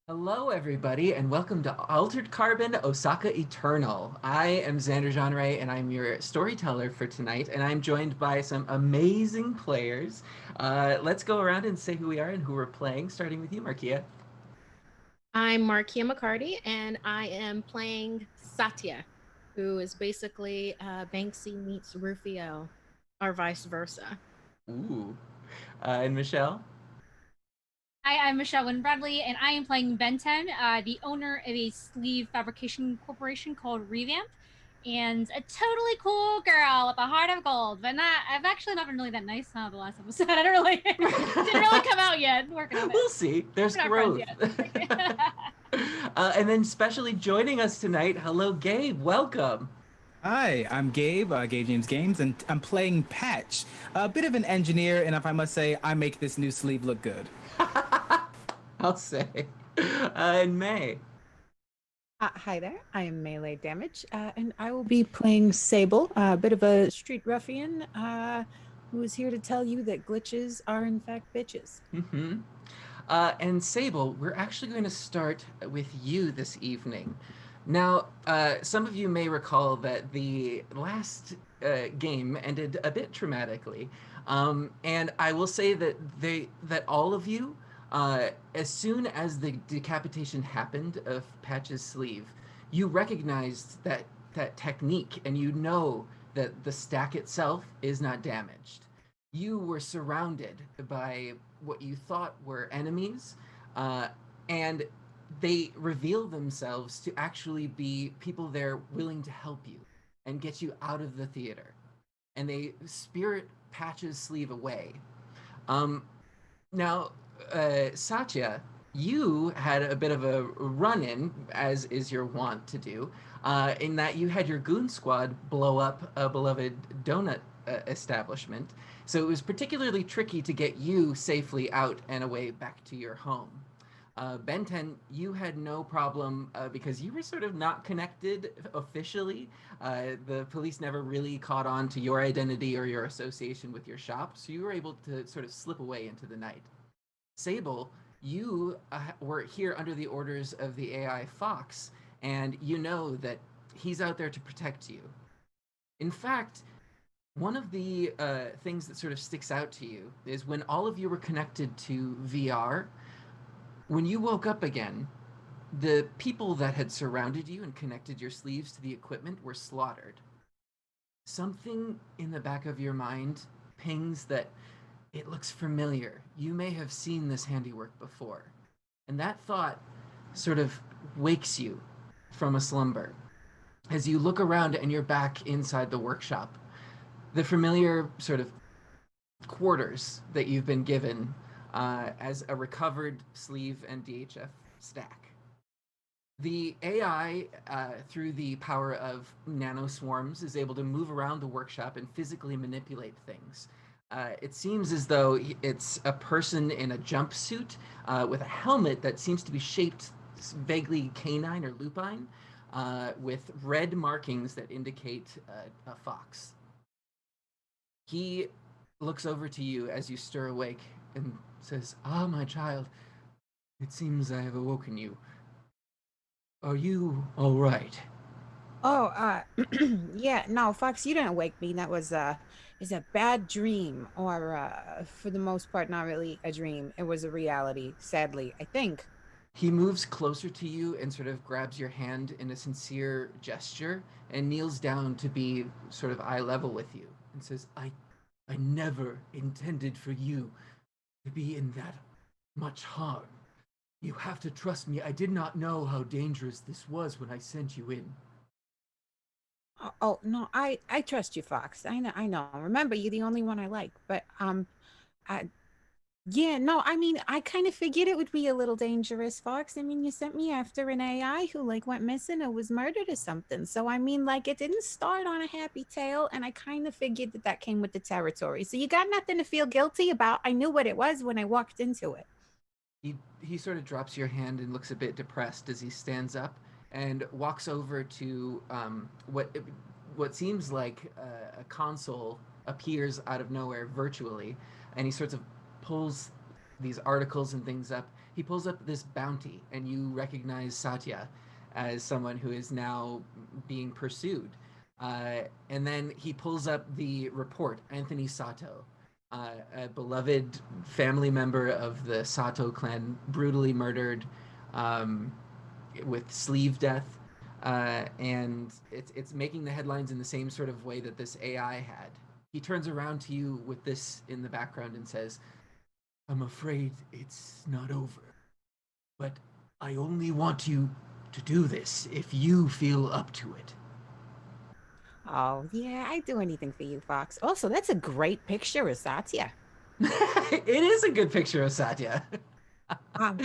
Hello, everybody, and welcome to Altered Carbon Osaka Eternal. I am Xander Genre, and I'm your storyteller for tonight, and I'm joined by some amazing players. Let's go around and say who we are and who we're playing, starting with you, Markia. I'm Markia McCarty, and I am playing Satya, who is basically Banksy meets Rufio, or vice versa. Ooh. And Michelle. Hi, I'm Michelle Wynn Bradley, and I am playing Ben 10, the owner of a sleeve fabrication corporation called Revamp, and a totally cool girl with a heart of gold. But I've actually not been really that nice the last episode. I don't really, didn't really come out yet. Working on it. We'll see. There's We're not friends growth. yet. And then specially joining us tonight, hello, Gabe. Welcome. Hi, I'm Gabe, Gabe James Games, and I'm playing Patch, a bit of an engineer, and if I must say, I make this new sleeve look good. I'll say. And May. Hi there, I am Melee Damage, and I will be playing Sable, a bit of a street ruffian who is here to tell you that glitches are in fact bitches. Mm-hmm. And Sable, we're actually going to start with you this evening. Now, some of you may recall that the last game ended a bit traumatically, and I will say that all of you, as soon as the decapitation happened of Patch's sleeve, you recognized that technique, and you know that the stack itself is not damaged. You were surrounded by what you thought were enemies, and they reveal themselves to actually be people there willing to help you and get you out of the theater. And they spirit Patch's sleeve away. Um, now, Satya, you had a bit of a run in, as is your wont to do, in that you had your goon squad blow up a beloved donut establishment. So it was particularly tricky to get you safely out and away back to your home. Ben 10, you had no problem because you were sort of not connected officially. The police never really caught on to your identity or your association with your shop, so you were able to sort of slip away into the night. Sable, you were here under the orders of the AI Fox, and you know that he's out there to protect you. In fact, one of the things that sort of sticks out to you is when all of you were connected to VR, when you woke up again, the people that had surrounded you and connected your sleeves to the equipment were slaughtered. Something in the back of your mind pings that it looks familiar. You may have seen this handiwork before. And that thought sort of wakes you from a slumber. As you look around and you're back inside the workshop, the familiar sort of quarters that you've been given as a recovered sleeve and DHF stack. The AI, through the power of nanoswarms, is able to move around the workshop and physically manipulate things. It seems as though it's a person in a jumpsuit with a helmet that seems to be shaped vaguely canine or lupine, with red markings that indicate a fox. He looks over to you as you stir awake and says, "Ah, my child, it seems I have awoken you. Are you all right?" Oh, yeah, no, Fox, you didn't wake me. That was is a bad dream, or for the most part, not really a dream. It was a reality, sadly, I think. He moves closer to you and sort of grabs your hand in a sincere gesture and kneels down to be sort of eye level with you and says, I never intended for you to be in that much harm. You have to trust me. I did not know how dangerous this was when I sent you in. Oh, no, I trust you, Fox. I know. Remember, you're the only one I like. But I yeah, no, I mean, I kind of figured it would be a little dangerous, Fox. I mean, you sent me after an AI who like went missing or was murdered or something. So I mean, like, it didn't start on a happy tale, and I kind of figured that that came with the territory. So you got nothing to feel guilty about. I knew what it was when I walked into it. He sort of drops your hand and looks a bit depressed as he stands up and walks over to what seems like a console appears out of nowhere virtually, and he sort of pulls these articles and things up he pulls up this bounty, and you recognize Satya as someone who is now being pursued. And then he pulls up the report, Anthony Sato, a beloved family member of the Sato clan, brutally murdered um, with sleeve death. And it's making the headlines in the same sort of way that this AI had. He turns around to you with this in the background and says, "I'm afraid it's not over, but I only want you to do this if you feel up to it." Oh, yeah, I'd do anything for you, Fox. Also, that's a great picture of Satya. It is a good picture of Satya. Um,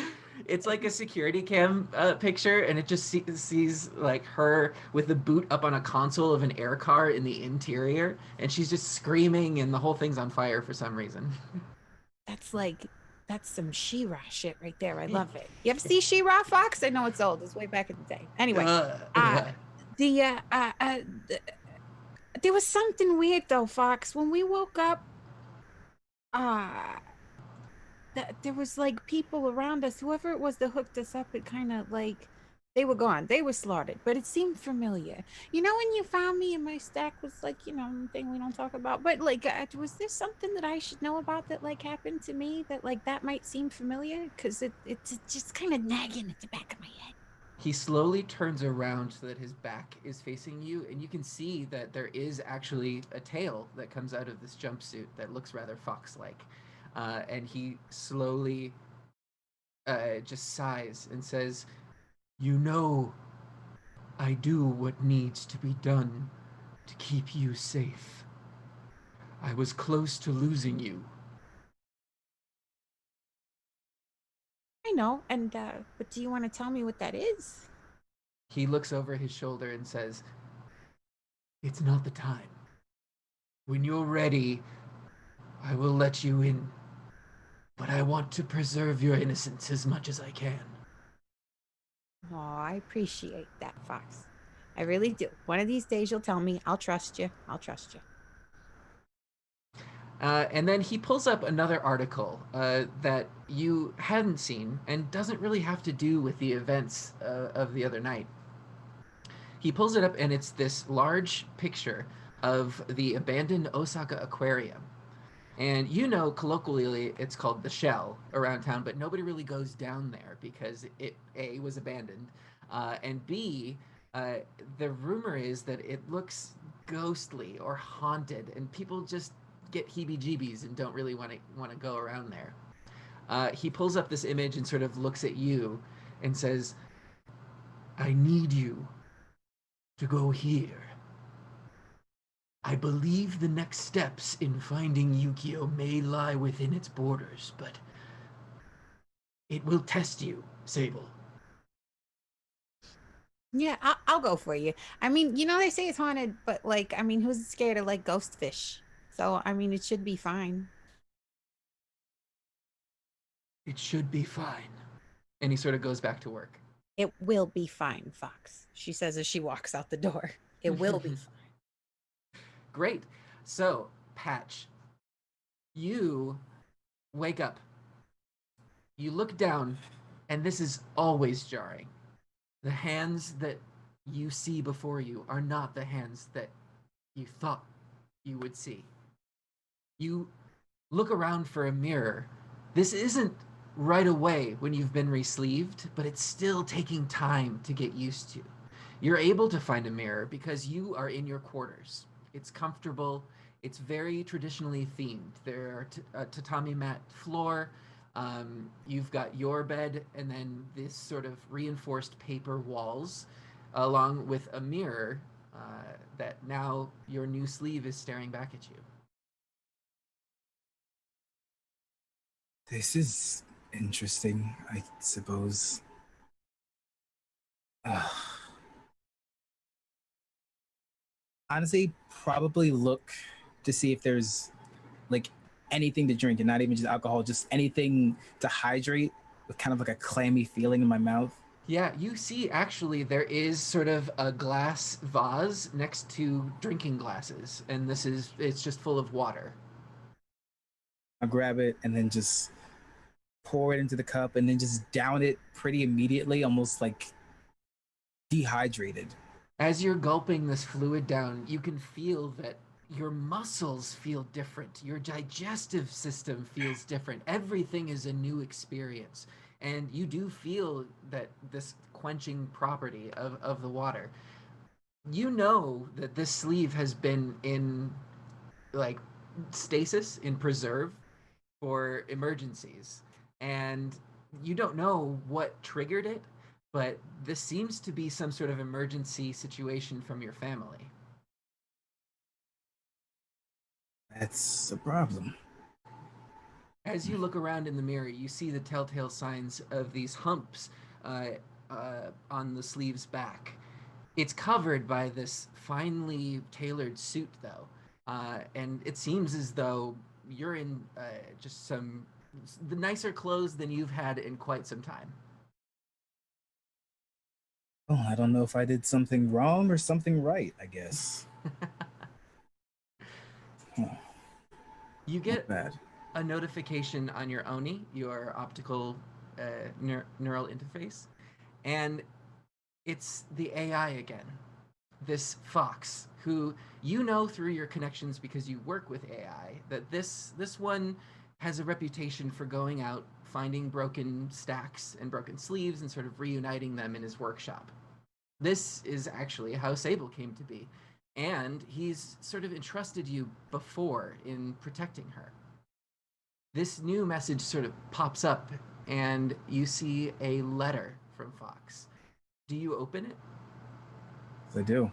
It's like a security cam picture, and it just sees like her with the boot up on a console of an air car in the interior, and she's just screaming, and the whole thing's on fire for some reason. that's like that's some She-Ra shit right there. I love it. You ever see She-Ra, Fox? I know it's old. It's way back in the day. Anyway, uh, Uh, the there was something weird though, Fox. When we woke up, uh there was like people around us. Whoever it was that hooked us up, it kind of like they were gone. They were slaughtered, but it seemed familiar. You know, when you found me and my stack was like, thing we don't talk about. But like, was there something that I should know about that like happened to me that like that might seem familiar? Because it's just kind of nagging at the back of my head. he slowly turns around so that his back is facing you, and you can see that there is actually a tail that comes out of this jumpsuit that looks rather fox-like. And he slowly just sighs and says, "You know, I do what needs to be done to keep you safe. I was close to losing you." I know, and but do you want to tell me what that is? He looks over his shoulder and says, "It's not the time. When you're ready, I will let you in. But I want to preserve your innocence as much as I can." Oh, I appreciate that, Fox. I really do. One of these days you'll tell me. I'll trust you. I'll trust you. And then he pulls up another article that you hadn't seen and doesn't really have to do with the events of the other night. He pulls it up, and it's this large picture of the abandoned Osaka Aquarium. And colloquially, it's called the Shell around town, but nobody really goes down there because it, A, was abandoned, and B, uh, the rumor is that it looks ghostly or haunted, and people just get heebie-jeebies and don't really want to go around there. He pulls up this image and sort of looks at you and says, "I need you to go here. I believe the next steps in finding Yukio may lie within its borders, but it will test you, Sable." Yeah, I'll go for you. I mean, they say it's haunted, but like, I mean, who's scared of like ghost fish? So, I mean, it should be fine. "It should be fine." And he sort of goes back to work. It will be fine, Fox, she says as she walks out the door. It will be fine. Great. So, Patch, you wake up. You look down, and this is always jarring. The hands that you see before you are not the hands that you thought you would see. You look around for a mirror. This isn't right away when you've been resleeved, but it's still taking time to get used to. You're able to find a mirror because you are in your quarters. It's comfortable. It's very traditionally themed. There are a tatami mat floor. You've got your bed, and then this sort of reinforced paper walls, along with a mirror that now your new sleeve is staring back at you. This is interesting, I suppose. Ugh. Honestly, probably look to see if there's like anything to drink and not even just alcohol, just anything to hydrate with kind of like a clammy feeling in my mouth. Yeah, you see, actually, there is sort of a glass vase next to drinking glasses, and it's just full of water. I grab it and then just pour it into the cup and then just down it pretty immediately, almost like dehydrated. As you're gulping this fluid down, you can feel that your muscles feel different. Your digestive system feels different. Everything is a new experience. And you do feel that this quenching property of the water. You know that this sleeve has been in like stasis, in preserve for emergencies. And you don't know what triggered it, but this seems to be some sort of emergency situation from your family. That's a problem. As you look around in the mirror, you see the telltale signs of these humps on the sleeve's back. It's covered by this finely tailored suit, though, and it seems as though you're in just some the nicer clothes than you've had in quite some time. Oh, I don't know if I did something wrong or something right, I guess. Huh, You not get bad. a notification on your ONI, your optical neural interface, and it's the AI again. This Fox, who you know through your connections because you work with AI, that this one has a reputation for going out, finding broken stacks and broken sleeves, and sort of reuniting them in his workshop. This is actually how Sable came to be, and he's sort of entrusted you before in protecting her. This new message sort of pops up, and you see a letter from Fox. Do you open it? Yes, I do.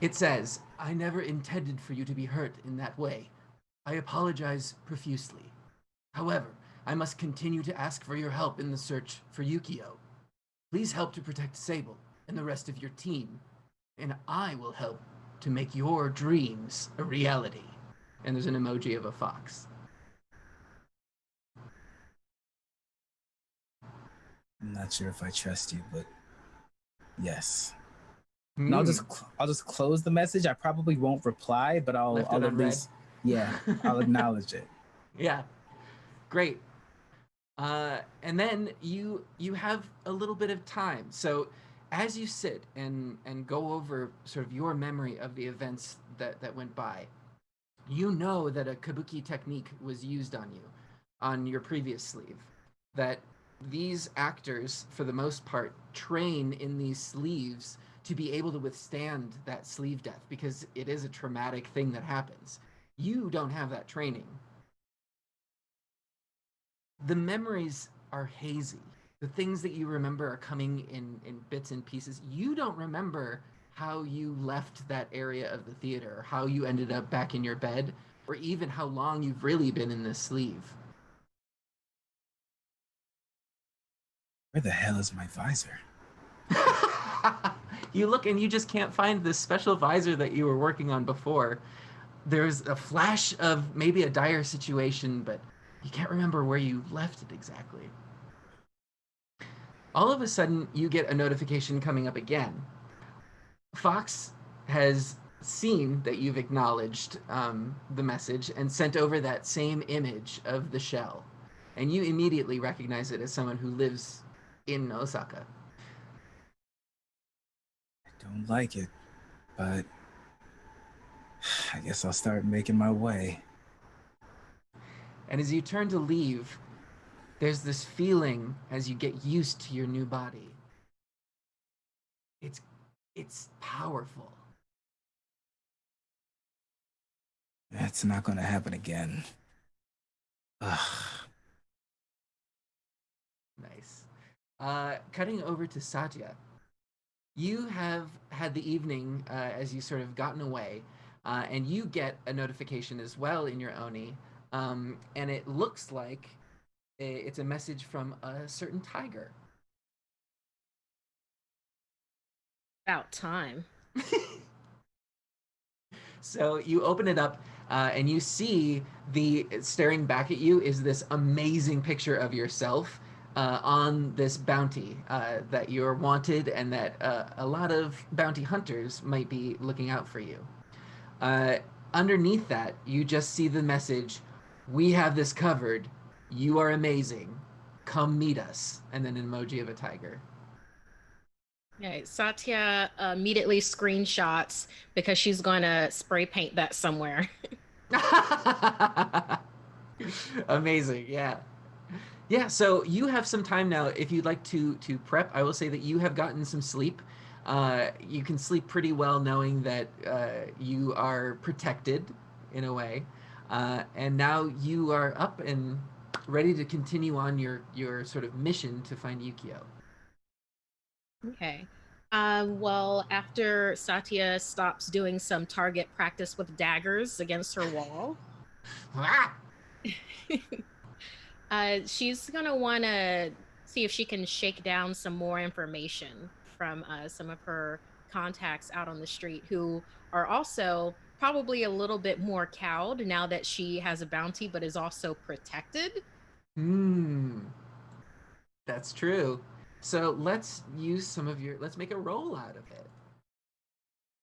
It says, I never intended for you to be hurt in that way. I apologize profusely. However, I must continue to ask for your help in the search for Yukio. Please help to protect Sable and the rest of your team, and I will help to make your dreams a reality. And there's an emoji of a fox. I'm not sure if I trust you, but yes. And Hmm. I'll just close the message. I probably won't reply, but Left it I'll at unread. least yeah, I'll acknowledge it. Yeah, great. And then you have a little bit of time. So as you sit and go over sort of your memory of the events that went by, you know that a kabuki technique was used on your previous sleeve. That these actors, for the most part, train in these sleeves to be able to withstand that sleeve death because it is a traumatic thing that happens. You don't have that training. The memories are hazy. The things that you remember are coming in bits and pieces. You don't remember how you left that area of the theater, or how you ended up back in your bed, or even how long you've really been in this sleeve. Where the hell is my visor? You look and you just can't find this special visor that you were working on before. There's a flash of maybe a dire situation, but you can't remember where you left it exactly. All of a sudden, you get a notification coming up again. Fox has seen that you've acknowledged the message and sent over that same image of the shell. And you immediately recognize it as someone who lives in Osaka. I don't like it, but I guess I'll start making my way. And as you turn to leave, there's this feeling as you get used to your new body. It's it's powerful. That's not gonna happen again. Ugh. Nice. Cutting over to Satya. You have had the evening as you sort of gotten away, and you get a notification as well in your Oni, and it looks like it's a message from a certain tiger. About time. So you open it up, and you see the staring back at you is this amazing picture of yourself on this bounty that you're wanted, and that a lot of bounty hunters might be looking out for you. Uh, Underneath that, you just see the message, "We have this covered. You are amazing. Come meet us. And then an emoji of a tiger. Okay, Satya immediately screenshots because she's going to spray paint that somewhere. Amazing. Yeah. Yeah, so you have some time now. If you'd like to prep, I will say that you have gotten some sleep. You can sleep pretty well knowing that you are protected in a way, and now you are up and ready to continue on your sort of mission to find Yukio. Okay. Well, after Satya stops doing some target practice with daggers against her wall, Ah! she's gonna want to see if she can shake down some more information from some of her contacts out on the street who are also probably a little bit more cowed now that she has a bounty but is also protected. Hmm, that's true. So let's use some of your. Let's make a roll out of it.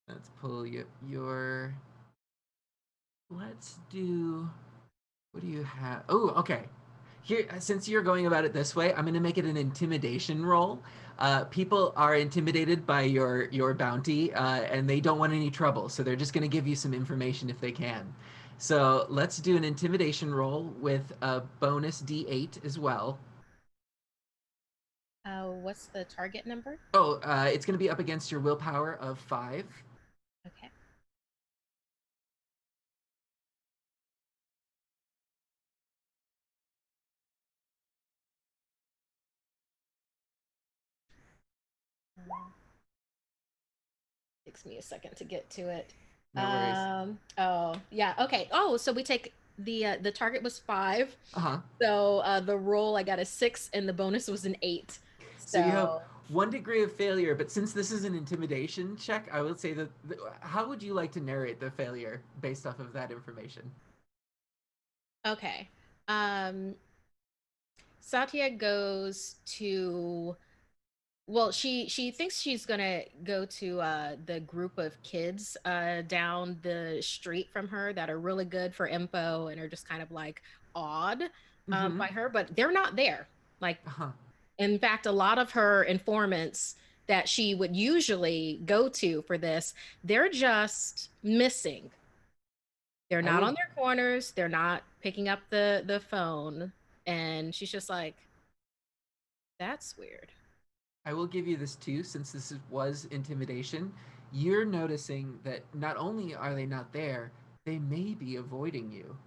Let's pull your. Let's do. What do you have? Oh, okay. Here, since you're going about it this way, I'm going to make it an intimidation roll. People are intimidated by your bounty, and they don't want any trouble, so they're just going to give you some information if they can. So let's do an intimidation roll with a bonus D8 as well. What's the target number? Oh, it's going to be up against your willpower of 5. Okay. Takes me a second to get to it. No worries. Oh, yeah. Okay. Oh, so we take the target was 5. Uh-huh. So the roll I got a 6 and the bonus was an 8. So you have 1 degree of failure, but since this is an intimidation check, I would say that. How would you like to narrate the failure based off of that information? Okay. Um Satya goes to, well, she thinks she's gonna go to the group of kids down the street from her that are really good for info and are just kind of like awed Mm-hmm. by her, but they're not there. Like, Uh-huh. in fact, a lot of her informants that she would usually go to for this, they're just missing. They're I not will on their corners. They're not picking up the phone, and she's just like, "That's weird." I will give you this too, since was intimidation. You're noticing that not only are they not there, they may be avoiding you.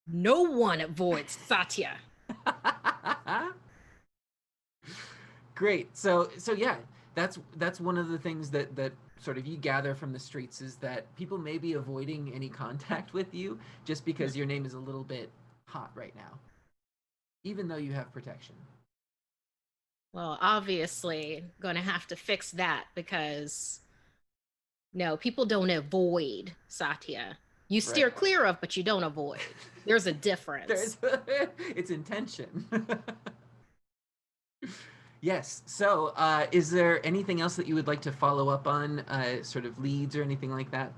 No one avoids Satya. Great. So yeah, that's one of the things that sort of you gather from the streets is that people may be avoiding any contact with you just because your name is a little bit hot right now, even though you have protection. Well, obviously, gonna have to fix that because no, people don't avoid Satya. You steer Right. clear of, but you don't avoid. There's a difference. There's it's intention. Yes. So, is there anything else that you would like to follow up on, sort of leads or anything like that?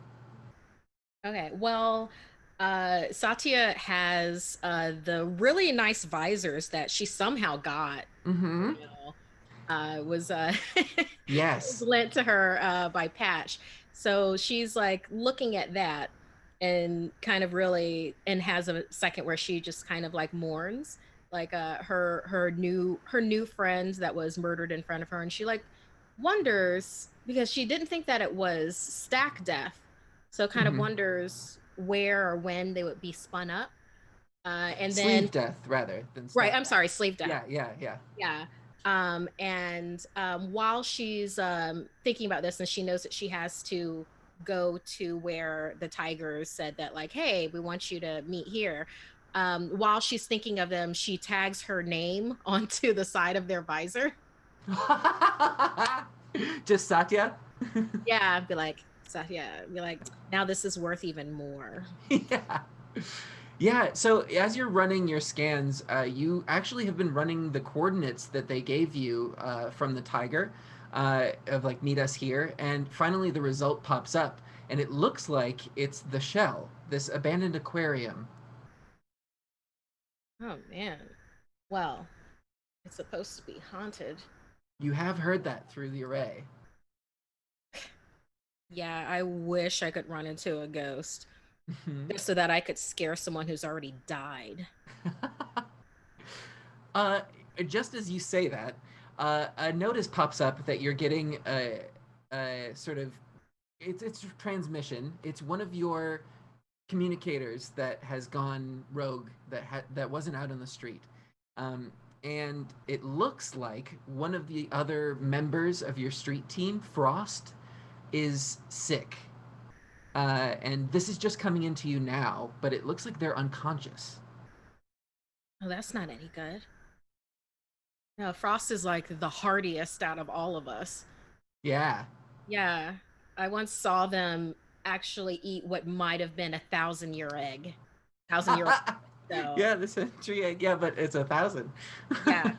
Okay, well, Satya has the really nice visors that she somehow got, Mm-hmm. you know, was was Yes. lent to her by Patch. So she's like looking at that and kind of really, and has a second where she just kind of like mourns like her new friends that was murdered in front of her, and she like wonders because she didn't think that it was stack death, so kind of Mm-hmm. wonders where or when they would be spun up. And then Sleeve death rather than right, stack I'm death. sorry, slave death. Yeah. Yeah. Yeah. Yeah. And while she's thinking about this, and she knows that she has to go to where the tigers said that, like, hey, we want you to meet here. While she's thinking of them, she tags her name onto the side of their visor. Just Satya. Yeah, be like, so yeah, be like, now this is worth even more. Yeah. Yeah, so as you're running your scans, you actually have been running the coordinates that they gave you from the Tiger, of like meet us here, and finally the result pops up, and it looks like it's the shell, this abandoned aquarium. Oh man. Well, it's supposed to be haunted. You have heard that through the array. Yeah, I wish I could run into a ghost Mhm. just so that I could scare someone who's already died. uh, just as you say that, a notice pops up that you're getting a sort of it's transmission. It's one of your communicators that has gone rogue that wasn't out on the street. Um, and it looks like one of the other members of your street team, Frost, is sick. And this is just coming into you now, but it looks like they're unconscious. Oh, that's not any good. No, Frost is like the hardiest out of all of us. Yeah. Yeah, I once saw them actually eat what might have been 1,000-year egg. 1,000-year old. So Yeah, the century egg. Yeah, but it's 1,000. yeah.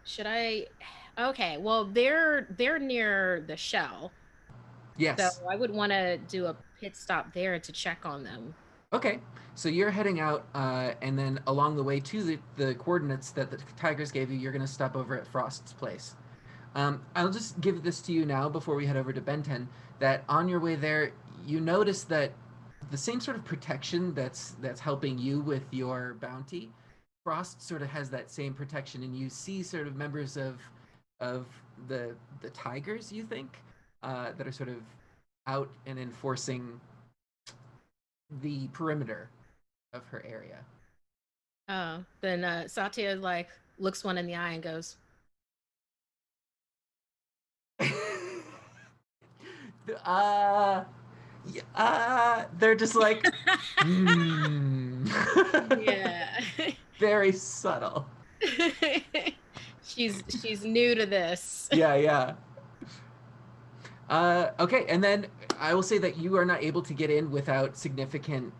Should I? Okay, well they're near the shell, so Yes. I would want to do a pit stop there to check on them. Okay, so you're heading out, and then along the way to the coordinates that the Tigers gave you, you're going to stop over at Frost's place. I'll just give this to you now before we head over to Benten. That on your way there, you notice that the same sort of protection that's helping you with your bounty, Frost sort of has that same protection, and you see sort of members of the Tigers, you think, that are sort of out and enforcing the perimeter of her area. Oh, then Satya like looks one in the eye and goes, uh, they're just like, "Yeah." very subtle. She's new to this. Yeah, yeah. Okay, and then I will say that you are not able to get in without significant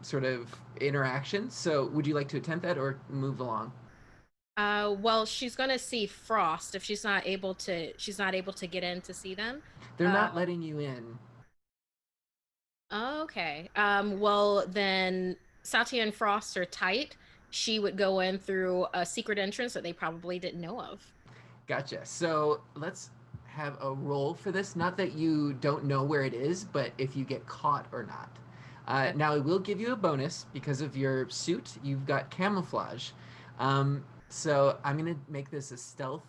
sort of interaction. So, would you like to attempt that or move along? Well, she's gonna see Frost if she's not able to get in to see them. They're Uh, not letting you in. okay. Well then Satya and Frost are tight. She would go in through a secret entrance that they probably didn't know of. Gotcha. So let's have a roll for this. Not that you don't know where it is, but if you get caught or not. Now, I will give you a bonus because of your suit. You've got camouflage. So I'm going to make this a stealth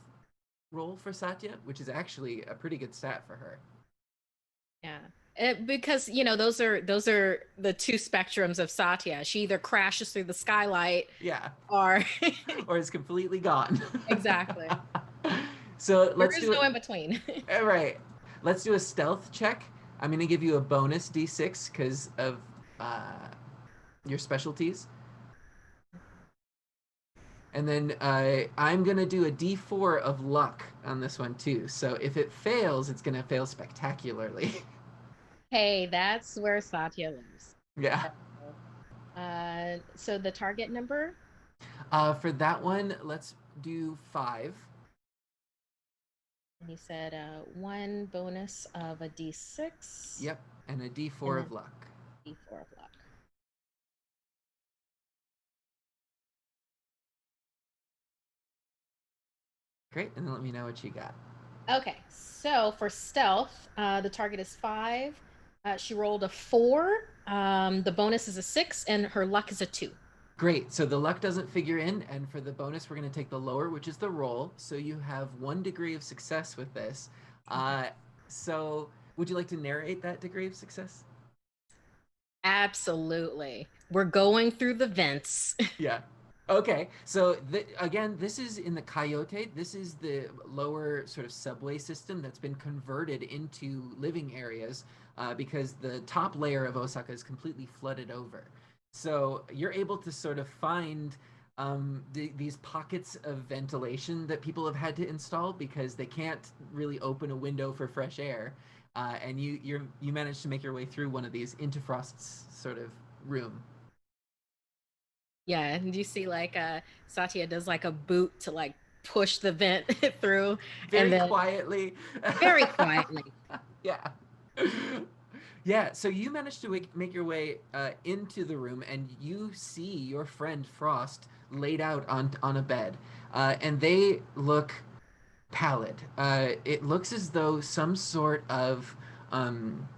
roll for Satya, which is actually a pretty good stat for her. Yeah. Because those are the two spectrums of Satya. She either crashes through the skylight Yeah. or Or is completely gone. exactly. So There let's is do no it. in between. All right. Let's do a stealth check. I'm going to give you a bonus d6 because of your specialties. And then I'm going to do a d4 of luck on this one too. So if it fails, it's going to fail spectacularly. Hey, that's where Satya lives. Yeah. So the target number? For that one, let's do 5. And you said one bonus of a d6. Yep. And a d4 And of luck. d4 of luck. Great. And then let me know what you got. Okay, so for stealth, the target is 5. She rolled a 4. The bonus is a 6, and her luck is a 2. Great. So the luck doesn't figure in, and for the bonus, we're going to take the lower, which is the roll. So you have 1 degree of success with this. So would you like to narrate that degree of success? Absolutely. We're going through the vents. Yeah. Okay. So again, this is in the Coyote. This is the lower sort of subway system that's been converted into living areas because the top layer of Osaka is completely flooded over. So you're able to sort of find these pockets of ventilation that people have had to install because they can't really open a window for fresh air. And you managed to make your way through one of these into Frost's sort of room. Yeah, and you see like Satya does like a boot to like push the vent through Very and then quietly. very quietly. Yeah. Yeah, so you managed to make your way into the room, and you see your friend Frost laid out on a bed, and they look pallid. It looks as though some sort of um,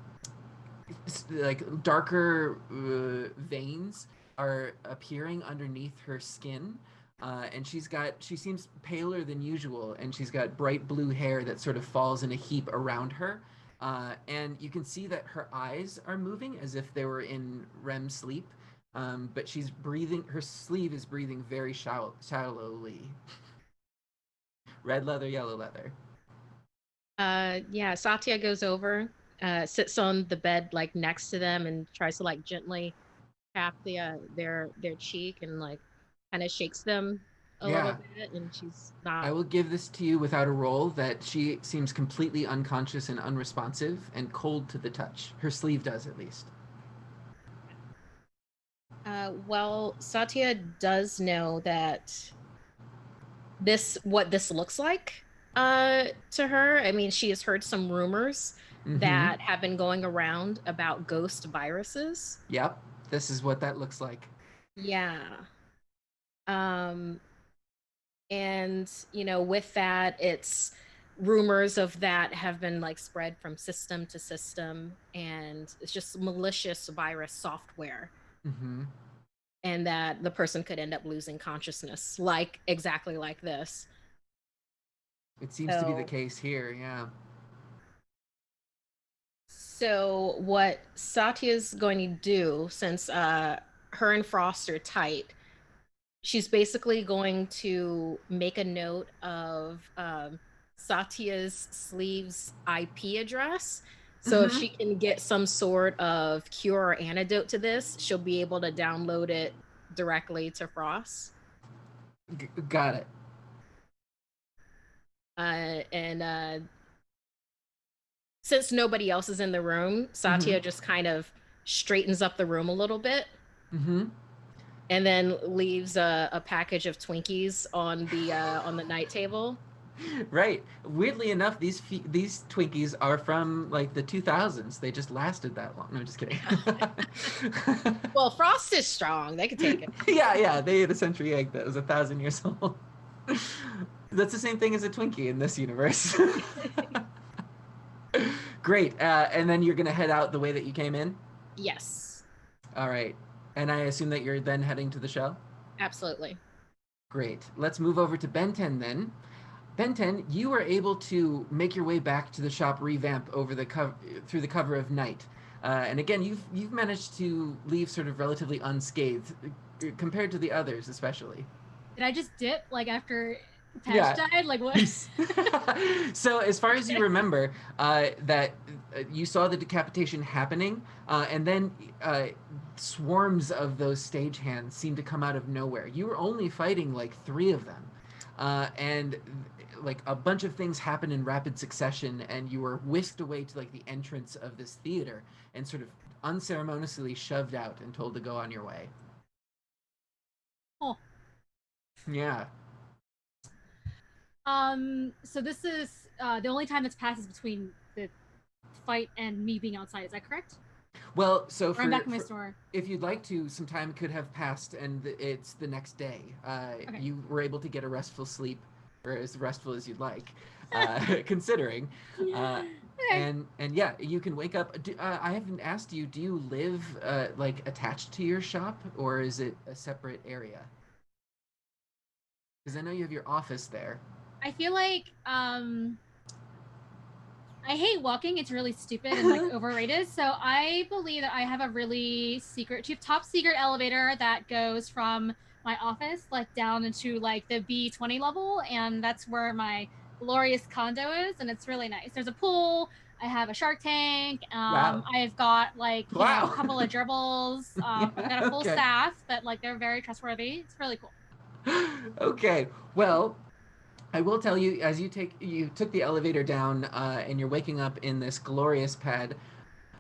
like darker veins are appearing underneath her skin. And she seems paler than usual, and she's got bright blue hair that sort of falls in a heap around her. And you can see that her eyes are moving as if they were in REM sleep. But she's breathing, her sleeve is breathing very shallowly. Red leather, yellow leather. Yeah, Satya goes over, sits on the bed like next to them and tries to like gently tap their cheek and like kind of shakes them a little Yeah, bit, and she's I not. will give this to you without a roll that she seems completely unconscious and unresponsive and cold to the touch. Her sleeve does, at least. Well, Satya does know that what this looks like to her. I mean, she has heard some rumors Mm-hmm. that have been going around about ghost viruses. Yep. This is what that looks like. Yeah. Um, and with that, it's rumors of that have been like spread from system to system, and it's just malicious virus software, Mm-hmm. and that the person could end up losing consciousness, like exactly like this. It seems to be the So case here, yeah. So what Satya's going to do, since her and Frost are tight, she's basically going to make a note of Satya's sleeve's IP address. So if Mm-hmm. she can get some sort of cure or antidote to this, she'll be able to download it directly to Frost. Got it. And since nobody else is in the room, Mm-hmm. Satya just kind of straightens up the room a little bit Mm-hmm. and then leaves a package of Twinkies on the night table. Right. Weirdly enough, these Twinkies are from like the 2000s. They just lasted that long. No, just kidding. Well, Frost is strong; they could take it. Yeah. They ate a century egg that was 1,000 years old. That's the same thing as a Twinkie in this universe. Great. And then you're gonna head out the way that you came in. Yes, All right. And I assume that you're then heading to the show. absolutely. Great. Let's move over to Ben 10 then. Ben 10, you were able to make your way back to the shop revamp over through the cover of night. And again, you've managed to leave sort of relatively unscathed compared to the others, especially. Did I just dip like after Patch Yeah. died? Like what? So as far as you remember, that you saw the decapitation happening, and then swarms of those stagehands seemed to come out of nowhere. You were only fighting like 3 of them, and like a bunch of things happened in rapid succession, and you were whisked away to like the entrance of this theater and sort of unceremoniously shoved out and told to go on your way. Oh. Yeah. So this is the only time that's passes between the fight and me being outside. Is that correct? Well, so Or I'm back in my store. if you'd like to, some time could have passed, and it's the next day. Okay. You were able to get a restful sleep, or as restful as you'd like, considering. Okay. And yeah, you can wake up. I haven't asked you. Do you live like attached to your shop, or is it a separate area? Because I know you have your office there. I feel like I hate walking. It's really stupid and like overrated. So I believe that I have a really top secret elevator that goes from my office like down into like the B20 level, and that's where my glorious condo is, and it's really nice. There's a pool. I have a shark tank. Wow. I've got like Wow. a couple of gerbils. I've got a full Okay. staff, but like they're very trustworthy. It's really cool. Okay. Well, I will tell you, as you took the elevator down, and you're waking up in this glorious pad.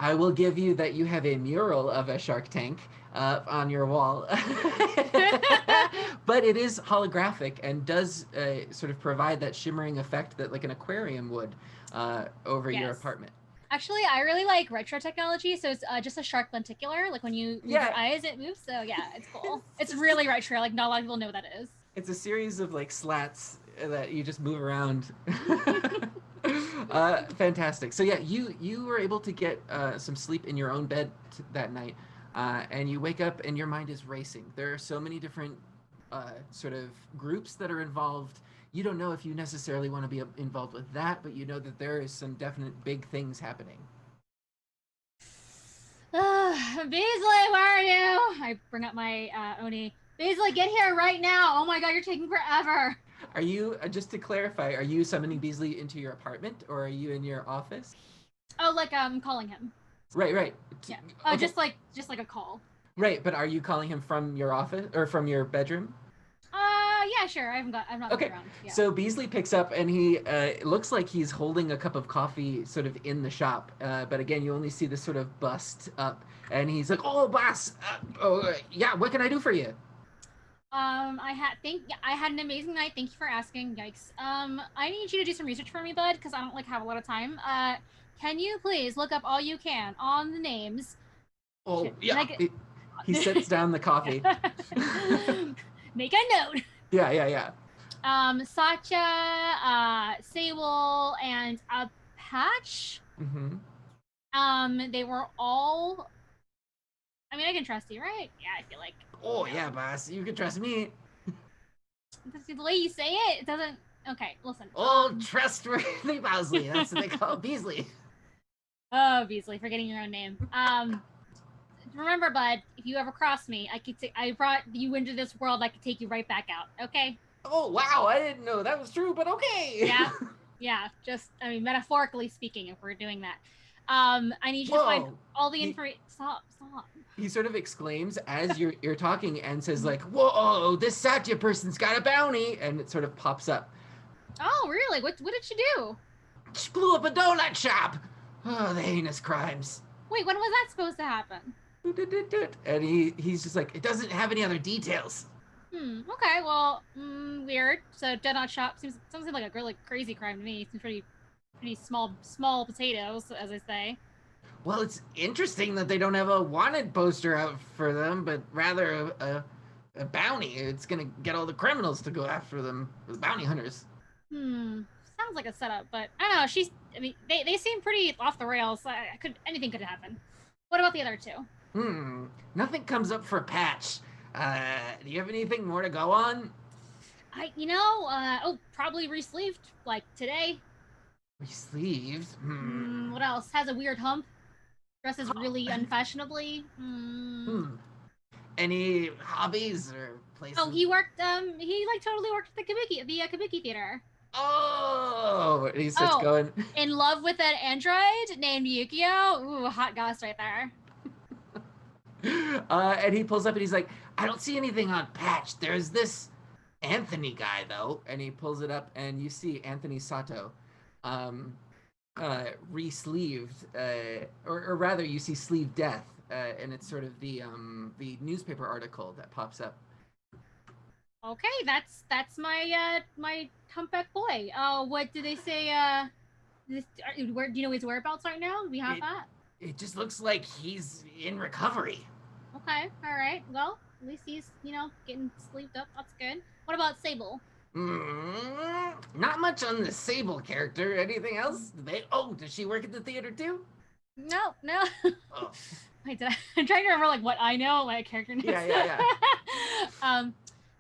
I will give you that you have a mural of a shark tank on your wall, but it is holographic and does sort of provide that shimmering effect that like an aquarium would over your Yes. apartment. Actually, I really like retro technology, so it's just a shark lenticular. Like when you move your eyes, it moves. So yeah, it's cool. It's really retro. Like not a lot of people know what that is. It's a series of like slats that you just move around. Fantastic. So yeah, you were able to get some sleep in your own bed that night, and you wake up and your mind is racing. There are so many different sort of groups that are involved. You don't know if you necessarily want to be involved with that, but you know that there is some definite big things happening. Beasley, where are you? I bring up my Oni. Beasley, get here right now. Oh my god, you're taking forever. Are you, just to clarify, are you summoning Beasley into your apartment or are you in your office? Oh, like calling him. Right. Yeah. Okay. Just like a call. Right, but are you calling him from your office or from your bedroom? Yeah, sure. I'm not okay. around. Yeah. So Beasley picks up and he it looks like he's holding a cup of coffee sort of in the shop. But again, you only see this sort of bust up and he's like, "Oh, boss. Yeah, what can I do for you?" I had an amazing night. Thank you for asking. Yikes. I need you to do some research for me, bud, because I don't like have a lot of time. Can you please look up all you can on the names? Oh, yeah. He sets down the coffee. Make a note. Yeah. Satya, Sable, and Patch. Mm-hmm. They were all. I mean, I can trust you, right? Yeah, I feel like. Oh yeah, boss. You can trust me. The way you say it doesn't. Okay, listen. Oh, trustworthy Beasley. That's what they call Beasley. Oh, Beasley, forgetting your own name. Remember, bud, if you ever cross me, I brought you into this world. I could take you right back out. Okay. Oh wow, I didn't know that was true, but okay. Yeah. Just, I mean, metaphorically speaking, if we're doing that. I need you to find all the information. Stop. He sort of exclaims as you're talking and says like, "Whoa, this Satya person's got a bounty," and it sort of pops up. Oh, really? What did she do? She blew up a donut shop. Oh, the heinous crimes. Wait, when was that supposed to happen? And he's just like, it doesn't have any other details. Okay, well, weird. So donut shop sounds like a really crazy crime to me. It seems pretty small potatoes, as I say. Well, it's interesting that they don't have a wanted poster out for them, but rather a bounty. It's gonna get all the criminals to go after them, the bounty hunters. Sounds like a setup, but I don't know. They seem pretty off the rails. Anything could happen. What about the other two? Nothing comes up for Patch. Do you have anything more to go on? Probably re-sleeved, like today. Re-sleeved? What else? Has a weird hump. Dresses really unfashionably. Any hobbies or places? Oh, he worked. He totally worked at the Kabuki theater. Oh, and he starts going. In love with an android named Yukio. Ooh, hot goss right there. And he pulls up and he's like, I don't see anything on Patch. There's this Anthony guy though, and he pulls it up and you see Anthony Sato, re-sleeved, or rather you see Sleeve Death, and it's sort of the newspaper article that pops up. Okay, that's my my humpback boy. What do they say? Do you know his whereabouts right now? Do we have that? It just looks like he's in recovery. Okay, all right. Well, at least he's getting sleeved up. That's good. What about Sable? Not much on the Sable character. Anything else? Does she work at the theater too? No. Oh. Wait, I'm trying to remember what I know, my character knows. Yeah.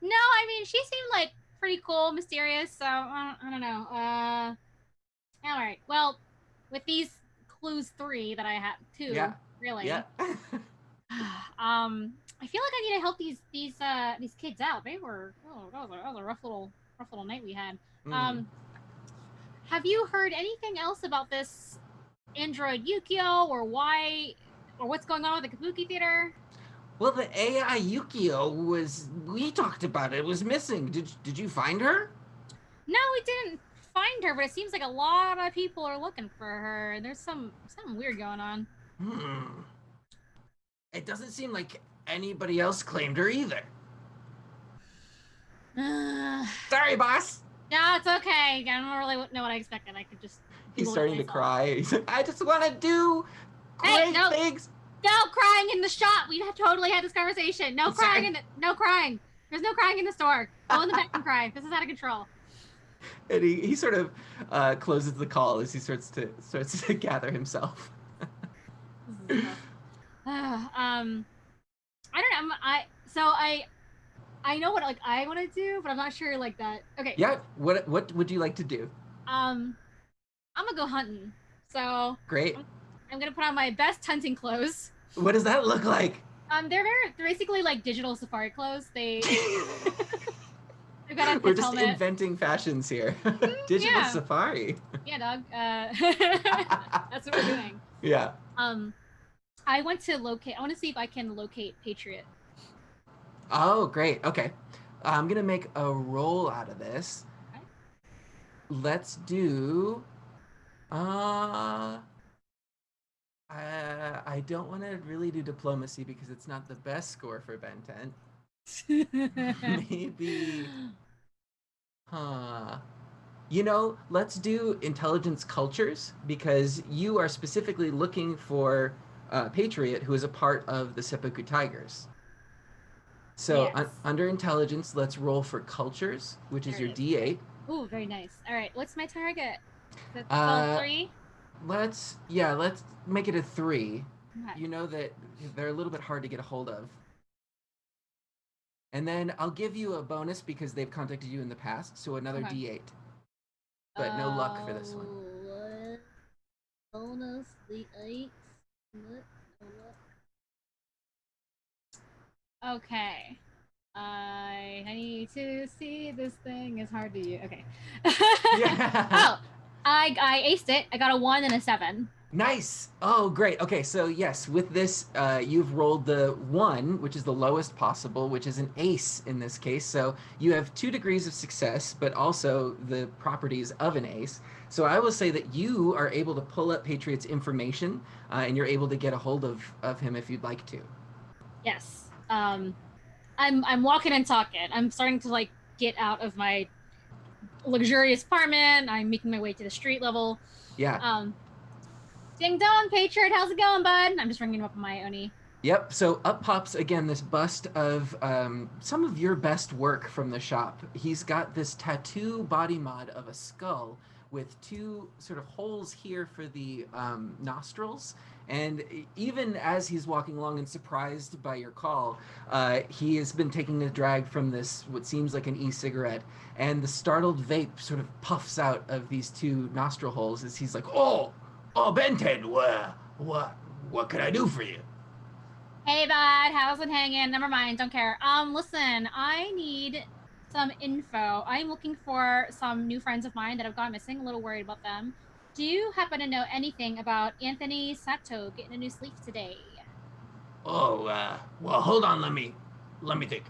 No, I mean she seemed like pretty cool, mysterious. So I don't know. All right. Well, with these clues 3 that I have 2, really. Yeah. I feel like I need to help these kids out. That was a rough little night we had. Have you heard anything else about this android Yukio or what's going on with the Kabuki theater? Well, the AI Yukio we talked about it. It was missing. Did you find her? No, we didn't find her, but it seems like a lot of people are looking for her. There's something weird going on. It doesn't seem like anybody else claimed her either. Sorry, boss. No, it's okay. I don't really know what I expected. I could just. He's Google it starting to myself. cry. He's like, I just want to do Hey, great no. things. No crying in the shop. We have totally had this conversation. No I'm crying sorry. no crying. There's no crying in the store. Go in the back and cry. This is out of control. And he sort of closes the call as he starts to gather himself. This is rough. I don't know. I know what like I want to do, but I'm not sure like that. Okay. Yeah. What would you like to do? I'm gonna go hunting. So Great. I'm gonna put on my best hunting clothes. What does that look like? They're basically like digital safari clothes. They've got a We're just helmet. inventing fashions here. Digital yeah. safari. Yeah, dog. That's what we're doing. Yeah. I want to see if I can locate Patriot. Oh, great. Okay. I'm going to make a roll out of this. Okay. Let's do I don't want to really do diplomacy because it's not the best score for Ben 10. Maybe let's do intelligence cultures because you are specifically looking for Patriot, who is a part of the Seppuku Tigers. So yes. Under intelligence, let's roll for cultures, which is your D8. Ooh, very nice. All right, what's my target? Is it 3? Let's make it a 3. Okay. You know that they're a little bit hard to get a hold of. And then I'll give you a bonus because they've contacted you in the past, so another D8. But no luck for this one. What? Bonus D8. Okay. I need to see this thing. It's hard to use. Okay. Yeah. Oh, I aced it. I got a 1 and a 7. Nice. Oh, great. Okay, so yes, with this, you've rolled the 1, which is the lowest possible, which is an ace in this case. So you have 2 degrees of success, but also the properties of an ace. So I will say that you are able to pull up Patriot's information, and you're able to get a hold of him if you'd like to. Yes. I'm walking and talking. I'm starting to like get out of my luxurious apartment. I'm making my way to the street level. Yeah. Ding dong, Patriot, how's it going, bud? I'm just ringing him up on my Oni. Yep, so up pops again this bust of some of your best work from the shop. He's got this tattoo body mod of a skull with 2 sort of holes here for the nostrils. And even as he's walking along and surprised by your call, he has been taking a drag from this, what seems like an e-cigarette. And the startled vape sort of puffs out of these 2 nostril holes as he's like, oh, Benten, what can I do for you? Hey, bud, how's it hanging? Never mind, don't care. Listen, I need some info. I'm looking for some new friends of mine that have gone missing. A little worried about them. Do you happen to know anything about Anthony Sato getting a new sleeve today? Oh, well, hold on. Let me think.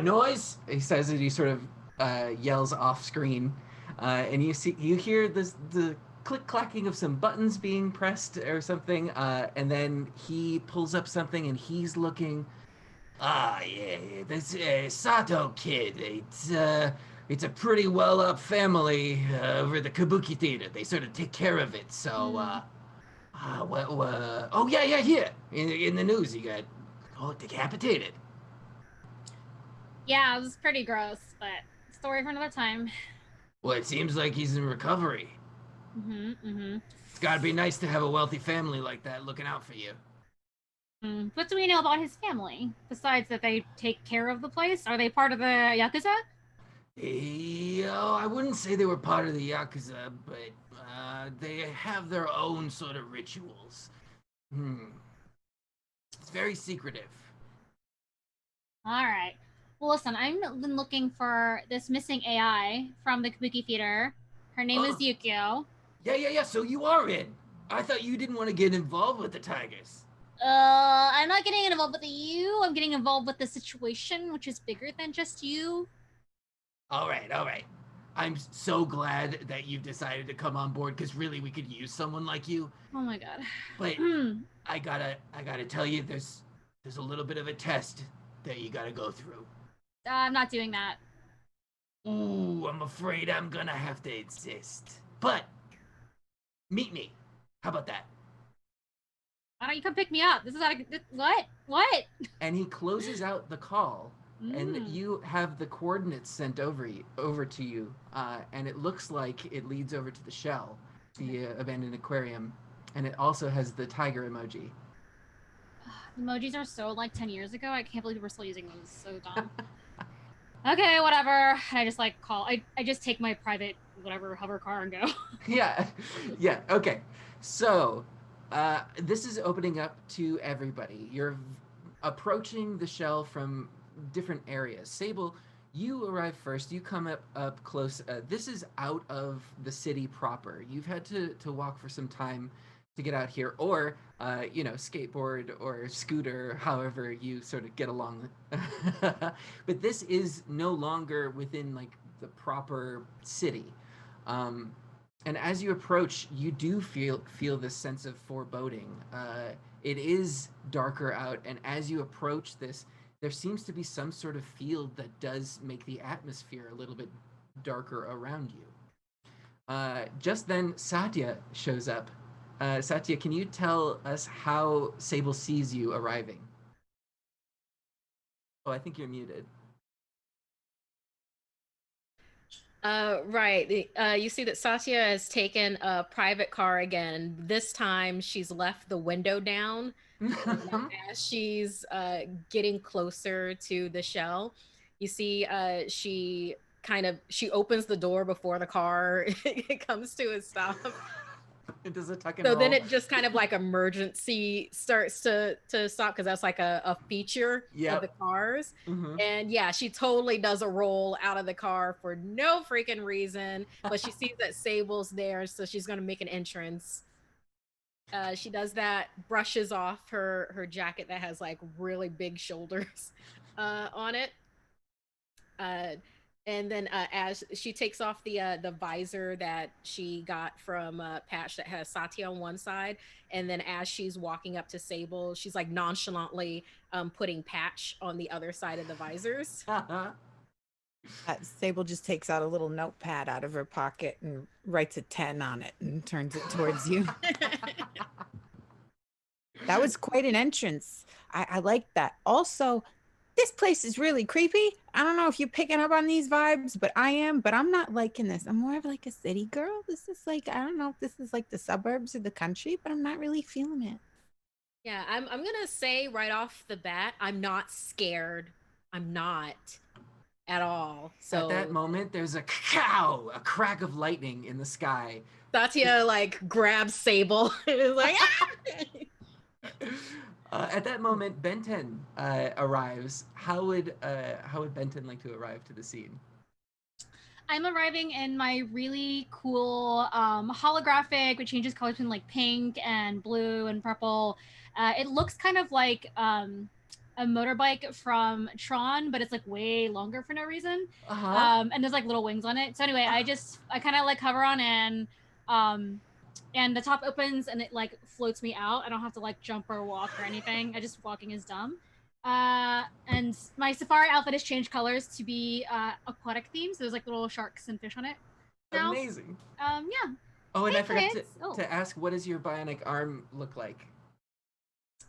Noise. He says as he sort of yells off screen, and you hear the click clacking of some buttons being pressed or something, and then he pulls up something and he's looking. Yeah, this Sato kid. It's a pretty well-up family over at the Kabuki Theater. They sort of take care of it. So, oh yeah, here in the news, he got decapitated. Yeah, it was pretty gross, but story for another time. Well, it seems like he's in recovery. It's got to be nice to have a wealthy family like that looking out for you. What do we know about his family besides that they take care of the place? Are they part of the Yakuza? I wouldn't say they were part of the Yakuza, but they have their own sort of rituals. It's very secretive. All right. Well, listen, I've been looking for this missing AI from the Kabuki Theater. Her name is Yukio. Yeah. So you are in. I thought you didn't want to get involved with the Tigers. I'm not getting involved with you. I'm getting involved with the situation, which is bigger than just you. All right. I'm so glad that you've decided to come on board because really we could use someone like you. Oh my god. But I gotta tell you, there's a little bit of a test that you gotta go through. I'm not doing that. Ooh, I'm afraid I'm gonna have to insist. But meet me. How about that? Why don't you come pick me up? This is out of what? What? And he closes out the call, and Mm. you have the coordinates sent over to you, and it looks like it leads over to the shell, the abandoned aquarium, and it also has the tiger emoji. Emojis are so like 10 years ago. I can't believe we're still using those. So dumb. Okay, whatever. I just like call. I just take my private whatever hover car and go. Yeah, yeah. Okay, so this is opening up to everybody. You're approaching the shell from different areas. Sable, you arrive first. You come up close. This is out of the city proper. You've had to walk for some time to get out here, or skateboard or scooter, however you sort of get along. But this is no longer within like the proper city. Um, and as you approach, you do feel this sense of foreboding. It is darker out, and as you approach this, there seems to be some sort of field that does make the atmosphere a little bit darker around you. Just then, Satya shows up. Satya, can you tell us how Sable sees you arriving? Oh, I think you're muted. Right. You see that Satya has taken a private car again. This time she's left the window down. As she's getting closer to the shell, you see she opens the door before the car it comes to a stop. It does a tuck and So roll. then it just kind of like emergency starts to stop because that's like a feature of the cars. Mm-hmm. And yeah, she totally does a roll out of the car for no freaking reason, but she sees that Sable's there, so she's gonna make an entrance. She does that, brushes off her jacket that has like really big shoulders on it. And then as she takes off the visor that she got from Patch that has Satya on one side, and then as she's walking up to Sable, she's like nonchalantly putting Patch on the other side of the visors. Sable just takes out a little notepad out of her pocket and writes a 10 on it and turns it towards you. That was quite an entrance. I like that. Also, this place is really creepy. I don't know if you're picking up on these vibes, but I am. But I'm not liking this. I'm more of like a city girl. This is like, I don't know if this is like the suburbs or the country, but I'm not really feeling it. Yeah, I'm gonna say right off the bat, I'm not scared. I'm not at all. So at that moment, there's a crack of lightning in the sky. Satya like grabs Sable and is like, ah! At that moment, Benten arrives. How would Benten like to arrive to the scene? I'm arriving in my really cool holographic, which changes colors between like pink and blue and purple. It looks kind of like a motorbike from Tron, but it's like way longer for no reason. And there's like little wings on it. So anyway, I kind of like hover on in. And the top opens and it like floats me out. I don't have to like jump or walk or anything. I just walking is dumb. And my safari outfit has changed colors to be aquatic themed. So there's like little sharks and fish on it now. Amazing. Yeah. Oh, and I forgot to ask, what does your bionic arm look like?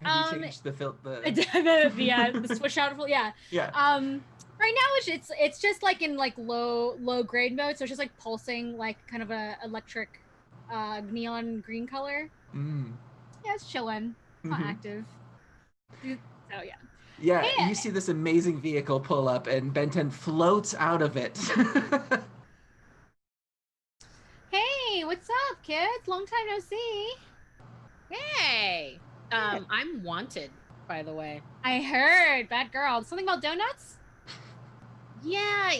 Have you changed the the switch out? Yeah. Yeah. Right now it's just like in like low grade mode, so it's just like pulsing like kind of a electric neon green color. Yeah, it's chilling, not active. So yeah. Yeah, hey, you see this amazing vehicle pull up and Benten floats out of it. Hey, what's up, kids? Long time no see. Hey, I'm wanted, by the way. I heard, bad girl. Something about donuts? Yeah.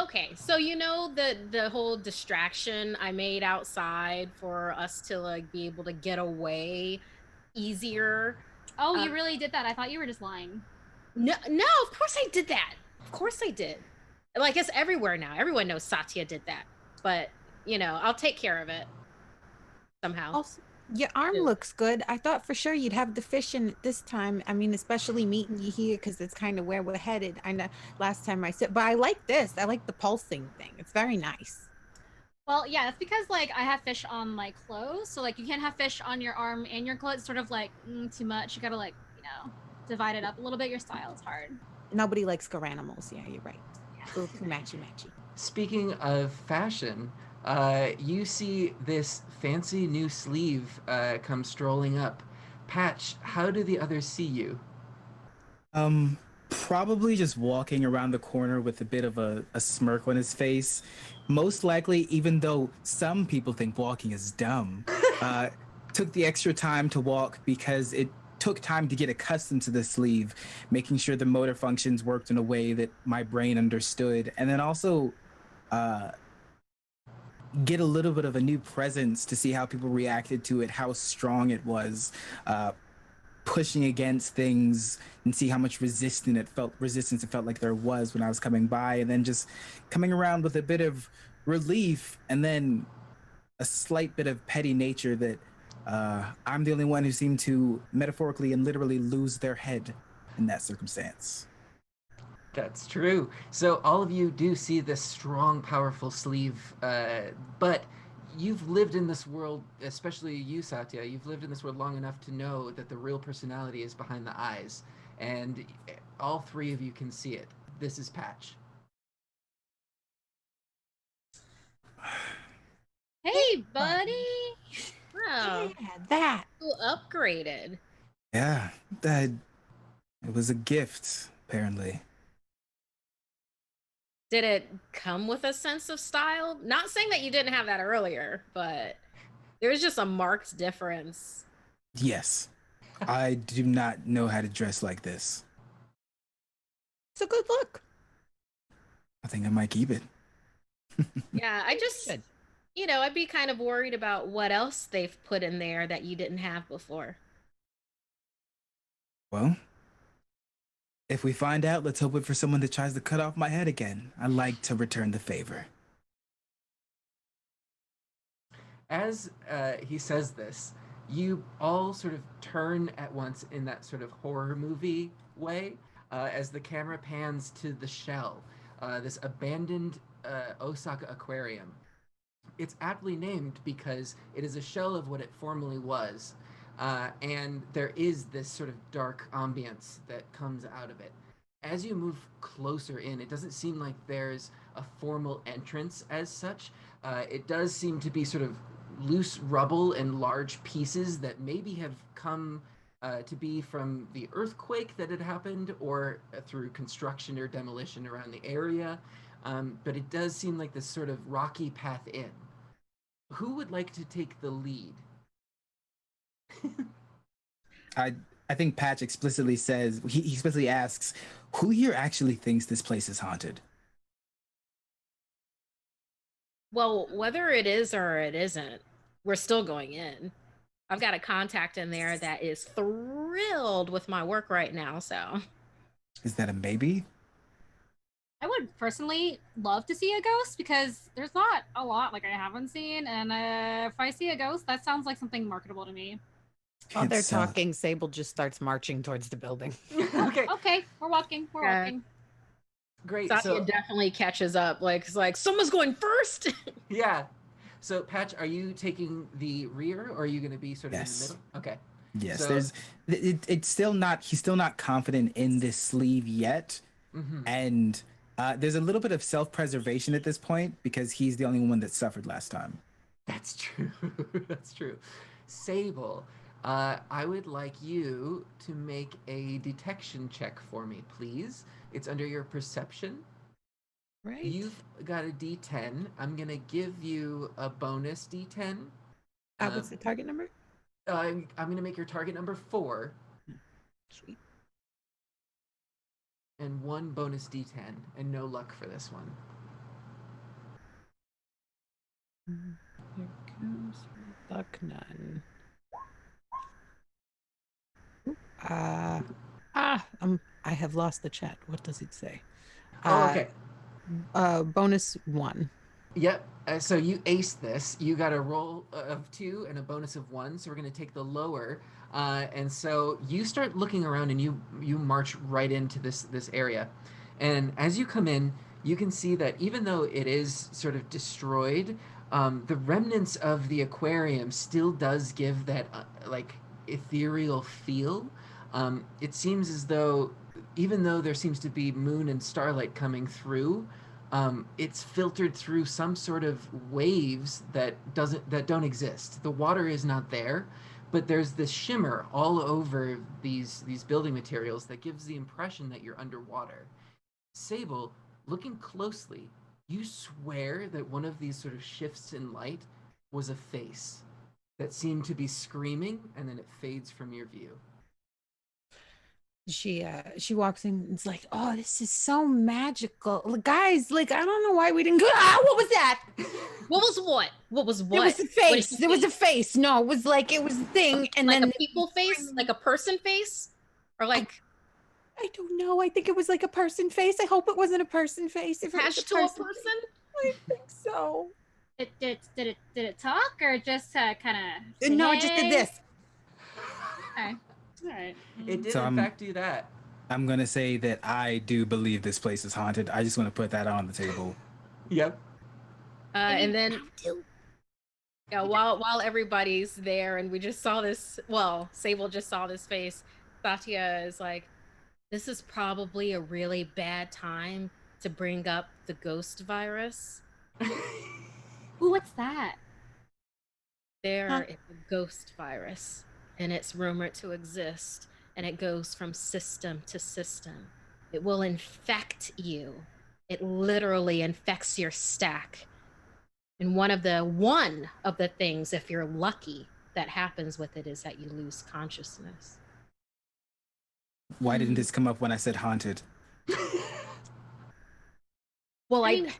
Okay, so you know the whole distraction I made outside for us to like be able to get away easier. Oh, you really did that? I thought you were just lying. No, of course I did that. Of course I did. Like it's everywhere now. Everyone knows Satya did that. But you know, I'll take care of it somehow. Your arm Yeah. looks good. I thought for sure you'd have the fish in it this time. I mean, especially meeting you here because it's kind of where we're headed. I know last time I said, but I like this. I like the pulsing thing. It's very nice. Well, yeah, that's because like I have fish on my clothes, so like you can't have fish on your arm and your clothes. It's sort of like too much. You gotta like divide it up a little bit. Your style is hard. Nobody likes animals. Yeah, you're right. It's a little too matchy. Speaking of fashion, you see this fancy new sleeve come strolling up. Patch, how do the others see you? Probably just walking around the corner with a bit of a smirk on his face. Most likely, even though some people think walking is dumb, uh, took the extra time to walk because it took time to get accustomed to the sleeve, making sure the motor functions worked in a way that my brain understood, and then also uh, get a little bit of a new presence to see how people reacted to it, how strong it was. Pushing against things and see how much resistance it felt like there was when I was coming by, and then just coming around with a bit of relief and then a slight bit of petty nature that I'm the only one who seemed to metaphorically and literally lose their head in that circumstance. That's true. So all of you do see this strong, powerful sleeve, but you've lived in this world, especially you, Satya. You've lived in this world long enough to know that the real personality is behind the eyes, and all three of you can see it. This is Patch. Hey, buddy. Wow. Yeah, that. You upgraded. Yeah, that it was a gift, apparently. Did it come with a sense of style? Not saying that you didn't have that earlier, but there's just a marked difference. Yes, I do not know how to dress like this. It's a good look. I think I might keep it. Yeah, I just, Good. I'd be kind of worried about what else they've put in there that you didn't have before. Well, if we find out, let's hope it for someone that tries to cut off my head again. I like to return the favor. As he says this, you all sort of turn at once in that sort of horror movie way as the camera pans to the shell, this abandoned Osaka aquarium. It's aptly named because it is a shell of what it formerly was, and there is this sort of dark ambience that comes out of it. As you move closer in, it doesn't seem like there's a formal entrance as such. It does seem to be sort of loose rubble and large pieces that maybe have come to be from the earthquake that had happened or through construction or demolition around the area. But it does seem like this sort of rocky path in. Who would like to take the lead? I I think Patch explicitly says he explicitly asks, "Who here actually thinks this place is haunted?" Well, whether it is or it isn't, we're still going in. I've got a contact in there that is thrilled with my work right now, so. Is that a maybe? I would personally love to see a ghost because there's not a lot like I haven't seen, and if I see a ghost, that sounds like something marketable to me. While they're It's, talking, Sable just starts marching towards the building. Okay, Okay, we're walking. We're Yeah. walking. great. Satya So definitely catches up. Like, it's like, someone's going first. yeah. So Patch, are you taking the rear, or are you going to be sort of Yes. in the middle? Okay. Yes, So- there's it's still not he's still not confident in this sleeve yet, Mm-hmm. and there's a little bit of self-preservation at this point because he's the only one that suffered last time. That's true. That's true. Sable, I would like you to make a detection check for me, please. It's under your perception. Right. You've got a D10. I'm gonna give you a bonus D10. What's the target number? I'm gonna make your target number 4 Sweet. and 1 bonus D10, and no luck for this one. Here goes luck none. I have lost the chat. What does it say? Oh, okay. Bonus 1. Yep. So you aced this. You got a roll of 2 and a bonus of 1. So we're going to take the lower. And so you start looking around and you march right into this area. And as you come in, you can see that even though it is sort of destroyed, the remnants of the aquarium still does give that like ethereal feel. It seems as though even though there seems to be moon and starlight coming through, it's filtered through some sort of waves that don't exist. The water is not there, but there's this shimmer all over these building materials that gives the impression that you're underwater. Sable, looking closely, you swear that one of these sort of shifts in light was a face that seemed to be screaming, and then it fades from your view. She walks in and is like, oh, this is so magical. Like, guys, like, I don't know why we didn't go. What was that? What was what? What was what? It was a face. There was a face. No, it was a thing. And like then a people face, like a person face, or like I don't know. I think it was like a person face. I hope it wasn't a person face. If attached to a person. I think so. Did it talk or just kind of? No, it just did this. Okay. All right. It did, So in fact, do that. I'm gonna say that I do believe this place is haunted. I just want to put that on the table. Yep. And then, yeah, while everybody's there, and we just saw this. Well, Sable just saw this face. Satya is like, "This is probably a really bad time to bring up the ghost virus." Ooh, what's that? There is a ghost virus, and it's rumored to exist, and it goes from system to system. It will infect you. It literally infects your stack. And one of the things, if you're lucky, that happens with it is that you lose consciousness. Why didn't this come up when I said haunted? Well, I mean,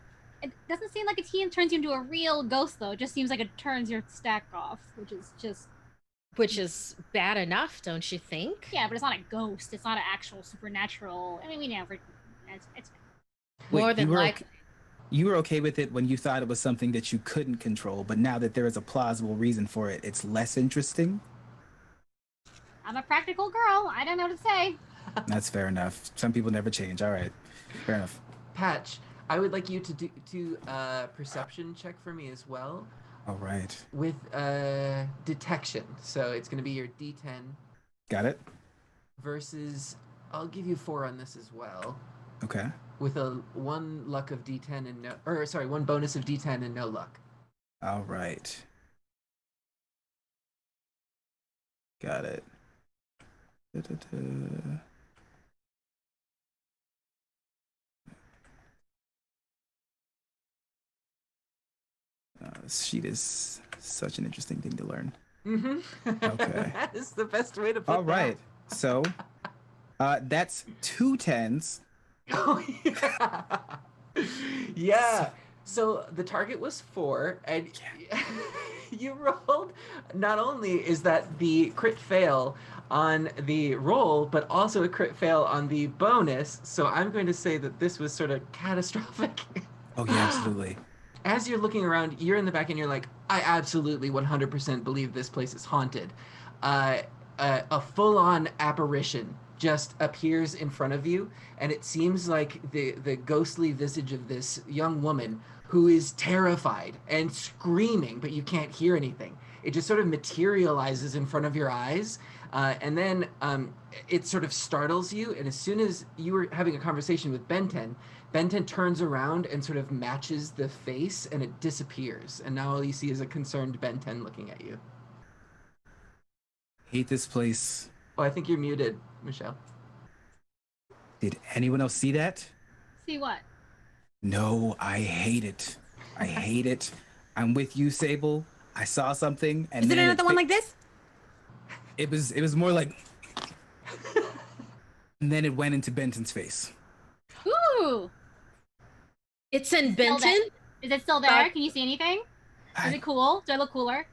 it doesn't seem like a teen turns you into a real ghost, though. It just seems like it turns your stack off, which is bad enough, don't you think? Yeah, but it's not a ghost. It's not an actual supernatural. I mean, we never. It's more than likely. You were okay with it when you thought it was something that you couldn't control, but now that there is a plausible reason for it, it's less interesting? I'm a practical girl. I don't know what to say. That's fair enough. Some people never change. All right. Fair enough. Patch, I would like you to do a perception check for me as well. All right. With detection. So it's going to be your D10. Got it. Versus, I'll give you 4 on this as well. Okay. With a 1 luck of D10 and 1 bonus of D10 and no luck. All right. Got it. This sheet is such an interesting thing to learn. Mm-hmm. Okay. That is the best way to put All right. So, that's 2 10s. Oh, yeah. Yeah. So the target was 4, and you rolled. Not only is that the crit fail on the roll, but also a crit fail on the bonus. So I'm going to say that this was sort of catastrophic. Oh, yeah, absolutely. As you're looking around, you're in the back and you're like, I absolutely 100% believe this place is haunted. A full-on apparition just appears in front of you, and it seems like the ghostly visage of this young woman who is terrified and screaming, but you can't hear anything. It just sort of materializes in front of your eyes, and then it sort of startles you, and as soon as you were having a conversation with Benten turns around and sort of matches the face, and it disappears, and now all you see is a concerned Benten looking at you. Hate this place. Oh, I think you're muted, Michelle. Did anyone else see that? See what? No, I hate it. I hate it. I'm with you, Sable. I saw something, and is it then another one like this? It was more like, and then it went into Benton's face. Ooh! It's in Benton? Is it still there? Can you see anything? Is it cool? Do I look cooler?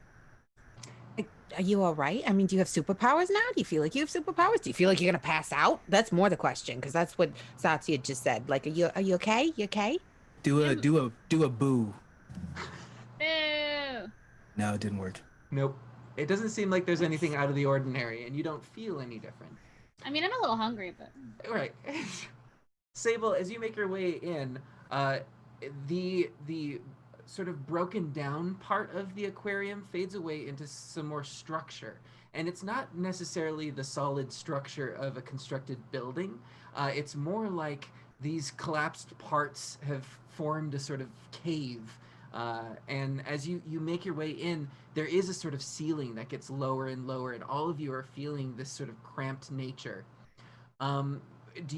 Are you all right? I mean, do you have superpowers now? Do you feel like you have superpowers? Do you feel like you're gonna pass out? That's more the question, because that's what Satya just said. Like, are you okay? You okay? Do a boo. Boo. No, it didn't work. Nope. It doesn't seem like there's anything out of the ordinary, and you don't feel any different. I mean, I'm a little hungry, but Right. Sable, as you make your way in, the sort of broken down part of the aquarium fades away into some more structure. And it's not necessarily the solid structure of a constructed building. It's more like these collapsed parts have formed a sort of cave. And as you make your way in, there is a sort of ceiling that gets lower and lower, and all of you are feeling this sort of cramped nature. Um, would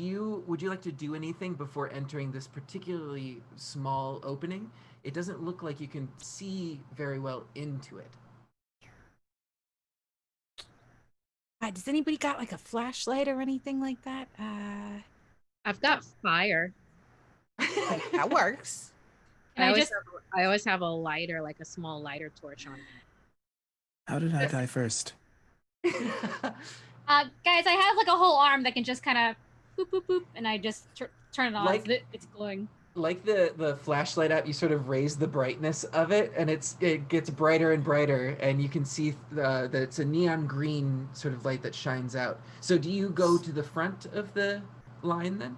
you like to do anything before entering this particularly small opening? It doesn't look like you can see very well into it. Does anybody got like a flashlight or anything like that? I've got fire. That works. can I just I always have a lighter, like a small lighter torch on me. How did I die first? guys, I have like a whole arm that can just kind of boop boop boop, and I just turn it on. Like- so it's glowing. Like the flashlight app, you sort of raise the brightness of it, and it gets brighter and brighter, and you can see that it's a neon green sort of light that shines out. So do you go to the front of the line then?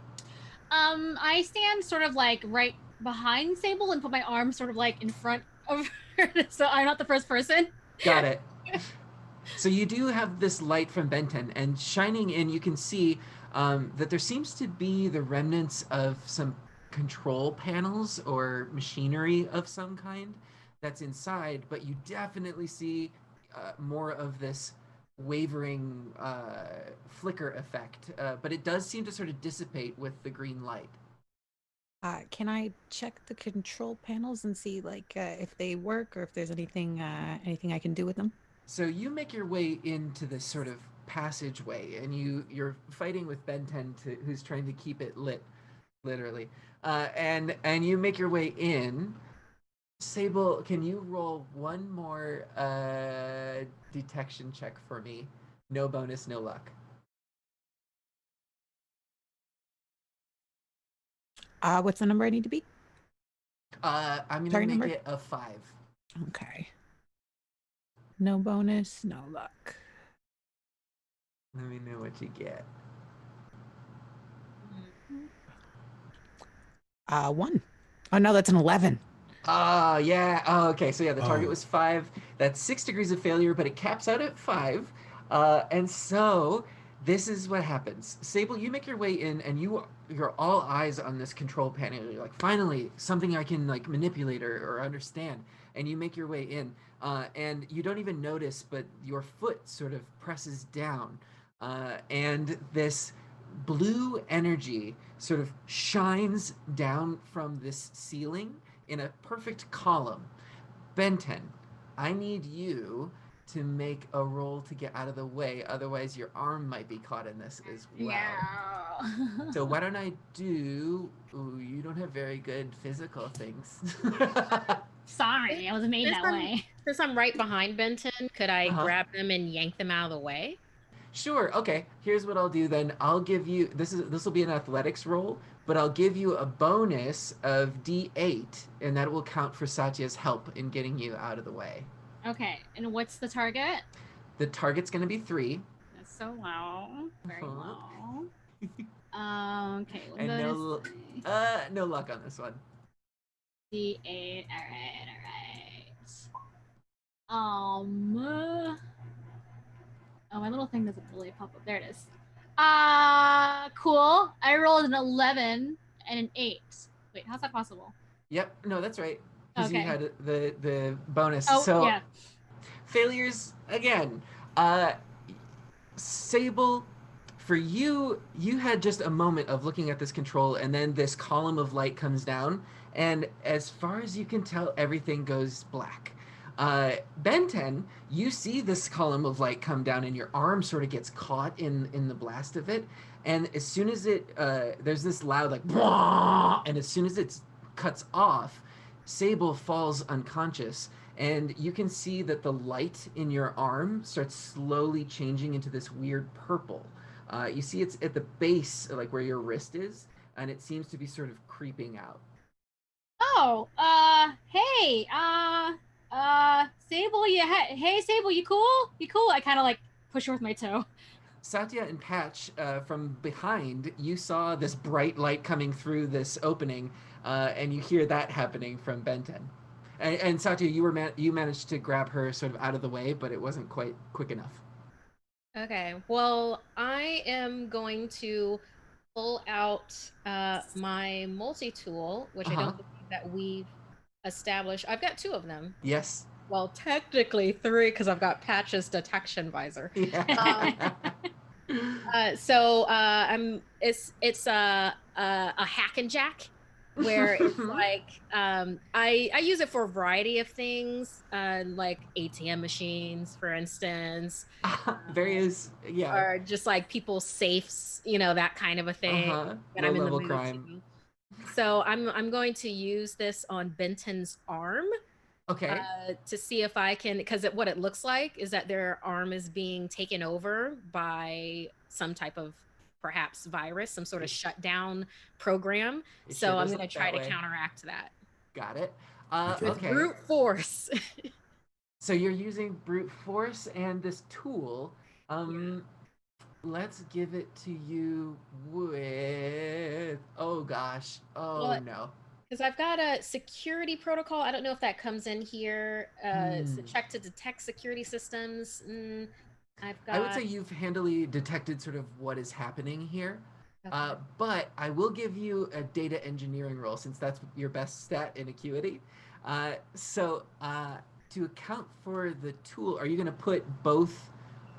I stand sort of like right behind Sable and put my arm sort of like in front of her, so I'm not the first person. Got it. So you do have this light from Benton, and shining in, you can see that there seems to be the remnants of some control panels or machinery of some kind that's inside, but you definitely see more of this wavering flicker effect. But it does seem to sort of dissipate with the green light. Can I check the control panels and see like if they work or if there's anything I can do with them? So you make your way into this sort of passageway, and you're fighting with Ben 10 who's trying to keep it lit, literally. And you make your way in. Sable, can you roll one more detection check for me? No bonus, no luck. What's the number I need to beat? I'm gonna Target make number? it a 5. Okay. No bonus, no luck. Let me know what you get. 1. Oh no, that's an 11. Oh, yeah. Oh, okay. So, yeah, the target Oh. was 5. That's 6 degrees of failure, but it caps out at 5. And so, this is what happens. Sable, you make your way in, and you're all eyes on this control panel. You're like, finally, something I can, like, manipulate or understand. And you make your way in. And you don't even notice, but your foot sort of presses down. And this blue energy sort of shines down from this ceiling in a perfect column. Benton, I need you to make a roll to get out of the way, otherwise your arm might be caught in this as well. Yeah. So why don't I do... Ooh, you don't have very good physical things. Sorry, I wasn't made that way. Since I'm right behind Benton, could I Uh-huh. grab them and yank them out of the way? Sure, okay. Here's what I'll do then. I'll give you... This will be an athletics roll, but I'll give you a bonus of D8, and that will count for Satya's help in getting you out of the way. Okay, and what's the target? The target's going to be 3. That's so low. Very Uh-huh. low. Okay, well, And no luck on this one. D8. All right. Oh, my little thing doesn't really pop up. There it is. Cool. I rolled an 11 and an 8. Wait, how's that possible? Yep, no, that's right. Because you Okay. had the bonus. Oh, so yeah. failures again. Sable, for you had just a moment of looking at this control, and then this column of light comes down, and as far as you can tell, everything goes black. Ben 10, you see this column of light come down, and your arm sort of gets caught in the blast of it, and as soon as it there's this loud like "Bwah!" and as soon as it cuts off, Sable falls unconscious, and you can see that the light in your arm starts slowly changing into this weird purple. You see it's at the base, like where your wrist is, and it seems to be sort of creeping out. Oh, hey, Sable, hey, Sable, you cool? You cool? I kind of like push her with my toe. Satya and Patch, from behind, you saw this bright light coming through this opening, and you hear that happening from Benten. And Satya, you managed to grab her sort of out of the way, but it wasn't quite quick enough. Okay. Well, I am going to pull out my multi-tool, which I Uh-huh. don't believe that we've established. I've got two of them. Yes. Well, technically three because I've got Patch's detection visor. Yeah. I'm it's a hack and jack where it's like I use it for a variety of things, like ATM machines, for instance, Various, yeah. or just like people's safes, you know, that kind of a thing Uh-huh. when Low I'm in the level mood crime. to. So I'm going to use this on Benton's arm Okay. to see if I can, because what it looks like is that their arm is being taken over by some type of perhaps virus, some sort of shutdown program. It So sure I'm does going to look try that to way. counteract that Got it. Okay. with Okay. brute force. So you're using brute force and this tool. Let's give it to you with. Oh gosh. Oh Well, no. because I've got a security protocol. I don't know if that comes in here. It's a check to detect security systems. I've I would got. say you've handily detected sort of what is happening here. Okay. But I will give you a data engineering role since that's your best stat in Acuity. To account for the tool, are you going to put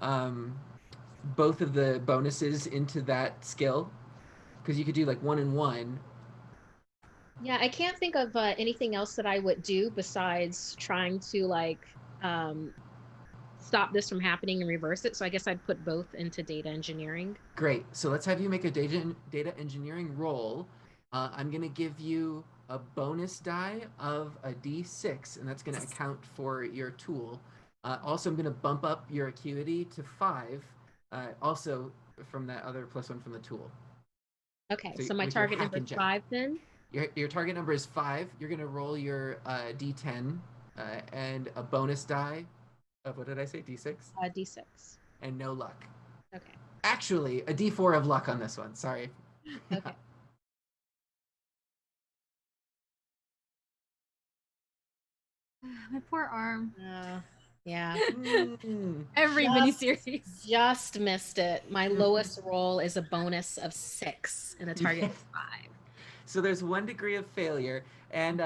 um, both of the bonuses into that skill? Because you could do like 1 and 1. Yeah, I can't think of anything else that I would do besides trying to like um, stop this from happening and reverse it. So I guess I'd put both into data engineering. Great. So let's have you make a data engineering roll. I'm going to give you a bonus die of a d6, and that's going to account for your tool. Also, I'm going to bump up your acuity to 5, also from that other +1 from the tool. Okay, So so my with your target hack number and is jack. 5 then. Your target number is 5. You're going to roll your d10 and a bonus die of, what did I say, d6? D6. And no luck. Okay. Actually, a d4 of luck on this one. Sorry. Okay. My poor arm. Yeah. Every miniseries. Just missed it. My lowest roll is a bonus of 6 and the target is 5. So there's 1 degree of failure, and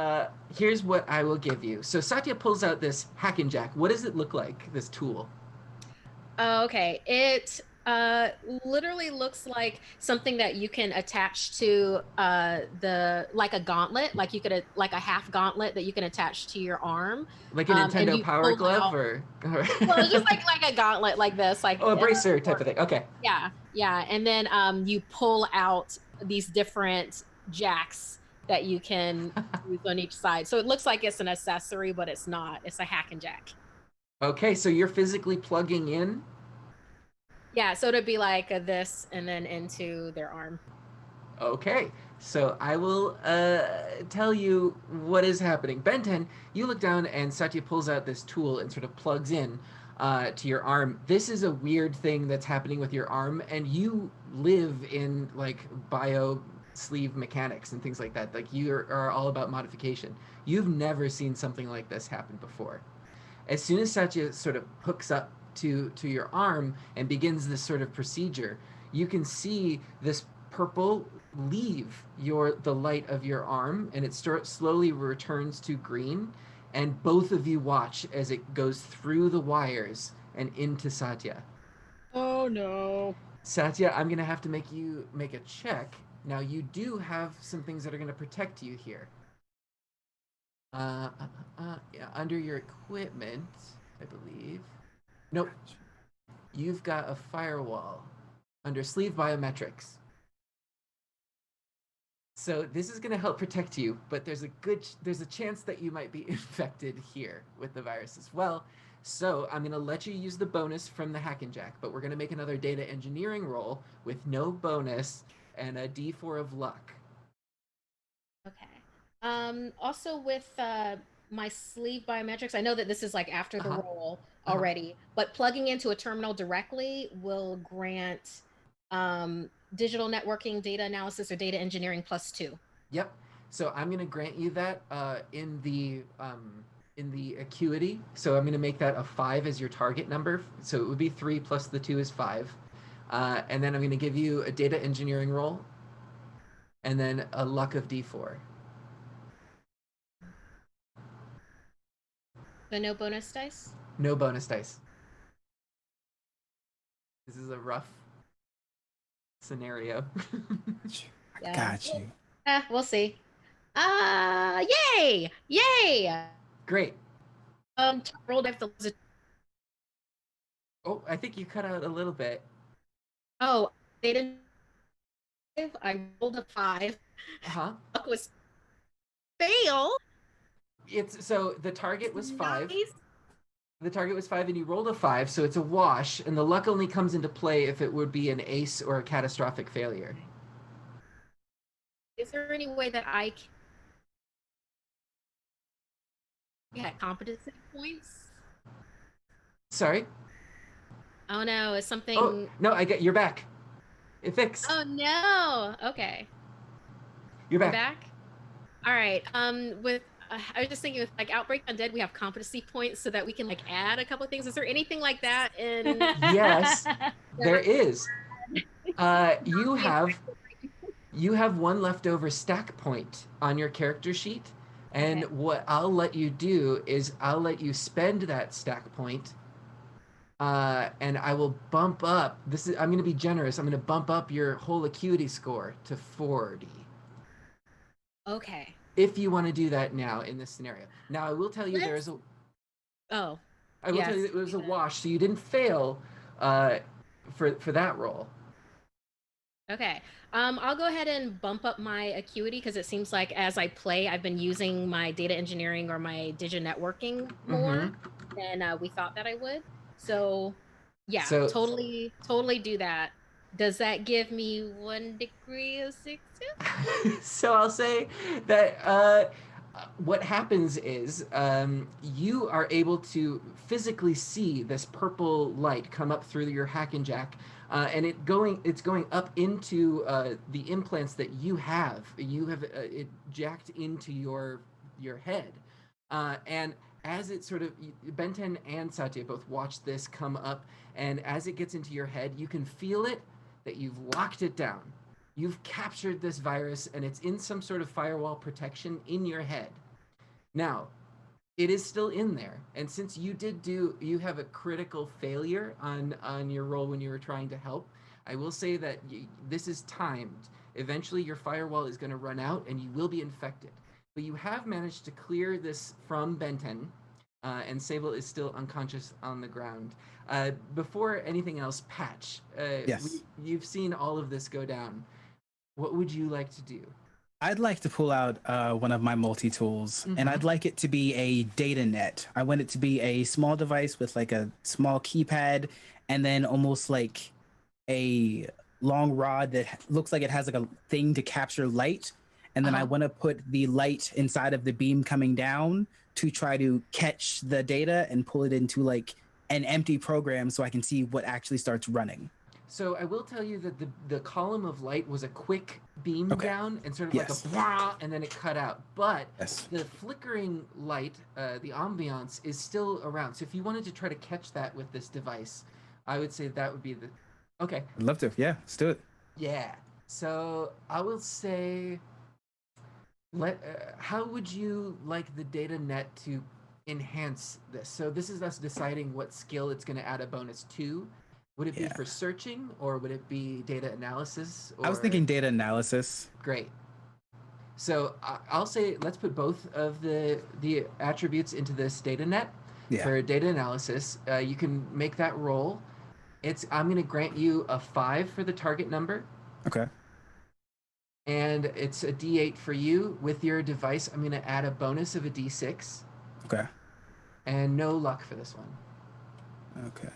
here's what I will give you. So Satya pulls out this hack and jack. What does it look like, this tool? Okay, it literally looks like something that you can attach to the like a gauntlet, like you could like a half gauntlet that you can attach to your arm, Like a and Nintendo you Power pull Glove, out. or Well, it's just like a gauntlet like this, like oh, a bracer type of thing. Okay. yeah, and then you pull out these different jacks that you can use on each side. So it looks like it's an accessory, but it's not. It's a hack and jack. Okay, so you're physically plugging in. Yeah, so it'd be like this and then into their arm. Okay, so I will tell you what is happening. Benten, you look down and Satya pulls out this tool and sort of plugs in to your arm. This is a weird thing that's happening with your arm, and you live in like bio sleeve mechanics and things like that. Like you are all about modification. You've never seen something like this happen before. As soon as Satya sort of hooks up to your arm and begins this sort of procedure, you can see this purple leave the light of your arm, and it slowly returns to green, and both of you watch as it goes through the wires and into Satya. Oh no. Satya, I'm gonna have to make you make a check. Now you do have some things that are gonna protect you here. Yeah, under your equipment, I believe. Nope. You've got a firewall under sleeve biometrics. So this is going to help protect you, but there's a chance that you might be infected here with the virus as well. So I'm going to let you use the bonus from the hack and jack, but we're going to make another data engineering roll with no bonus and a d4 of luck. Okay. Also with my sleeve biometrics, I know that this is like after the Uh-huh. roll Uh-huh. already, but plugging into a terminal directly will grant digital networking, data analysis, or data engineering +2. Yep. So I'm going to grant you that in the acuity. So I'm going to make that a 5 as your target number. So it would be 3 plus the 2 is 5. And then I'm going to give you a data engineering roll and then a luck of D4. So no bonus dice? No bonus dice. This is a rough scenario. I Yeah. got you. We'll see. Yay! Yay! Great. Rolled after the Oh, I think you cut out a little bit. Oh, data. I rolled a 5. Uh-huh. Luck was fail. It's so the target was 5. Nice. The target was 5 and you rolled a 5, so it's a wash, and the luck only comes into play if it would be an ace or a catastrophic failure. Is there any way that I can get competency points? Sorry? Oh no, is something. Oh, no, you're back. It fixed. Oh no. Okay. You're I'm back. back. All right. With I was just thinking with like Outbreak Undead, we have competency points so that we can like add a couple of things. Is there anything like that in? Yes, there is. You have one leftover stack point on your character sheet, and Okay. what I'll let you do is I'll let you spend that stack point, and I will bump up. I'm going to be generous. I'm going to bump up your whole acuity score to 40. Okay. If you want to do that now in this scenario. Now I will tell you Let's- Oh. I will tell you that it was a wash, so you didn't fail for that roll. Okay. I'll go ahead and bump up my acuity because it seems like as I play, I've been using my data engineering or my digi networking more than we thought that I would. So, yeah, So- totally do that. Does that give me 1 degree of success? So I'll say that what happens is you are able to physically see this purple light come up through your hack and jack, and it's going up into the implants that you have. You have it jacked into your head, and as it sort of Benten and Satya both watch this come up, and as it gets into your head, you can feel it that you've locked it down. You've captured this virus and it's in some sort of firewall protection in your head. Now, it is still in there. And since you have a critical failure on your roll when you were trying to help, I will say that this is timed. Eventually, your firewall is going to run out and you will be infected. But you have managed to clear this from Benten, and Sable is still unconscious on the ground. Before anything else, Patch, Yes. you've seen all of this go down. What would you like to do? I'd like to pull out one of my multi-tools, and I'd like it to be a data net. I want it to be a small device with like a small keypad and then almost like a long rod that looks like it has like a thing to capture light. And then I want to put the light inside of the beam coming down to try to catch the data and pull it into like an empty program so I can see what actually starts running. So I will tell you that the column of light was a quick beam down and sort of like a blah, and then it cut out. But the flickering light, the ambiance, is still around. So if you wanted to try to catch that with this device, I would say that would be the... Okay. I'd love to. Yeah, let's do it. Yeah. So I will say... how would you like the data net to enhance this? So this is us deciding what skill it's going to add a bonus to. Would it be for searching, or would it be data analysis? Or... I was thinking data analysis. Great. So I'll say let's put both of the attributes into this data net for data analysis. You can make that roll. I'm going to grant you a 5 for the target number. Okay. And it's a D8 for you. With your device, I'm going to add a bonus of a D6. Okay. And no luck for this one. Okay.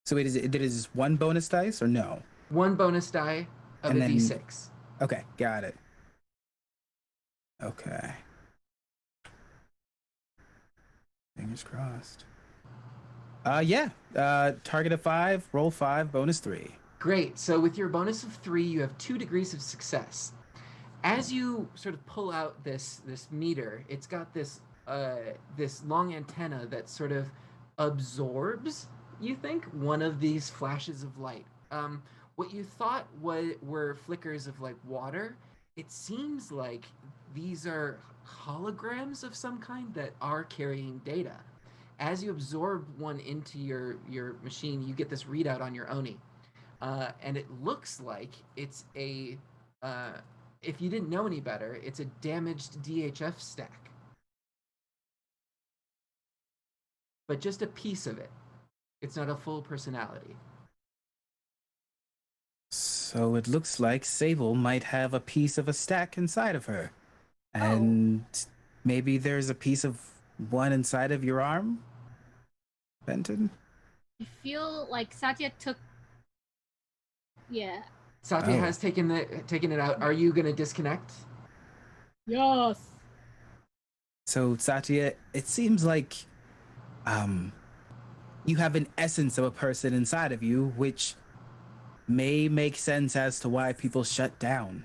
So wait, is it one bonus dice or no? One bonus die of a D6. Okay, got it. Okay. Fingers crossed. Yeah. Target of 5, roll 5, bonus 3. Great. So with your bonus of 3, you have 2 degrees of success. As you sort of pull out this meter, it's got this long antenna that sort of absorbs, you think, one of these flashes of light. What you thought were flickers of like water, it seems like these are holograms of some kind that are carrying data. As you absorb one into your machine, you get this readout on your Oni, and it looks like it's a if you didn't know any better, it's a damaged DHF stack. But just a piece of it. It's not a full personality. So it looks like Sable might have a piece of a stack inside of her. And maybe there's a piece of one inside of your arm, Benton? I feel like Satya took. Yeah. Satya has taken it out. Are you going to disconnect? Yes. So Satya, it seems like you have an essence of a person inside of you, which may make sense as to why people shut down.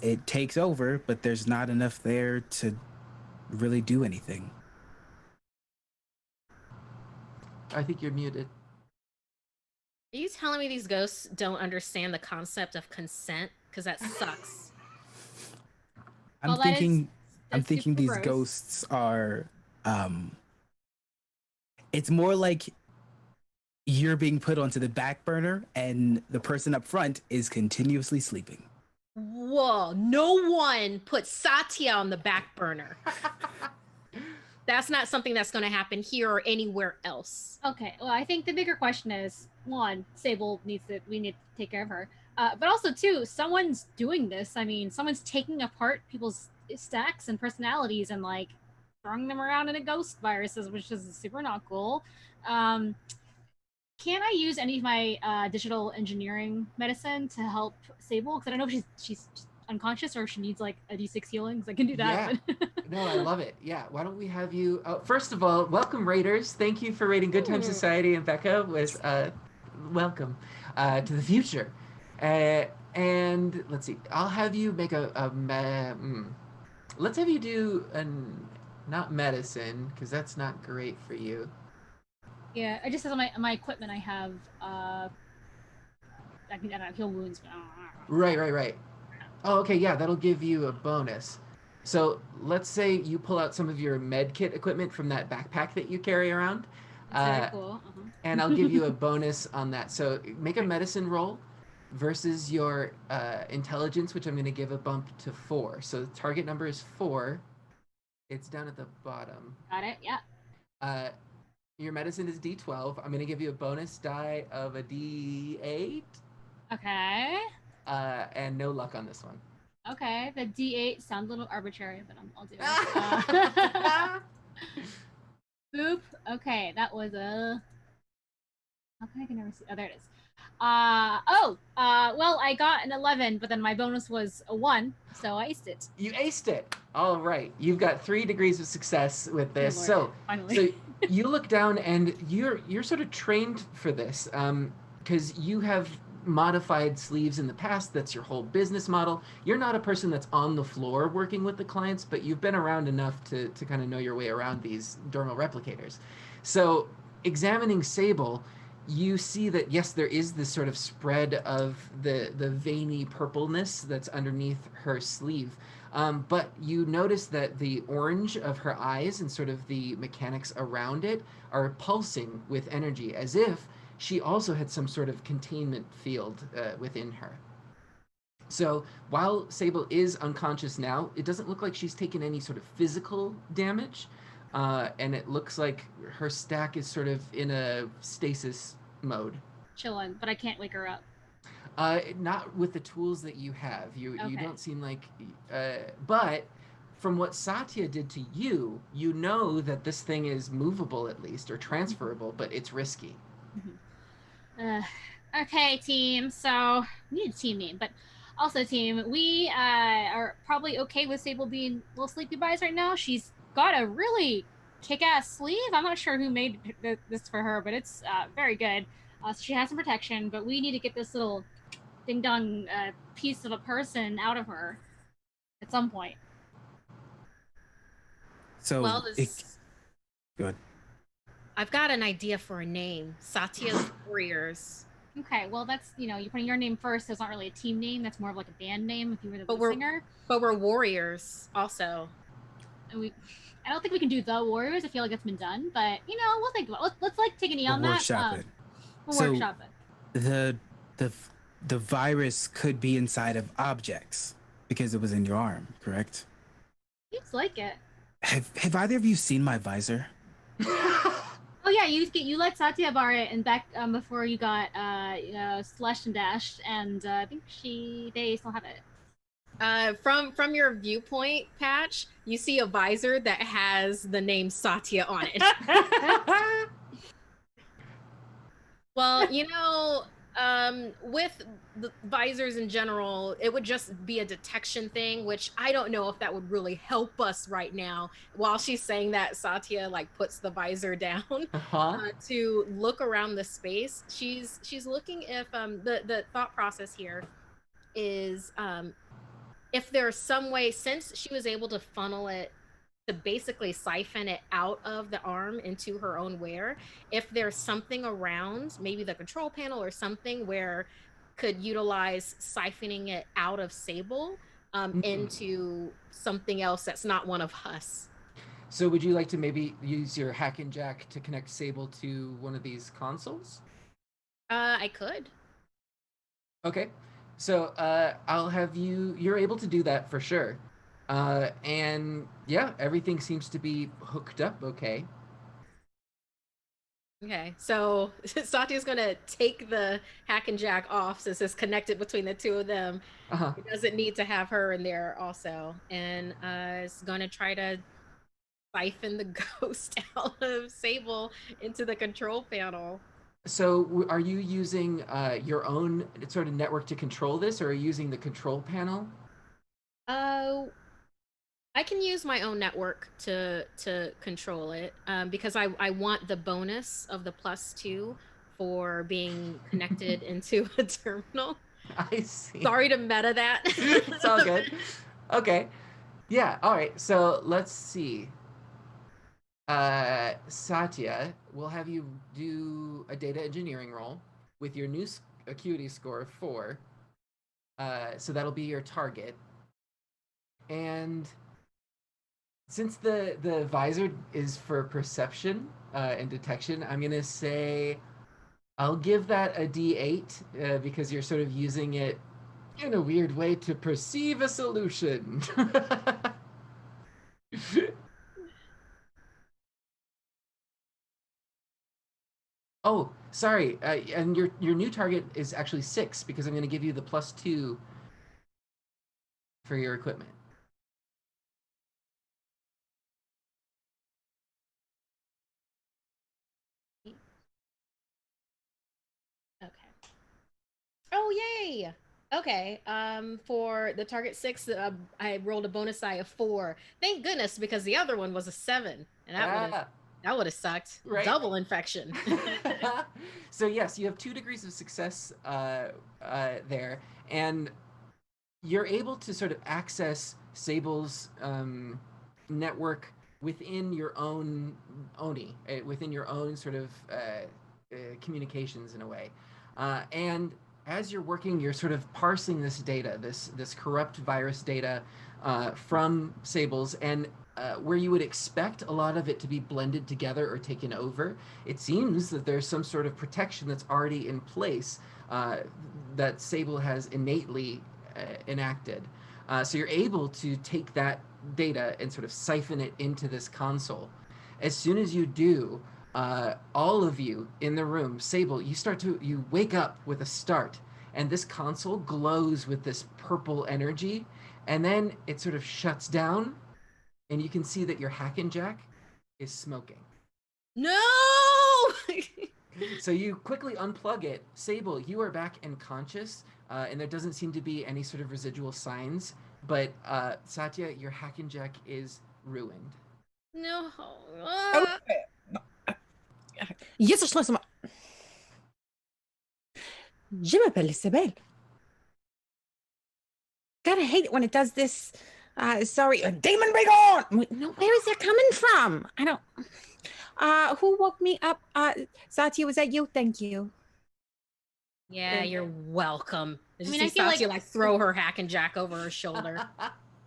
It takes over, but there's not enough there to really do anything. I think you're muted. Are you telling me these ghosts don't understand the concept of consent? Because that sucks. I'm thinking these gross. ghosts are it's more like you're being put onto the back burner and the person up front is continuously sleeping. Whoa, no one put Satya on the back burner. That's not something that's going to happen here or anywhere else. Okay, well, I think the bigger question is, one, Sable we need to take care of her. But also, two, someone's doing this. I mean, someone's taking apart people's stacks and personalities and, like, throwing them around in a ghost viruses, which is super not cool. Can I use any of my digital engineering medicine to help Sable? Because I don't know if she's unconscious or if she needs like a D6 healing, because I can do that. Yeah. No, I love it. Yeah. Why don't we have you? First of all, welcome, Raiders. Thank you for raiding Good Time Society and Becca with welcome to the future. And let's see. I'll have you make let's have you do not medicine, because that's not great for you. Yeah, I just said on my equipment I have I don't know, heal wounds. Right. Oh, okay, yeah, that'll give you a bonus. So let's say you pull out some of your med kit equipment from that backpack that you carry around. That's very cool. And I'll give you a bonus on that. So make a medicine roll versus your intelligence, which I'm going to give a bump to 4. So the target number is 4. It's down at the bottom. Got it, yeah. Your medicine is D12. I'm going to give you a bonus die of a D8. Okay. And no luck on this one. Okay, the D8 sounds a little arbitrary, but I'll do it. Boop. Okay, that was a. How come I can never see? Oh, there it is. Well, I got an 11, but then my bonus was a 1, so I aced it. You aced it. All right. You've got 3 degrees of success with this. So you look down and you're sort of trained for this because you have modified sleeves in the past. That's your whole business model. You're not a person that's on the floor working with the clients, but you've been around enough to kind of know your way around these dermal replicators. So examining Sable, you see that, yes, there is this sort of spread of the veiny purpleness that's underneath her sleeve. But you notice that the orange of her eyes and sort of the mechanics around it are pulsing with energy, as if she also had some sort of containment field within her. So while Sable is unconscious now, it doesn't look like she's taken any sort of physical damage. And it looks like her stack is sort of in a stasis mode. Chilling, but I can't wake her up. Not with the tools that you have. You Okay. don't seem like... but from what Satya did to you, you know that this thing is movable at least, or transferable, but it's risky. Okay, team. So we need a team name, but also team. We are probably okay with Sable being little sleepy buys right now. She's got a really kick-ass sleeve. I'm not sure who made this for her, but it's very good. So she has some protection, but we need to get this little ding-dong piece of a person out of her at some point. So Well, good. I've got an idea for a name. Satya's Warriors. Okay, well that's you're putting your name first. It's not really a team name. That's more of like a band name if you were the But lead singer. But we're warriors also. And I don't think we can do the Warriors. I feel like it's been done, but we'll think about it. Let's like take a knee on that. Workshop it. We'll So workshop it. the virus could be inside of objects because it was in your arm, correct? Seems like it. Have either of you seen my visor? Oh yeah, you let Satya borrow it, and back before you got slashed and dashed, and I think they still have it. From your viewpoint, Patch, you see a visor that has the name Satya on it. Well, with the visors in general, it would just be a detection thing, which I don't know if that would really help us right now. While she's saying that, Satya puts the visor down to look around the space. She's looking if the thought process here is if there's some way, since she was able to funnel it to basically siphon it out of the arm into her own wear, if there's something around, maybe the control panel or something where could utilize siphoning it out of Sable into something else that's not one of us. So would you like to maybe use your hack and jack to connect Sable to one of these consoles? I could. Okay. So I'll have you're able to do that for sure. And yeah, everything seems to be hooked up okay. Okay, so Satya's gonna take the hack and jack off since it's connected between the two of them. He doesn't need to have her in there also, and is gonna try to siphon the ghost out of Sable into the control panel. So are you using your own sort of network to control this, or are you using the control panel? I can use my own network to control it because I want the bonus of the +2 for being connected into a terminal. I see. Sorry to meta that. It's all good. Okay. Yeah, all right. So let's see. Satya, we'll have you do a data engineering roll with your new acuity score of 4. So that'll be your target. And since the visor is for perception and detection, I'm going to say I'll give that a D8 because you're sort of using it in a weird way to perceive a solution. Oh, sorry. And your new target is actually 6 because I'm going to give you the +2 for your equipment. Okay. Oh, yay! Okay. For the target 6, I rolled a bonus die of 4. Thank goodness, because the other one was a 7, and that would have sucked. Right. Double infection. So yes, you have 2 degrees of success there, and you're able to sort of access Sable's network within your own Oni, within your own sort of communications in a way. And as you're working, you're sort of parsing this data, this corrupt virus data from Sable's, and where you would expect a lot of it to be blended together or taken over, it seems that there's some sort of protection that's already in place that Sable has innately enacted. So you're able to take that data and sort of siphon it into this console. As soon as you do, all of you in the room, Sable, you wake up with a start, and this console glows with this purple energy, and then it sort of shuts down, and you can see that your hack and jack is smoking. No! So you quickly unplug it. Sable, you are back and conscious, and there doesn't seem to be any sort of residual signs, but Satya, your hack and jack is ruined. No. Yes, je m'appelle Isabelle. Gotta hate it when it does this. Sorry, demon be gone. Wait, no, where is that coming from? I don't. Who woke me up? Satya, was that you? Thank you. Yeah, you're welcome. I mean, I feel Satya like throw her hack and jack over her shoulder.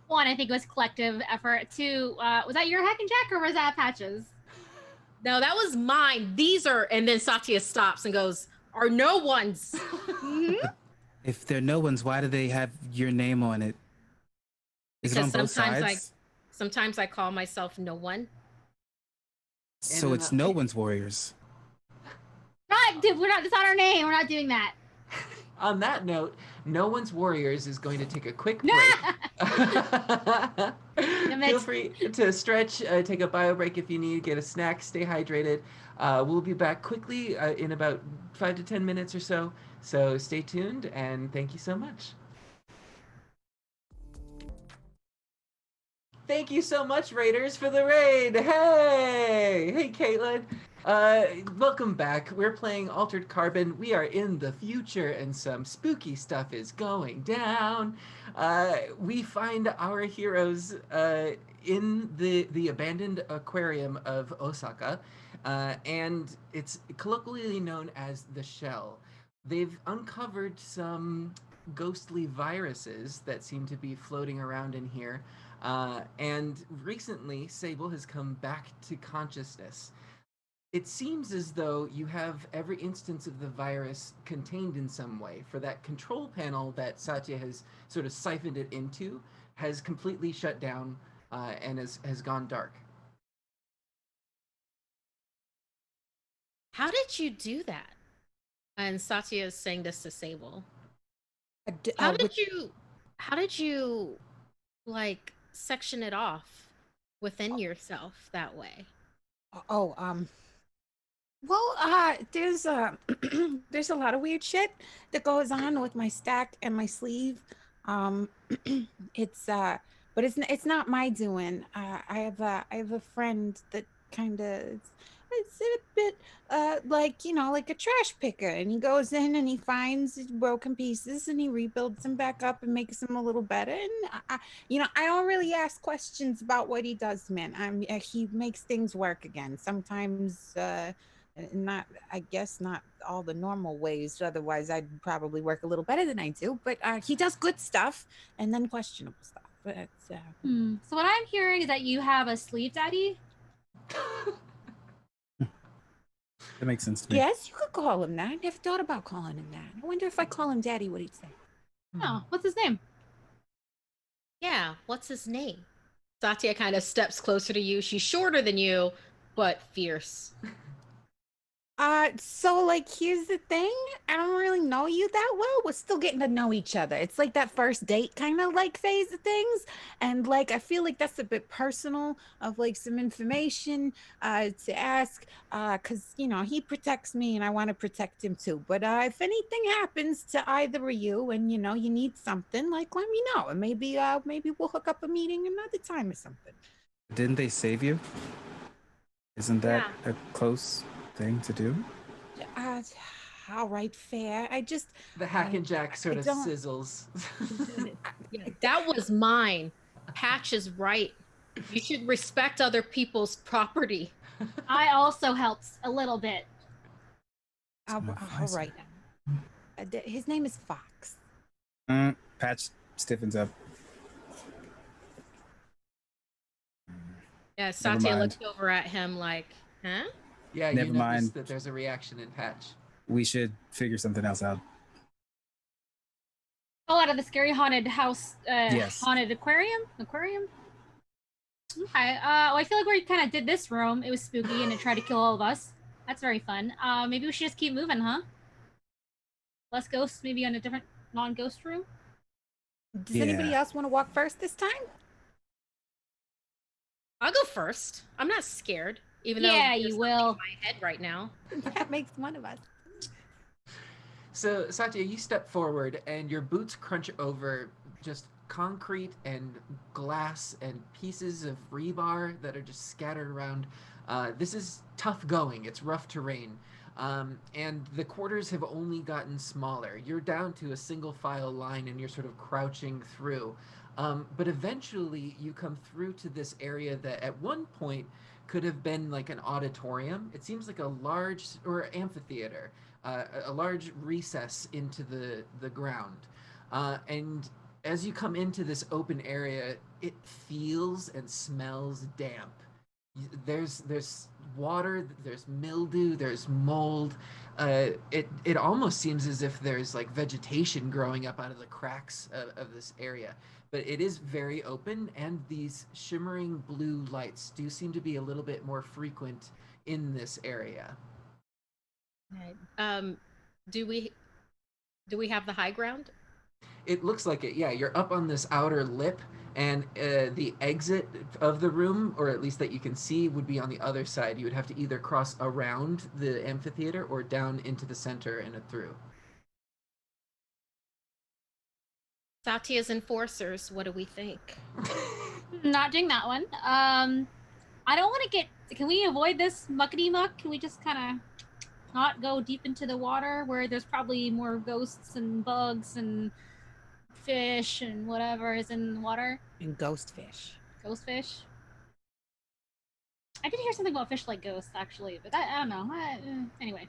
One, I think it was collective effort. Two, was that your hack and jack or was that Patches? No, that was mine. These are, and then Satya stops and goes, "Are no ones." If they're no ones, why do they have your name on it? Is it on both sides? Sometimes I call myself no one. So it's no one's warriors. Right, dude, that's not our name. We're not doing that. On that note, No One's Warriors is going to take a quick break. Feel free to stretch, take a bio break if you need, get a snack, stay hydrated. We'll be back quickly in about 5 to 10 minutes or so. So stay tuned, and thank you so much. Thank you so much, Raiders, for the raid. Hey, Caitlin. Welcome back. We're playing Altered Carbon. We are in the future, and some spooky stuff is going down. We find our heroes in the abandoned aquarium of Osaka, and it's colloquially known as the Shell. They've uncovered some ghostly viruses that seem to be floating around in here. And recently, Sable has come back to consciousness. It seems as though you have every instance of the virus contained in some way. For that control panel that Satya has sort of siphoned it into, has completely shut down and has gone dark. How did you do that? And Satya is saying this to Sable. How did you like section it off within yourself that way? Well, there's there's a lot of weird shit that goes on with my stack and my sleeve. It's but it's not my doing. I have a friend that kind of it's a bit like, you know, like a trash picker, and he goes in and he finds broken pieces and he rebuilds them back up and makes them a little better. And I don't really ask questions about what he does, man. He makes things work again. Sometimes not, I guess not all the normal ways, otherwise I'd probably work a little better than I do, but he does good stuff and then questionable stuff. But So what I'm hearing is that you have a sleeve daddy. That makes sense to me. Yes, you could call him that. I never thought about calling him that. I wonder if I call him daddy, what he'd say. Oh, what's his name? Yeah, what's his name? Satya kind of steps closer to you. She's shorter than you, but fierce. So like, here's the thing. I don't really know you that well. We're still getting to know each other. It's like that first date kind of like phase of things. And like, I feel like that's a bit personal of like some information to ask, cause you know, he protects me and I want to protect him too. But if anything happens to either of you and you know, you need something, like let me know. And maybe we'll hook up a meeting another time or something. Didn't they save you? Isn't that a close thing to do? All right, fair. I just the hack and jack sort of sizzles. Yeah, that was mine. Patch is right. You should respect other people's property. I also helped a little bit. All right. His name is Fox. Patch stiffens up. Yeah, Satya looks over at him like, huh? Yeah, Never you mind. notice that there's a reaction in Patch. We should figure something else out. Oh, out of the scary haunted house, yes. Haunted aquarium? Okay. I feel like we kind of did this room. It was spooky and it tried to kill all of us. That's very fun. Maybe we should just keep moving, huh? Less ghosts, maybe on a different non-ghost room? Does anybody else want to walk first this time? I'll go first. I'm not scared, even though you will. In my head right now. That makes one of us. So Satya, you step forward and your boots crunch over just concrete and glass and pieces of rebar that are just scattered around. This is tough going. It's rough terrain. And the quarters have only gotten smaller. You're down to a single file line and you're sort of crouching through. But eventually you come through to this area that at one point could have been like an auditorium. It seems like a large, or amphitheater, a large recess into the ground. And as you come into this open area, it feels and smells damp. There's water, there's mildew, there's mold. It almost seems as if there's like vegetation growing up out of the cracks of this area. But it is very open, and these shimmering blue lights do seem to be a little bit more frequent in this area. Right. Do we have the high ground? It looks like it. Yeah, you're up on this outer lip, and the exit of the room, or at least that you can see, would be on the other side. You would have to either cross around the amphitheater or down into the center and through. Satya's enforcers, what do we think? Not doing that one. I don't want to get. Can we avoid this muckety muck? Can we just kind of not go deep into the water where there's probably more ghosts and bugs and fish and whatever is in the water? And ghost fish. Ghost fish. I did hear something about fish like ghosts actually, but I don't know. Anyway.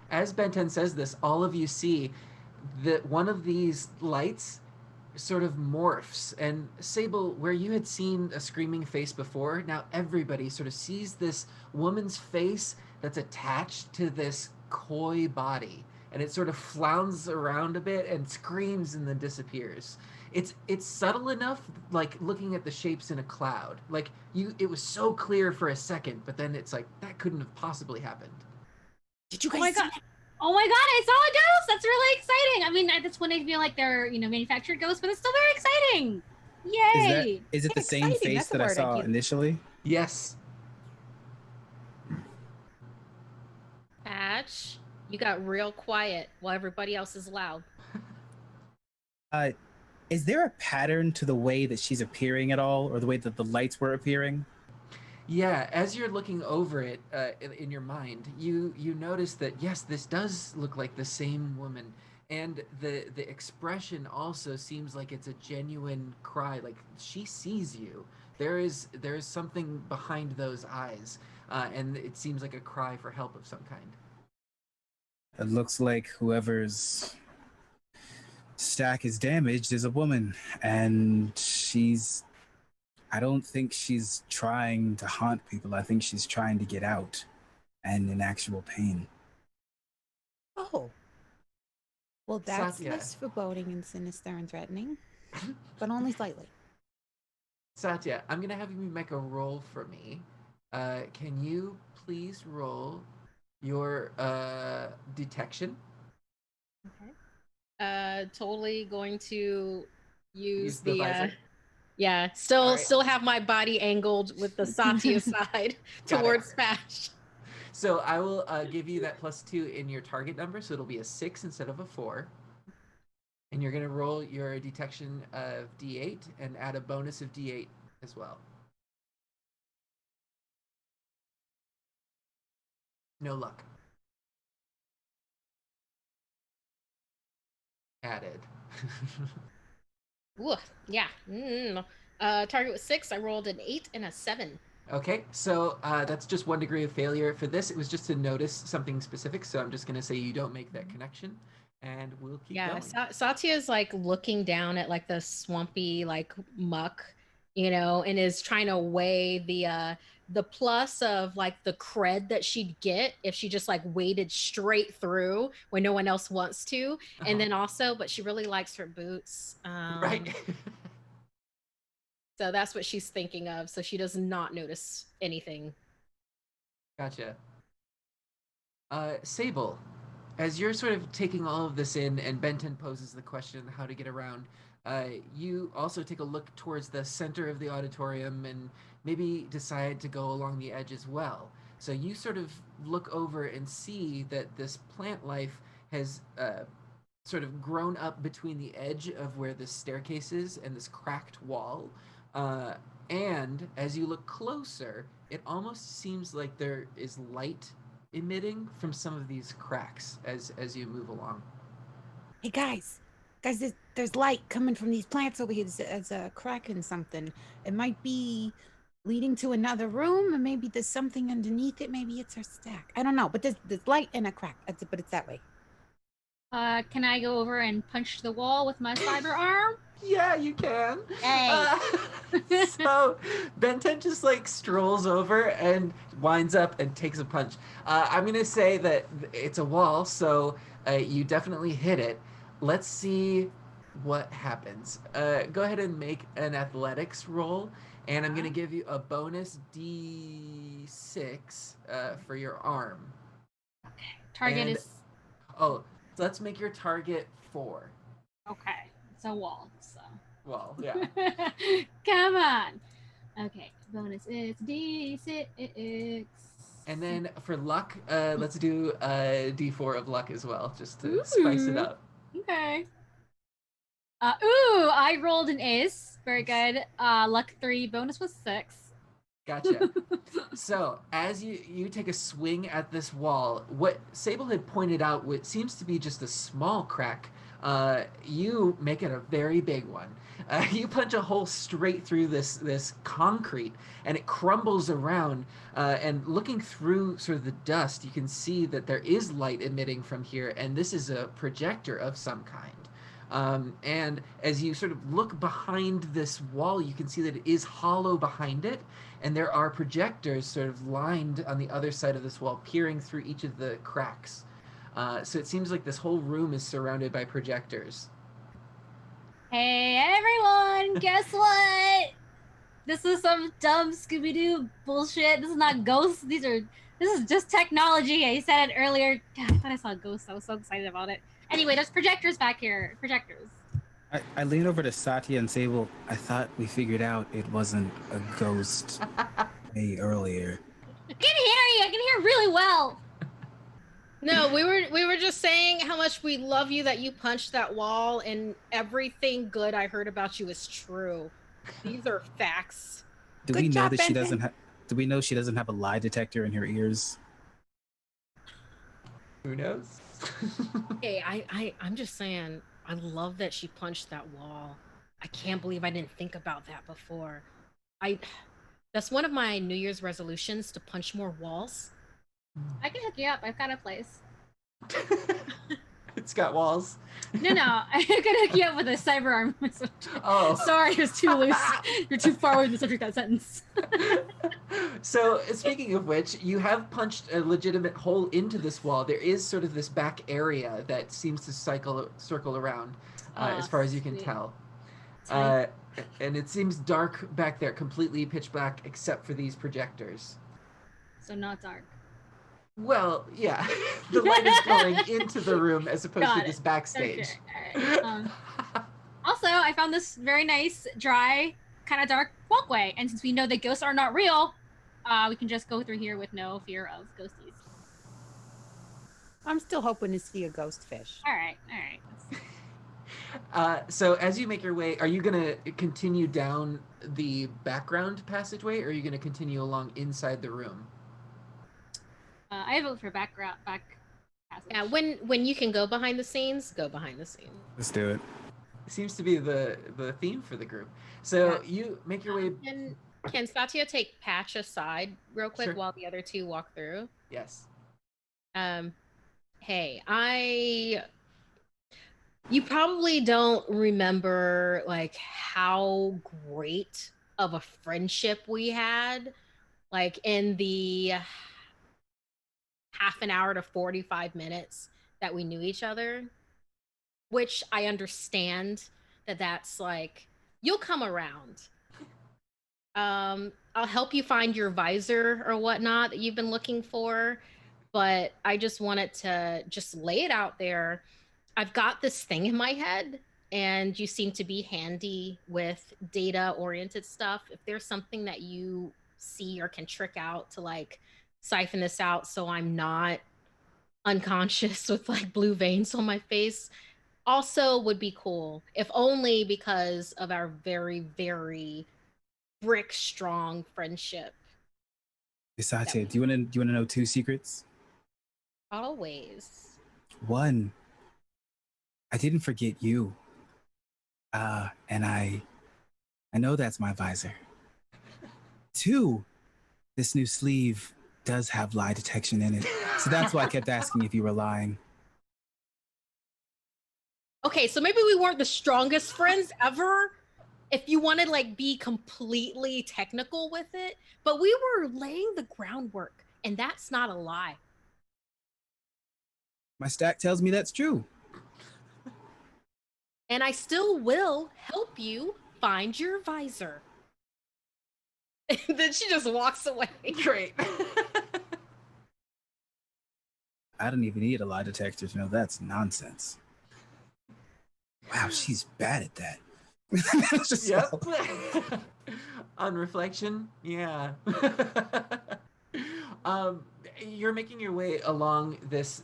As Ben 10 says this, all of you see that one of these lights sort of morphs. And Sable, where you had seen a screaming face before, now everybody sort of sees this woman's face that's attached to this coy body. And it sort of flounces around a bit and screams and then disappears. It's subtle enough, like looking at the shapes in a cloud. Like it was so clear for a second, but then it's like that couldn't have possibly happened. Did you Oh my guys see god! that? Oh my god! I saw a ghost. That's really exciting. I mean, that's when I feel like they're manufactured ghosts, but it's still very exciting. Yay! Is it the same Exciting, face that's the that I word I saw keep- initially? Yes. Patch, you got real quiet while everybody else is loud. Is there a pattern to the way that she's appearing at all, or the way that the lights were appearing? Yeah, as you're looking over it in your mind, you notice that yes, this does look like the same woman, and the expression also seems like it's a genuine cry. Like she sees you. There is something behind those eyes, and it seems like a cry for help of some kind. It looks like whoever's stack is damaged is a woman, and I don't think she's trying to haunt people. I think she's trying to get out and in actual pain. Oh. Well, that's Satya. less foreboding and sinister and threatening, but only slightly. Satya, I'm gonna have you make a roll for me. Can you please roll your detection? Totally going to use the the visor. yeah, still All right. still have my body angled with the Satya side Got it. towards Patch. So I will give you that +2 in your target number, so it'll be a 6 instead of a 4. And you're gonna roll your detection of D8 and add a bonus of D8 as well. No luck. Added. Ooh, yeah. Target was 6. I rolled an 8 and a 7. Okay, so that's just 1 degree of failure. For this, it was just to notice something specific, so I'm just going to say you don't make that connection, and we'll keep Yeah, going. Satya is like looking down at like the swampy like muck, and is trying to weigh the plus of like the cred that she'd get if she just like waded straight through when no one else wants to, and then also, but she really likes her boots. Right. So that's what she's thinking of. So she does not notice anything. Gotcha. Sable, as you're sort of taking all of this in, and Benton poses the question how to get around, you also take a look towards the center of the auditorium and maybe decide to go along the edge as well. So you sort of look over and see that this plant life has sort of grown up between the edge of where this staircase is and this cracked wall. And as you look closer, it almost seems like there is light emitting from some of these cracks as you move along. Hey guys, there's light coming from these plants over here. There's a crack in something. It might be leading to another room, or maybe there's something underneath it. Maybe it's our stack. I don't know, but there's light and a crack. But it's that way. Can I go over and punch the wall with my cyber arm? Yeah, you can. Hey. So Ben 10 just like strolls over and winds up and takes a punch. I'm gonna say that it's a wall, so you definitely hit it. Let's see what happens. Go ahead and make an athletics roll, and I'm gonna give you a bonus D6 for your arm. Okay. Target And- is Oh, so let's make your target 4. okay. It's a wall, so. Well, yeah. Come on. Okay. Bonus is D6. And then for luck, let's do a D4 of luck as well, just to spice it up. Okay. I rolled an ace. Very good. Luck 3. Bonus was 6. Gotcha. So as you take a swing at this wall, what Sable had pointed out, what seems to be just a small crack, you make it a very big one. You punch a hole straight through this concrete, and it crumbles around. And looking through sort of the dust, you can see that there is light emitting from here, and this is a projector of some kind. And as you sort of look behind this wall, you can see that it is hollow behind it, and there are projectors sort of lined on the other side of this wall, peering through each of the cracks. So it seems like this whole room is surrounded by projectors. Hey everyone, guess what? This is some dumb Scooby-Doo bullshit. This is not ghosts. This is just technology. I said it earlier. God, I thought I saw ghosts. I was so excited about it. Anyway, there's projectors back here. Projectors. I lean over to Satya and Sable. I thought we figured out it wasn't a ghost way earlier. I can hear you. I can hear really well. No, we were just saying how much we love you, that you punched that wall, and everything good I heard about you is true. These are facts. Do Good we know job, that she Benton. doesn't have? Do we know she doesn't have a lie detector in her ears? Who knows? Hey, I'm just saying, I love that she punched that wall. I can't believe I didn't think about that before. That's one of my New Year's resolutions, to punch more walls. I can hook you up. I've got a place. It's got walls. No, I can hook you up with a cyber arm. Oh. Sorry, it was too loose. You're too far away from the subject of that sentence. So, speaking of which, you have punched a legitimate hole into this wall. There is sort of this back area that seems to circle around, as far as you can sweet. tell. Sweet. And it seems dark back there, completely pitch black, except for these projectors. So not dark. Well, yeah, the light is going into the room as opposed Got to this it. backstage. Okay, all right. Also, I found this very nice, dry, kind of dark walkway, and since we know that ghosts are not real, we can just go through here with no fear of ghosties. I'm still hoping to see a ghost fish. All right. So as you make your way, are you going to continue down the background passageway, or are you going to continue along inside the room? I vote for back passage. Yeah, when you can go behind the scenes, go behind the scenes. Let's do it. Seems to be the theme for the group. So you make your way. Can Satya take Patch aside real quick Sure. while the other two walk through? Yes. Hey, you probably don't remember like how great of a friendship we had, like in the half an hour to 45 minutes that we knew each other, which I understand that's like, you'll come around. I'll help you find your visor or whatnot that you've been looking for, but I just wanted to just lay it out there. I've got this thing in my head, and you seem to be handy with data oriented stuff. If there's something that you see or can trick out to like siphon this out so I'm not unconscious with like blue veins on my face, also would be cool, if only because of our very, very brick strong friendship. Satya, do you wanna know two secrets? Always. One, I didn't forget you. And I know that's my visor. Two, this new sleeve does have lie detection in it. So that's why I kept asking if you were lying. Okay, so maybe we weren't the strongest friends ever, if you want to like be completely technical with it, but we were laying the groundwork, and that's not a lie. My stack tells me that's true. And I still will help you find your visor. And then she just walks away. Great. I don't even need a lie detector to know that's nonsense. Wow, she's bad at that. Yep. On reflection, yeah. You're making your way along this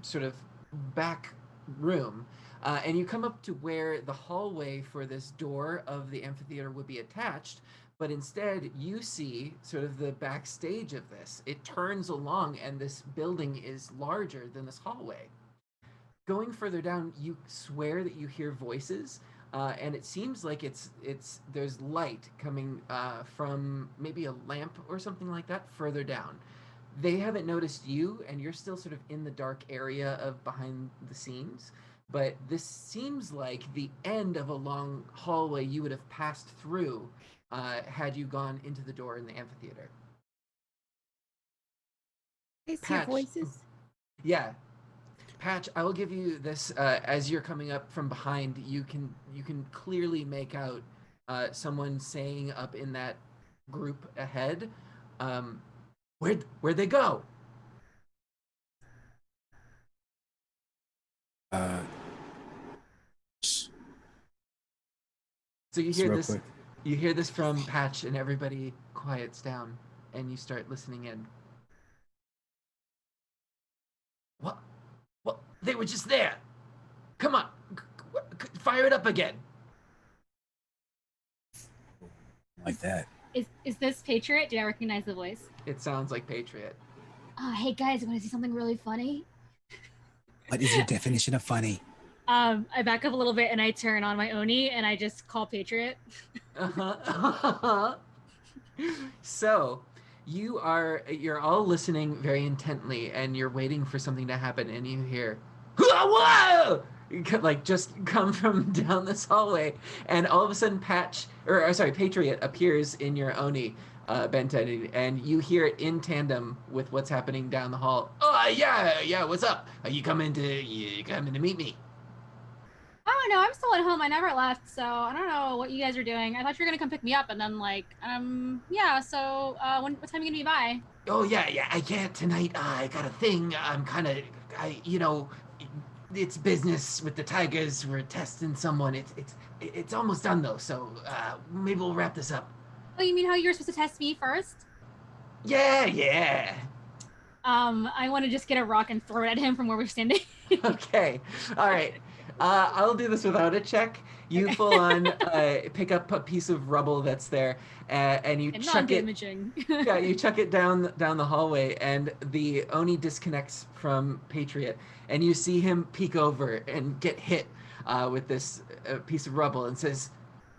sort of back room, and you come up to where the hallway for this door of the amphitheater would be attached. But instead, you see sort of the backstage of this. It turns along, and this building is larger than this hallway. Going further down, you swear that you hear voices, and it seems like it's there's light coming from maybe a lamp or something like that further down. They haven't noticed you, and you're still sort of in the dark area of behind the scenes. But this seems like the end of a long hallway you would have passed through had you gone into the door in the amphitheater. I see Patch. voices. Yeah, Patch, I will give you this as you're coming up from behind. You can clearly make out someone saying up in that group ahead, um, where'd they go? Uh, So you just hear real this. quick. You hear this from Patch, and everybody quiets down, and you start listening in. What? What? They were just there. Come on, fire it up again. Like that. Is this Patriot? Do I recognize the voice? It sounds like Patriot. Hey guys, want to see something really funny? What is your definition of funny? I back up a little bit and I turn on my Oni and I just call Patriot. Uh-huh. So you're all listening very intently, and you're waiting for something to happen, and you hear whoa, like just come from down this hallway, and all of a sudden Patriot appears in your Oni, Benten, and you hear it in tandem with what's happening down the hall. Oh yeah, what's up? Are you coming to meet me? Oh no, I'm still at home. I never left, so I don't know what you guys are doing. I thought you were gonna come pick me up, and then yeah. So what time are you gonna be by? Oh yeah, I can't tonight. I got a thing. It's business with the Tigers. We're testing someone. It's almost done though. So maybe we'll wrap this up. Oh, you mean how you were supposed to test me first? Yeah. I want to just get a rock and throw it at him from where we're standing. Okay. All right. I'll do this without a check. You full on pick up a piece of rubble that's there, and you And chuck it. non-damaging. Yeah, you chuck it down the hallway, and the Oni disconnects from Patriot, and you see him peek over and get hit with this piece of rubble, and says,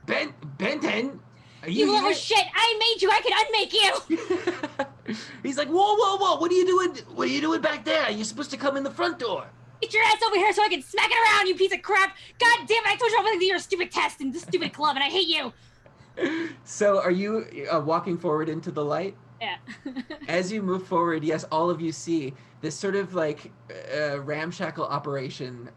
Benton, are you You little here?" shit! I made you. I can unmake you. He's like, whoa! What are you doing? What are you doing back there? You're supposed to come in the front door. Get your ass over here so I can smack it around, you piece of crap! God damn it! I told you all your stupid test and this stupid club, and I hate you. So, are you walking forward into the light? Yeah. As you move forward, yes, all of you see this sort of like ramshackle operation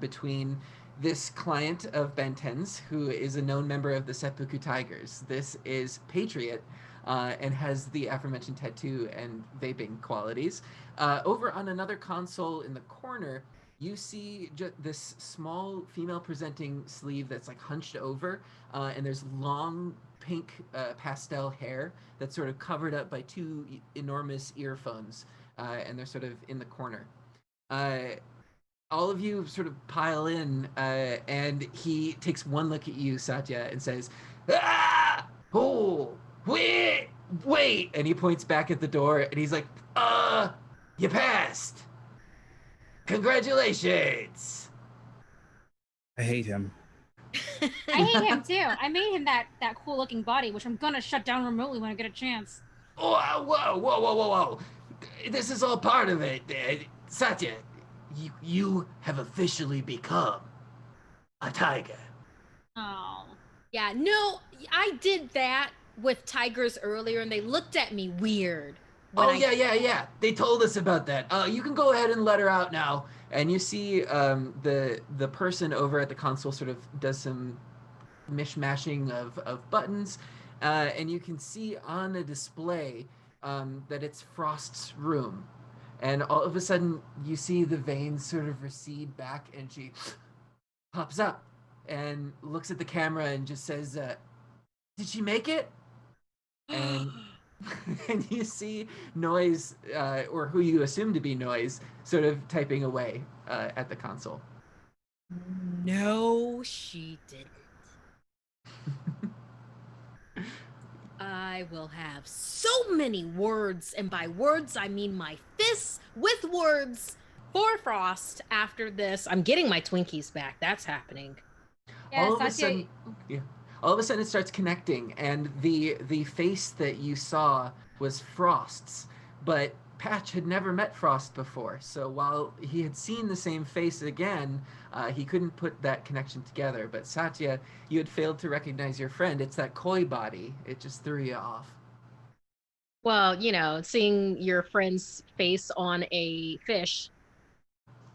between this client of Benten's, who is a known member of the Seppuku Tigers. This is Patriot, and has the aforementioned tattoo and vaping qualities. Over on another console in the corner, you see this small female-presenting sleeve that's like hunched over, and there's long pink pastel hair that's sort of covered up by two enormous earphones, and they're sort of in the corner. all of you sort of pile in, and he takes one look at you, Satya, and says, "Ah, oh, wait!" And he points back at the door, and he's like, you passed. Congratulations." I hate him. I hate him too. I made him that cool looking body, which I'm gonna shut down remotely when I get a chance. Oh, whoa! This is all part of it, Satya. You have officially become a tiger. Oh. Yeah, no, I did that with tigers earlier, and they looked at me weird. Oh, yeah. They told us about that. You can go ahead and let her out now. And you see the person over at the console sort of does some mishmashing of buttons, and you can see on the display that it's Frost's room. And all of a sudden, you see the veins sort of recede back, and she pops up and looks at the camera and just says, "Did she make it?" And and you see Noise, or who you assume to be Noise, sort of typing away at the console. No, she didn't. I will have so many words, and by words I mean my fists with words for Frost after this. I'm getting my Twinkies back. That's happening. Yeah, all of a Satya, sudden, yeah, all of a sudden it starts connecting, and the face that you saw was Frost's, but Patch had never met Frost before, so while he had seen the same face again, he couldn't put that connection together. But Satya, you had failed to recognize your friend. It's that koi body. It just threw you off. Well, seeing your friend's face on a fish,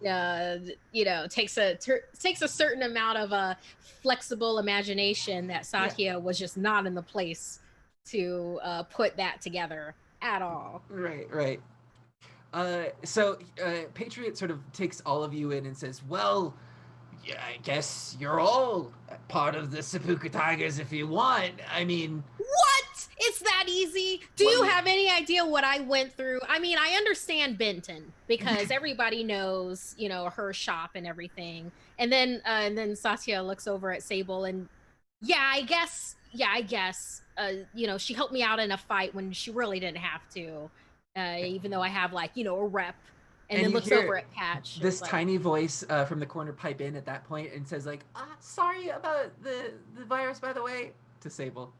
takes a certain amount of flexible imagination that Satya was just not in the place to put that together at all. Right. So Patriot sort of takes all of you in and says, "Well, yeah, I guess you're all part of the Seppuku Tigers if you want. I mean, What? It's that easy? Do Well, you yeah. have any idea what I went through? I mean, I understand Benton because everybody knows, her shop and everything. And then Satya looks over at Sable and I guess, she helped me out in a fight when she really didn't have to, even though I have a rep. And then you looks hear over at Patch. this It's like, tiny voice from the corner pipe in at that point and says, like, sorry about the virus, by the way, to Sable.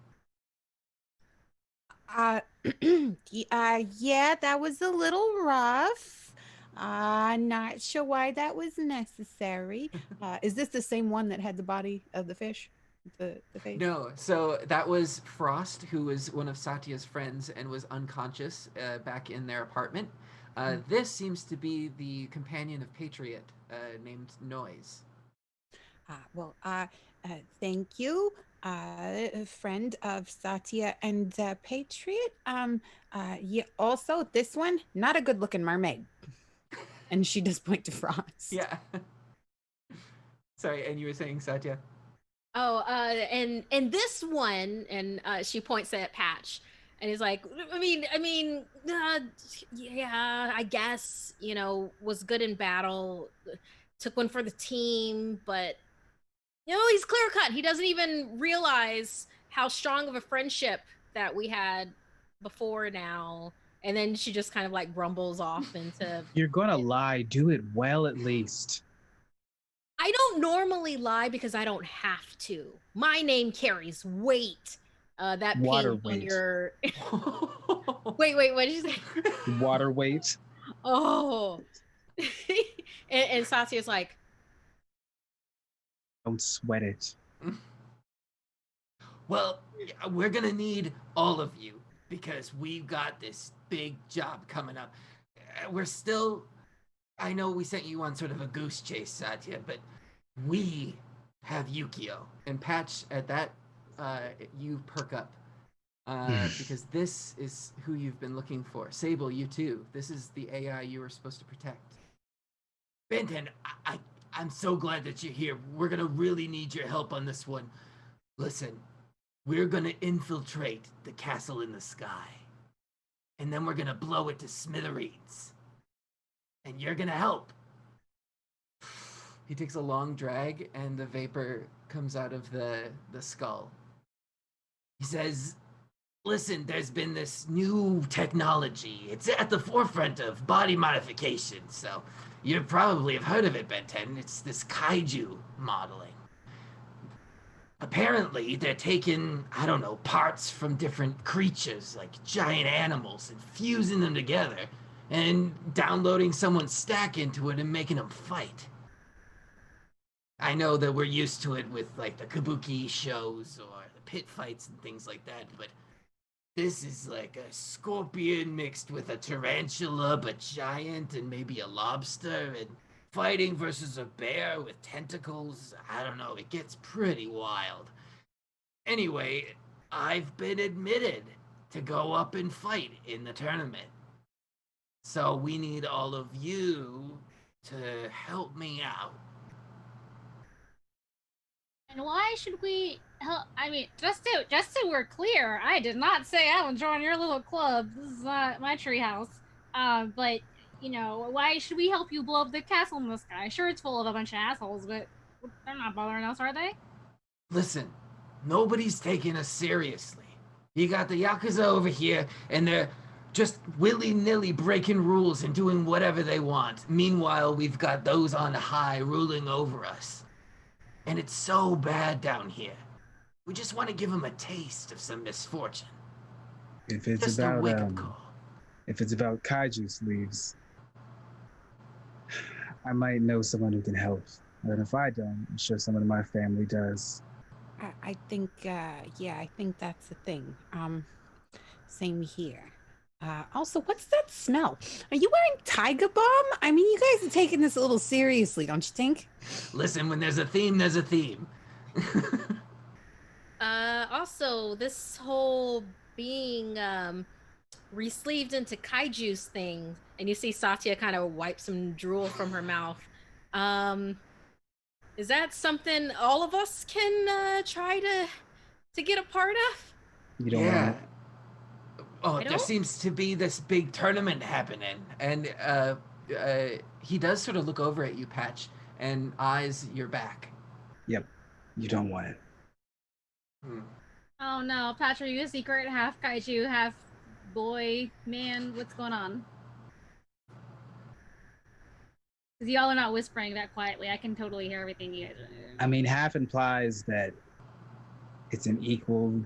Yeah, that was a little rough. Not sure why that was necessary. Is this the same one that had the body of the fish? The face? No, so that was Frost, who was one of Satya's friends and was unconscious back in their apartment. This seems to be the companion of Patriot, named Noise. Thank you, a friend of Satya and Patriot. Yeah, also, this one, not a good looking mermaid. And she does point to Frost. Yeah. Sorry, and you were saying Satya? Oh, and this one, and she points at Patch, and he's like, yeah, I guess, was good in battle, took one for the team, but he's clear cut. He doesn't even realize how strong of a friendship that we had before now. And then she just kind of like grumbles off into. You're gonna lie. Do it well, at least. I don't normally lie because I don't have to. My name carries weight. That Water paint on weight. your. Wait, what did you say? Water weight. Oh. and Satya's like, Don't sweat it. Well, we're gonna need all of you because we've got this big job coming up. We're still. I know we sent you on sort of a goose chase, Satya, but we have Yukio. And Patch, at that, you perk up. Because this is who you've been looking for. Sable, you too. This is the AI you were supposed to protect. Benton, I'm so glad that you're here. We're gonna really need your help on this one. Listen, we're gonna infiltrate the castle in the sky. And then we're gonna blow it to smithereens. And you're gonna help. He takes a long drag, and the vapor comes out of the skull. He says, listen, there's been this new technology. It's at the forefront of body modification, so you probably have heard of it, Ben 10. It's this kaiju modeling. Apparently, they're taking, I don't know, parts from different creatures, like giant animals, and fusing them together, and downloading someone's stack into it and making them fight. I know that we're used to it with, like, the kabuki shows or the pit fights and things like that, but this is like a scorpion mixed with a tarantula, but giant, and maybe a lobster, and fighting versus a bear with tentacles. I don't know, it gets pretty wild. Anyway, I've been admitted to go up and fight in the tournament. So we need all of you to help me out. And why should we help? I mean, just so we're clear, I did not say I would join your little club. This is not my treehouse. But you know, why should we help you blow up the castle in the sky? Sure, it's full of a bunch of assholes, but they're not bothering us, are they? Listen, nobody's taking us seriously. You got the Yakuza over here, and they're just willy-nilly breaking rules and doing whatever they want. Meanwhile, we've got those on high ruling over us. And it's so bad down here. We just want to give them a taste of some misfortune. If it's Just a about wake-up call. if it's about kaiju sleeves, I might know someone who can help. And if I don't, I'm sure someone in my family does. I think, yeah, I think that's the thing. Same here. Also, what's that smell? Are you wearing Tiger Balm? I mean, you guys are taking this a little seriously, don't you think? Listen, when there's a theme, there's a theme. Also, this whole being re-sleeved into kaiju's thing, and you see Satya kind of wipe some drool from her mouth. Is that something all of us can try to get a part of? You don't Yeah. want Oh, I there don't? seems to be this big tournament happening. And he does sort of look over at you, Patch, and eyes your back. Yep. You don't want it. Oh no, Patrick, are you a secret half kaiju, half boy, man? What's going on? Because y'all are not whispering that quietly. I can totally hear everything you guys are doing. I mean, half implies that it's an equal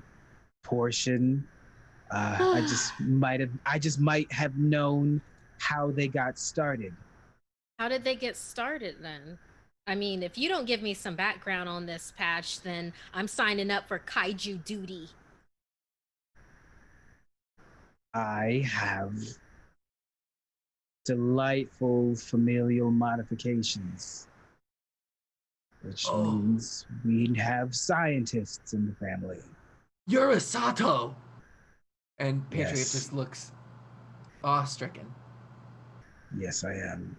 portion. I just might have known how they got started. How did they get started then? I mean, if you don't give me some background on this, Patch, then I'm signing up for kaiju duty. I have delightful familial modifications, which means we have scientists in the family. You're a Sato! And Patriot Yes. just looks awe-stricken. Yes, I am.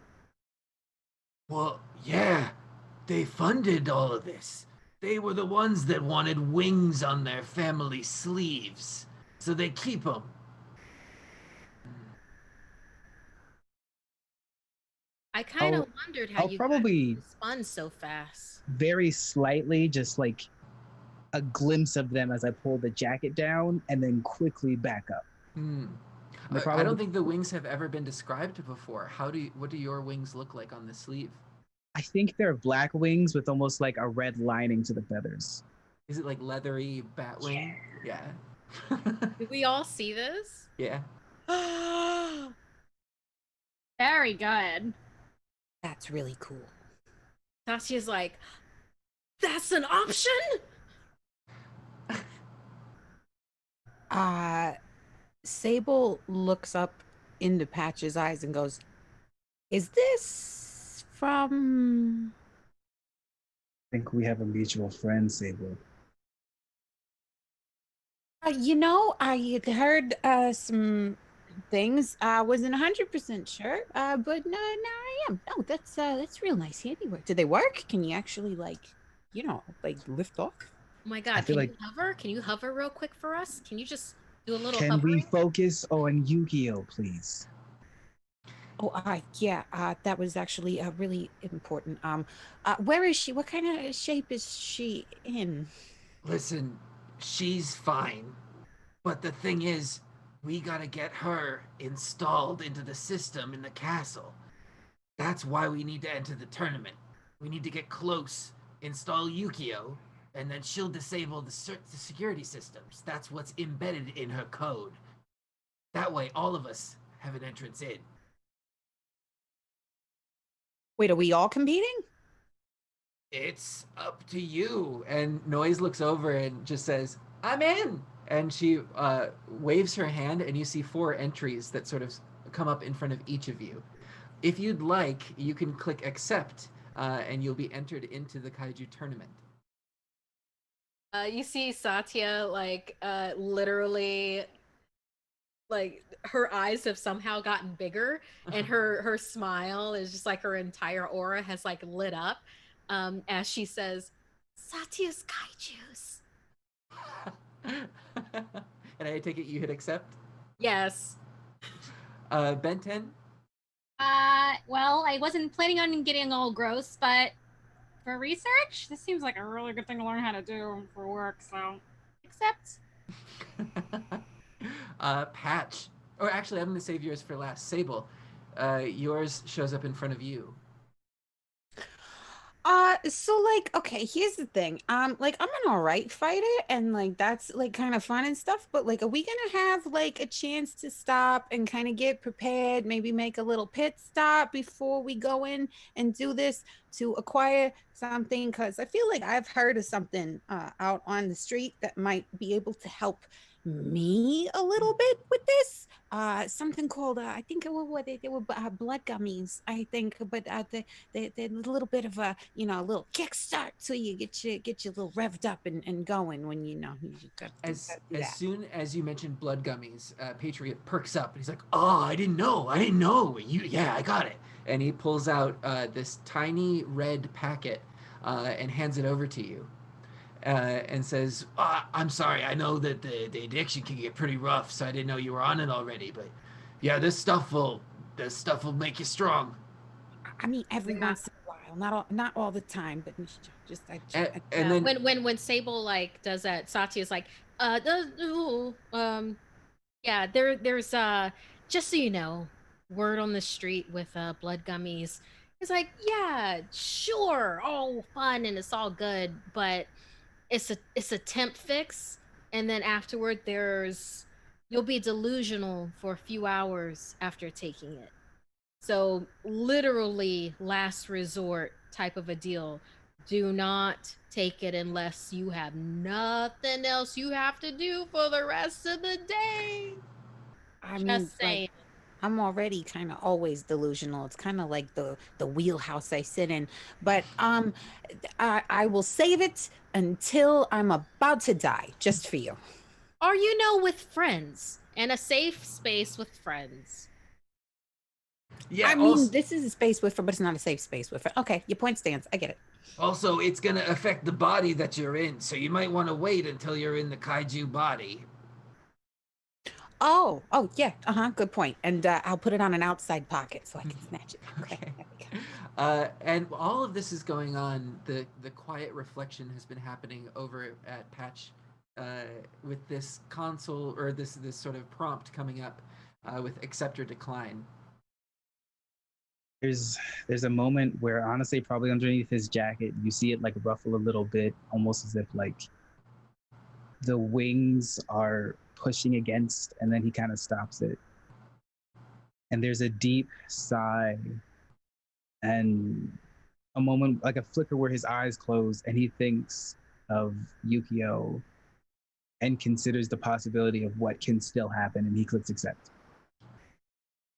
Well, yeah, they funded all of this. They were the ones that wanted wings on their family sleeves, so they keep them. I kind of I'll- wondered how I'll you probably- got spun so fast. Very slightly, just like a glimpse of them as I pull the jacket down and then quickly back up. I don't think the wings have ever been described before. What do your wings look like on the sleeve? I think they're black wings with almost like a red lining to the feathers. Is it like leathery bat wing? Yeah. Did we all see this? Yeah. Very good. That's really cool. Tasha's like, that's an option? Sable looks up into Patch's eyes and goes, "Is this from?" I think we have a mutual friend, Sable. I had heard some things. I wasn't 100% sure, but now I am. No, that's real nice handiwork. Did they work? Can you actually lift off? Oh my god, feel can like- you hover? Can you hover real quick for us? Can you just do a little Can hovering? we focus on Yu-Gi-Oh, please? Oh, yeah, that was actually really important. Where is she? What kind of shape is she in? Listen, she's fine. But the thing is, we gotta get her installed into the system in the castle. That's why we need to enter the tournament. We need to get close, install Yukio, and then she'll disable the security systems. That's what's embedded in her code. That way, all of us have an entrance in. Wait, are we all competing? It's up to you. And Noise looks over and just says, I'm in. And she waves her hand, and you see 4 entries that sort of come up in front of each of you. If you'd like, you can click accept, and you'll be entered into the Kaiju tournament. You see Satya literally like her eyes have somehow gotten bigger and her smile is just like her entire aura has like lit up as she says Satya's kaijus. And I take it you hit accept. Yes. Ben 10. Well, I wasn't planning on getting all gross, but for research, this seems like a really good thing to learn how to do for work. So, accept. Patch. Or actually, I'm going to save yours for last. Sable. Yours shows up in front of you. So like, okay, here's the thing. Like I'm an all right fighter and like that's like kind of fun and stuff, but like are we gonna have like a chance to stop and kind of get prepared, maybe make a little pit stop before we go in and do this to acquire something? Because I feel like I've heard of something out on the street that might be able to help me a little bit with this. Something called I think it was what they were blood gummies, I think, but they're a little bit of a a little kickstart so you get your little revved up and going when you got to do As that. soon as you mentioned blood gummies, Patriot perks up and he's like, "Oh, I didn't know. Yeah, I got it." And he pulls out this tiny red packet and hands it over to you, and says, "I'm sorry. I know that the addiction can get pretty rough, so I didn't know you were on it already. But yeah, this stuff will make you strong." I mean, every Yeah. once in a while, not all the time, but just And then When Sable like does that, Satya's like, yeah, there's just so you know, word on the street with blood gummies. It's like, yeah, sure, all fun and it's all good, but it's a temp fix, and then afterward there's you'll be delusional for a few hours after taking it. So literally last resort type of a deal. Do not take it unless you have nothing else you have to do for the rest of the day. I mean, Just like saying. I'm already kind of always delusional. It's kind of like the wheelhouse I sit in. But I will save it until I'm about to die, just for you. Or with friends and a safe space with friends. yeah, I mean, also this is a space with, but it's not a safe space with. Okay, your point stands. I get it. also it's gonna affect the body that you're in, so you might want to wait until you're in the kaiju body. Oh, yeah. Good point. And I'll put it on an outside pocket so I can snatch it. Okay, Okay. there we go. And all of this is going on. The quiet reflection has been happening over at Patch, with this console or this sort of prompt coming up with accept or decline. There's a moment where honestly, probably underneath his jacket, you see it like ruffle a little bit, almost as if like the wings are pushing against, and then he kind of stops it. And there's a deep sigh and a moment like a flicker where his eyes close and he thinks of Yukio and considers the possibility of what can still happen, and he clicks accept.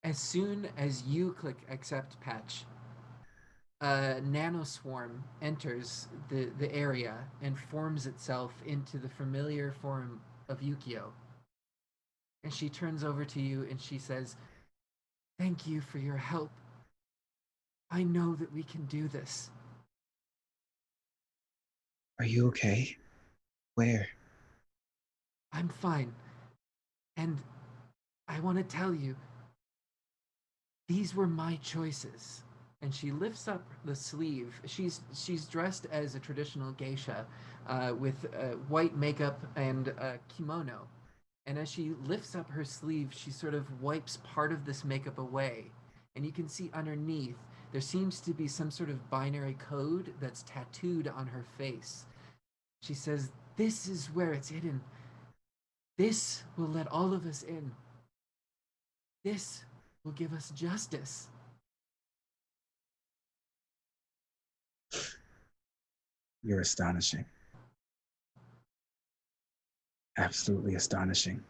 As soon as you click accept, Patch, a nanoswarm enters the area and forms itself into the familiar form of Yukio. And she turns over to you and she says, "Thank you for your help. I know that we can do this." Are you okay? Where? "I'm fine. And I want to tell you These were my choices. And she lifts up the sleeve. She's dressed as a traditional geisha, with white makeup and a kimono. And as she lifts up her sleeve, she sort of wipes part of this makeup away. And you can see underneath, there seems to be some sort of binary code that's tattooed on her face. She says, "This is where it's hidden. This will let all of us in. This will give us justice." You're astonishing. Absolutely astonishing.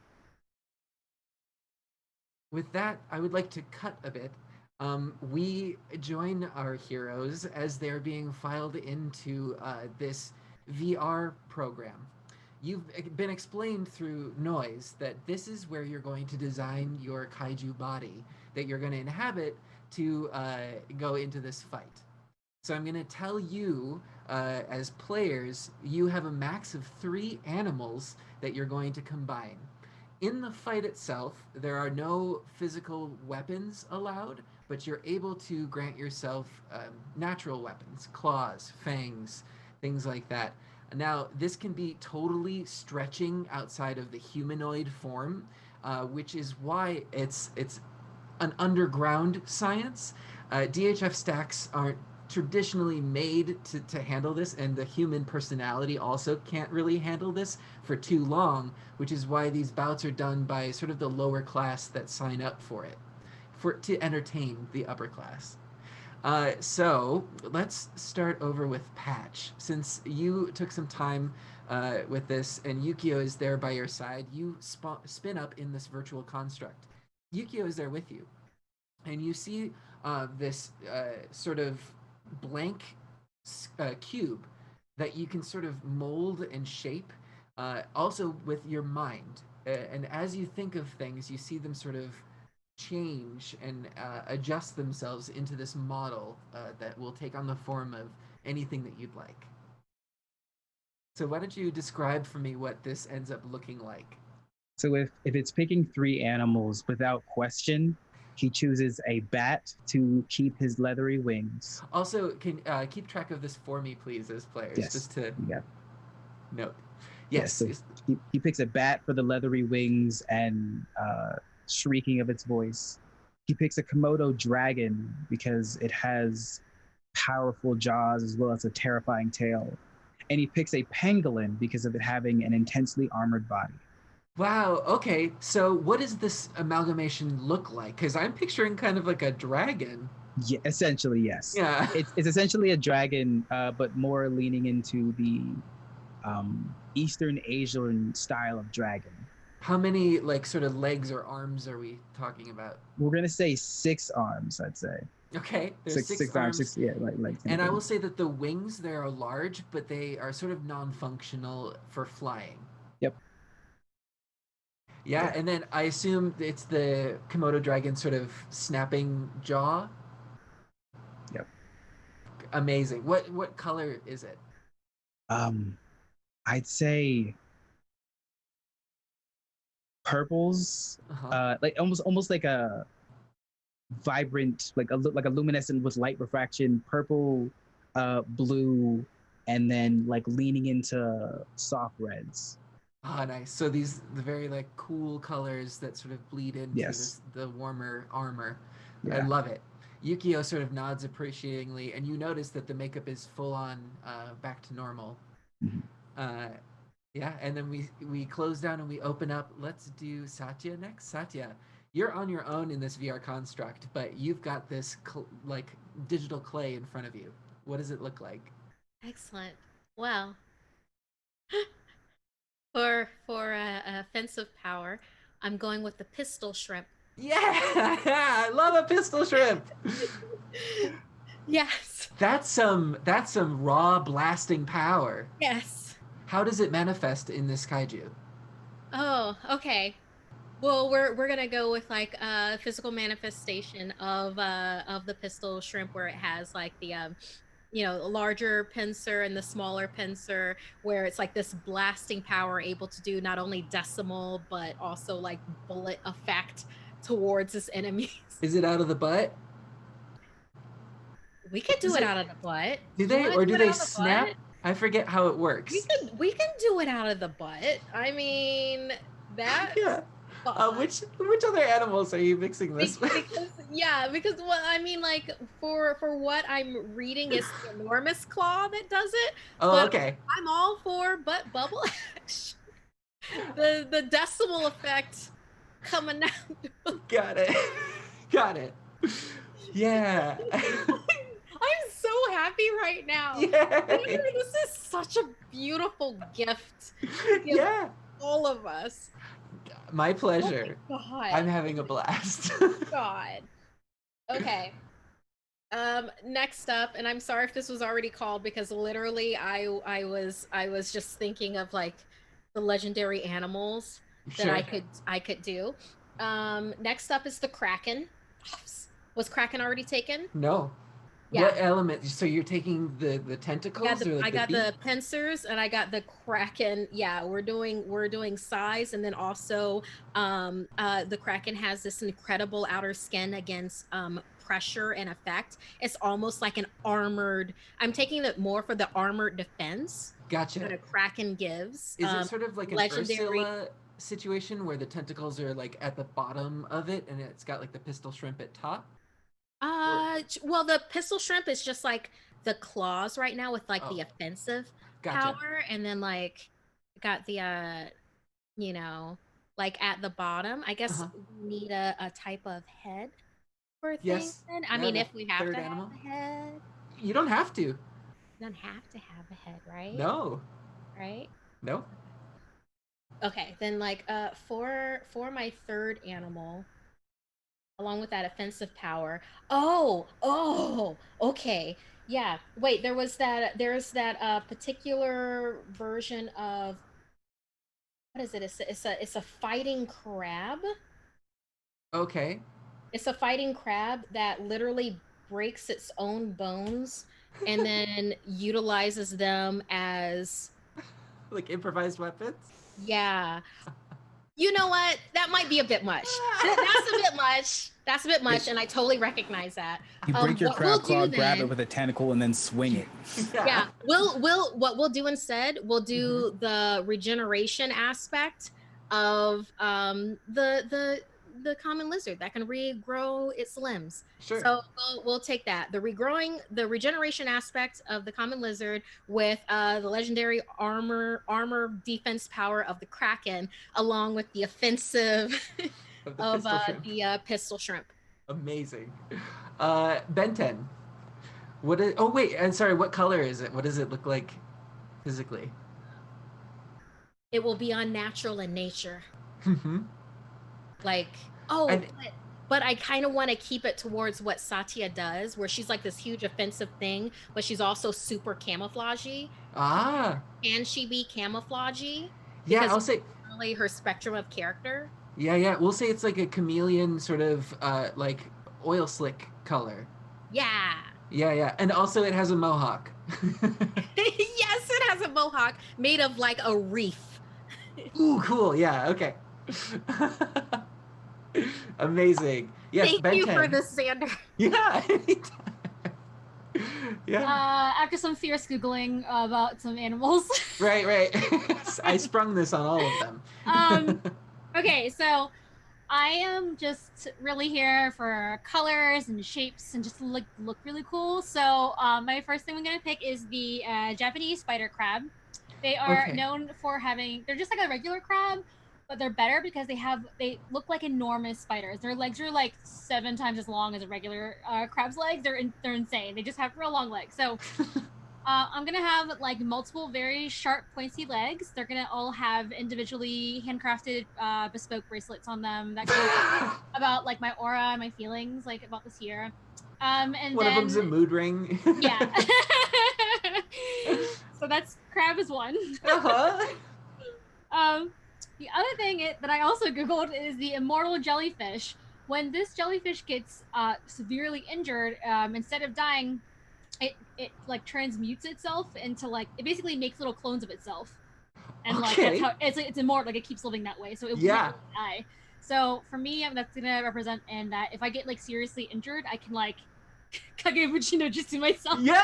With that, I would like to cut a bit. We join our heroes as they're being filed into this VR program. You've been explained through noise that this is where you're going to design your kaiju body that you're going to inhabit to go into this fight. So I'm going to tell you, as players, you have a max of 3 animals that you're going to combine. In the fight itself, there are no physical weapons allowed, but you're able to grant yourself natural weapons, claws, fangs, things like that. Now, this can be totally stretching outside of the humanoid form, which is why it's an underground science. DHF stacks aren't traditionally made to handle this, and the human personality also can't really handle this for too long, which is why these bouts are done by sort of the lower class that sign up for it, to entertain the upper class. So let's start over with Patch. Since you took some time with this and Yukio is there by your side, you spin up in this virtual construct. Yukio is there with you, and you see this sort of blank cube that you can sort of mold and shape, also with your mind. And as you think of things, you see them sort of change and adjust themselves into this model that will take on the form of anything that you'd like. So why don't you describe for me what this ends up looking like? So if it's picking 3 animals without question, he chooses a bat to keep his leathery wings. Also, can keep track of this for me, please, as players, Yes. just to Yeah. note. Yes. So he picks a bat for the leathery wings and shrieking of its voice. He picks a Komodo dragon because it has powerful jaws as well as a terrifying tail. And he picks a pangolin because of it having an intensely armored body. Wow, okay. So what does this amalgamation look like? Because I'm picturing kind of like a dragon. Yeah, essentially, yes. Yeah. It's essentially a dragon, but more leaning into the Eastern Asian style of dragon. How many like sort of legs or arms are we talking about? We're gonna say 6 arms, I'd say. Okay, there's six arms. arms. Yeah, like. And I will say that the wings there are large, but they are sort of non-functional for flying. Yep. Yeah, and then I assume it's the Komodo dragon sort of snapping jaw. Yep. Amazing. What color is it? I'd say purples, like almost like a vibrant, like a luminescent with light refraction, purple, blue, and then like leaning into soft reds. Ah, nice. So the very like cool colors that sort of bleed into the warmer armor. Yeah. I love it. Yukio sort of nods appreciatingly, and you notice that the makeup is full on back to normal. Mm-hmm. Yeah, and then we close down and we open up. Let's do Satya next. Satya, you're on your own in this VR construct, but you've got this like digital clay in front of you. What does it look like? Excellent. Well, for offensive power, I'm going with the pistol shrimp. Yeah, I love a pistol shrimp. Yes. That's some raw blasting power. Yes. How does it manifest in this kaiju? Oh, okay. Well, we're gonna go with like a physical manifestation of the pistol shrimp, where it has like the larger pincer and the smaller pincer, where it's like this blasting power able to do not only decimal but also like bullet effect towards its enemies. Is it out of the butt? We could do it out of the butt. Do You they, wanna or do it they out of the snap? butt? I forget how it works. We can do it out of the butt. I mean, that. Yeah. Which other animals are you mixing this with? Because what I mean, like for what I'm reading is the enormous claw that does it. Oh, but okay. I'm all for butt bubble action. the decimal effect coming out. Got it. Got it. Yeah. I'm so happy right now. Yeah. This is such a beautiful gift. Yeah. All of us. My pleasure. Oh my God. I'm having a blast. God. Okay. Next up, and I'm sorry if this was already called because literally I was just thinking of like the legendary animals that I could do. Next up is the Kraken. Was Kraken already taken? No. Yeah. What element? So you're taking the tentacles? I got the pincers and I got the Kraken. Yeah, we're doing size, and then also the Kraken has this incredible outer skin against pressure and effect. It's almost like an armored. I'm taking it more for the armored defense. Gotcha. That a Kraken gives. Is it sort of like an legendary Ursula situation where the tentacles are like at the bottom of it and it's got like the pistol shrimp at top? Well, the pistol shrimp is just like the claws right now with like the offensive power, and then like got the you know, like at the bottom. I guess we need a type of head for things. Then. I mean, if we have to have a head, you don't have to. You don't have to have a head, right? No. Right? No. Okay, then like for my third animal, along with that offensive power. Okay. Yeah. Wait, there's that particular version of what is it? It's a fighting crab. Okay. It's a fighting crab that literally breaks its own bones and then utilizes them as like improvised weapons? Yeah. You know what? That might be a bit much. That's a bit much. That's a bit much, and I totally recognize that. You break your crab claw, grab it with a tentacle, and then swing it. Yeah. What we'll do instead, we'll do the regeneration aspect of the common lizard that can regrow its limbs. Sure. So we'll take that. The regeneration aspect of the common lizard with the legendary armor defense power of the Kraken, along with the offensive of the pistol shrimp. Amazing. Ben 10. What is? Oh wait, I'm sorry. What color is it? What does it look like physically? It will be unnatural in nature. Like, but I kind of want to keep it towards what Satya does, where she's like this huge offensive thing, but she's also super camouflagey. Can she be camouflagey? Yeah, because I'll say really her spectrum of character. Yeah. We'll say it's like a chameleon sort of like oil slick color. Yeah. Yeah. And also it has a mohawk. Yes, it has a mohawk made of like a reef. Ooh, cool. Yeah, okay. Amazing. Yes, Thank Ben you 10. for this, Xander. Yeah. Yeah. After some fierce Googling about some animals. Right. I sprung this on all of them. Okay, so I am just really here for colors and shapes and just look really cool. So my first thing I'm going to pick is the Japanese spider crab. They are known for they're just like a regular crab, but they're better because they look like enormous spiders. Their legs are like 7 times as long as a regular crab's legs. They're insane. They just have real long legs. So I'm gonna have like multiple very sharp, pointy legs. They're gonna all have individually handcrafted, bespoke bracelets on them that go about like my aura and my feelings, like about this year. And one of them's a mood ring. Yeah. So that's crab is one. The other thing that I also Googled is the immortal jellyfish. When this jellyfish gets severely injured, instead of dying, it like transmutes itself into like, it basically makes little clones of itself. And like that's how it's immortal, like it keeps living that way. So it won't die. So for me, that's gonna represent in that if I get like seriously injured, I can like Kagebuchi no Jutsu myself. Yeah!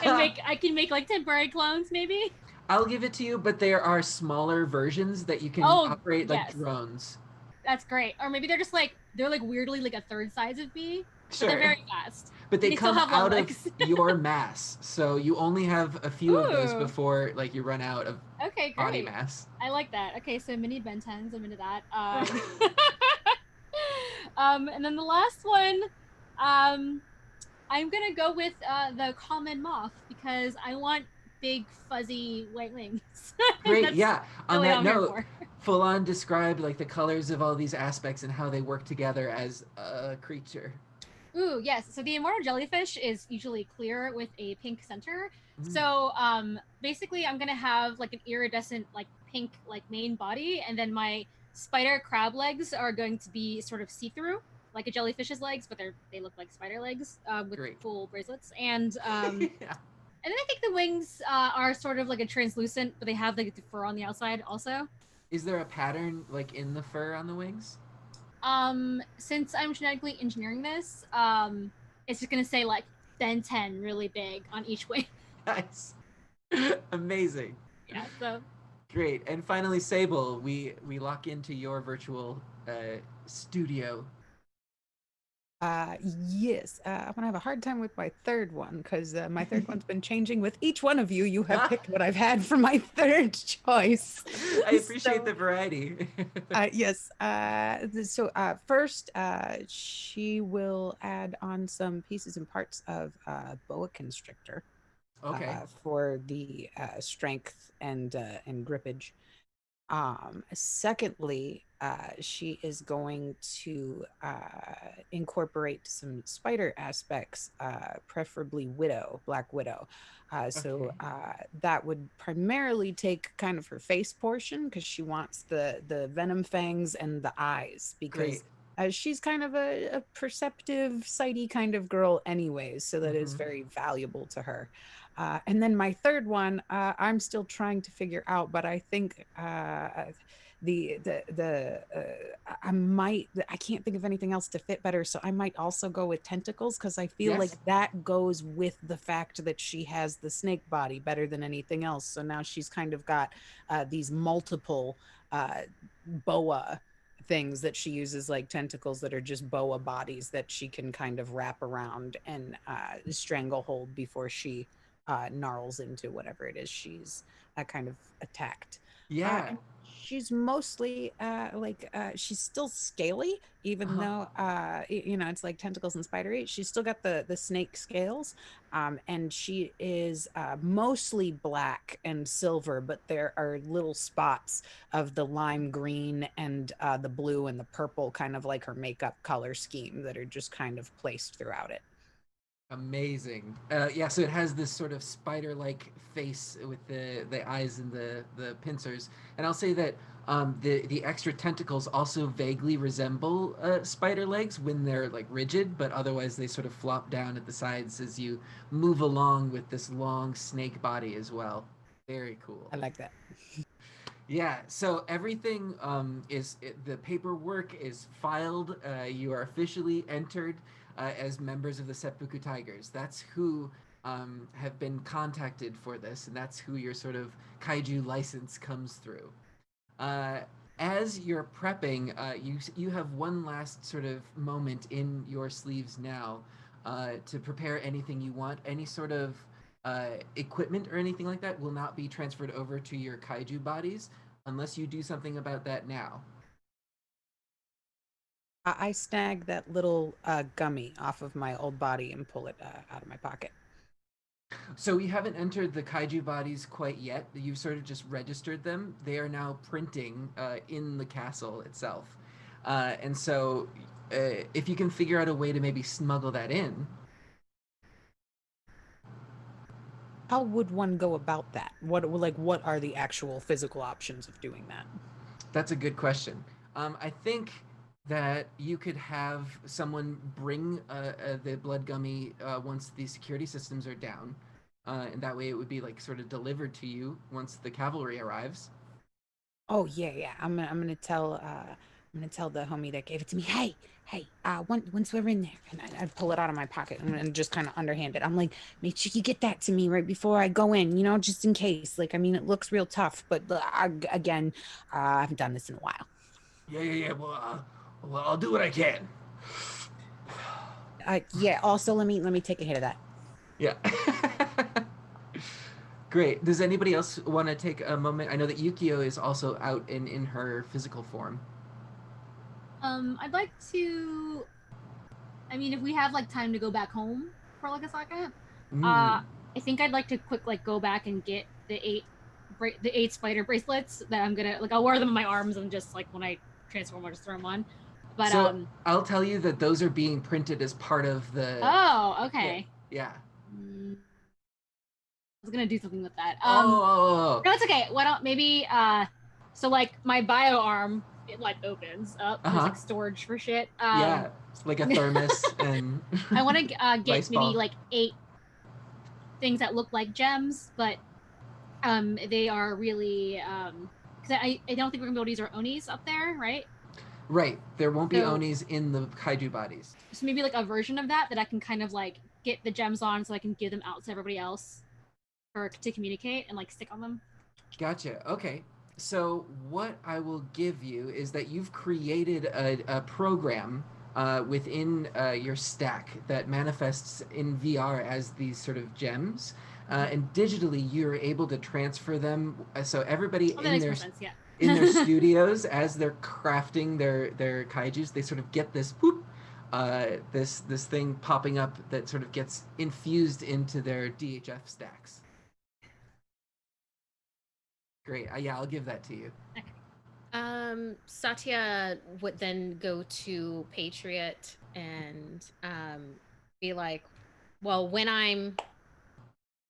And I can make like temporary clones maybe. I'll give it to you, but there are smaller versions that you can operate like yes. drones. That's great. Or maybe they're like weirdly like a third size of me. But they're Sure. very fast. But they still come have long out of legs. your mass, so you only have a few of those Ooh. before like you run out of Okay, body great. mass. I like that. Okay, so mini Ben 10s, I'm into that. And then the last one, I'm gonna go with the common moth because I want big fuzzy white wings. Great, That's yeah. On really that all I'm here note, for. full on describe like the colors of all these aspects and how they work together as a creature. Ooh, yes. So the immortal jellyfish is usually clear with a pink center. Mm. So basically I'm gonna have like an iridescent like pink like main body, and then my spider crab legs are going to be sort of see-through, like a jellyfish's legs, but they look like spider legs with Great. cool bracelets. And Yeah. and then I think the wings are sort of like a translucent, but they have like the fur on the outside also. Is there a pattern like in the fur on the wings? Since I'm genetically engineering this, it's just gonna say like Ben 10 really big on each wing. Nice. Amazing. Yeah, so Great. And finally, Sable, we lock into your virtual studio. Yes. I'm gonna have a hard time with my third one because my third one's been changing with each one of you. You have picked what I've had for my third choice. I appreciate the variety. Yes. First, she will add on some pieces and parts of boa constrictor Okay. for the strength and grippage. Secondly, she is going to incorporate some spider aspects, preferably Black Widow. Okay. That would primarily take kind of her face portion because she wants the venom fangs and the eyes because Great. she's kind of a perceptive, sighty kind of girl anyways, so that is Mhm. very valuable to her. And then my third one, I'm still trying to figure out, but I think I can't think of anything else to fit better, so I might also go with tentacles because I feel like Yes. that goes with the fact that she has the snake body better than anything else. So now she's kind of got these multiple boa things that she uses, like tentacles that are just boa bodies that she can kind of wrap around and stranglehold before she gnarls into whatever it is she's kind of attacked. Yeah. And she's mostly she's still scaly, even though it's like tentacles and spidery. She's still got the snake scales, and she is mostly black and silver, but there are little spots of the lime green and the blue and the purple, kind of like her makeup color scheme, that are just kind of placed throughout it. Amazing. Yeah, so it has this sort of spider-like face with the eyes and the pincers. And I'll say that the extra tentacles also vaguely resemble spider legs when they're like rigid, but otherwise they sort of flop down at the sides as you move along with this long snake body as well. Very cool. I like that. Yeah, so everything the paperwork is filed. You are officially entered as members of the Seppuku Tigers. That's who have been contacted for this, and that's who your sort of kaiju license comes through. Uh, as you're prepping, you have one last sort of moment in your sleeves now to prepare anything you want. Any sort of equipment or anything like that will not be transferred over to your kaiju bodies unless you do something about that now. I snag that little gummy off of my old body and pull it out of my pocket. So we haven't entered the kaiju bodies quite yet. You've sort of just registered them. They are now printing in the castle itself. And so if you can figure out a way to maybe smuggle that in. How would one go about that? What are the actual physical options of doing that? That's a good question. I think that you could have someone bring the blood gummy once the security systems are down, and that way it would be like sort of delivered to you once the cavalry arrives. Oh yeah, yeah. I'm gonna tell I'm gonna tell the homie that gave it to me, hey, once we're in there, and I'd pull it out of my pocket and just kind of underhand it. I'm like, make sure you get that to me right before I go in, just in case. Like, I mean, it looks real tough, but again, I haven't done this in a while. Yeah. Well, I'll do what I can. Yeah. Also, let me take a hit of that. Yeah. Great. Does anybody else want to take a moment? I know that Yukio is also out in her physical form. I'd like to. I mean, if we have like time to go back home for like a second, I think I'd like to go back and get the eight spider bracelets that I'm gonna I'll wear them on my arms and just like when I transform, I'll just throw them on. But so I'll tell you that those are being printed as part of the. Oh, okay. Yeah. I was gonna do something with that. No, it's okay. Why don't maybe so like my bio arm, it like opens up. There's like storage for shit. Yeah, like a thermos and. I want to get maybe ball. like 8 things that look like gems, but they are really because I don't think we're gonna be able to use our onis up there, right? Right. There won't be onis in the kaiju bodies. So maybe like a version of that I can kind of like get the gems on so I can give them out to everybody else to communicate and like stick on them. Gotcha. Okay. So what I will give you is that you've created a program within your stack that manifests in VR as these sort of gems. And digitally, you're able to transfer them. So everybody in their in their studios, as they're crafting their kaijus, they sort of get this whoop, this thing popping up that sort of gets infused into their DHF stacks. Great. Yeah, I'll give that to you. Satya would then go to Patriot and be like, well, when I'm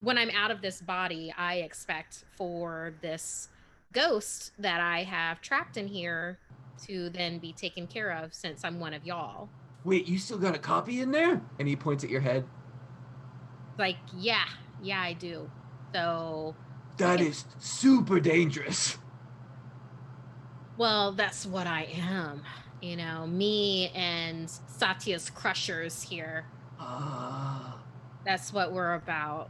out of this body, I expect for this ghost that I have trapped in here to then be taken care of since I'm one of y'all. Wait, you still got a copy in there? And he points at your head. Like, yeah, I do. So that is super dangerous. Well, that's what I am. Me and Satya's crushers here. That's what we're about.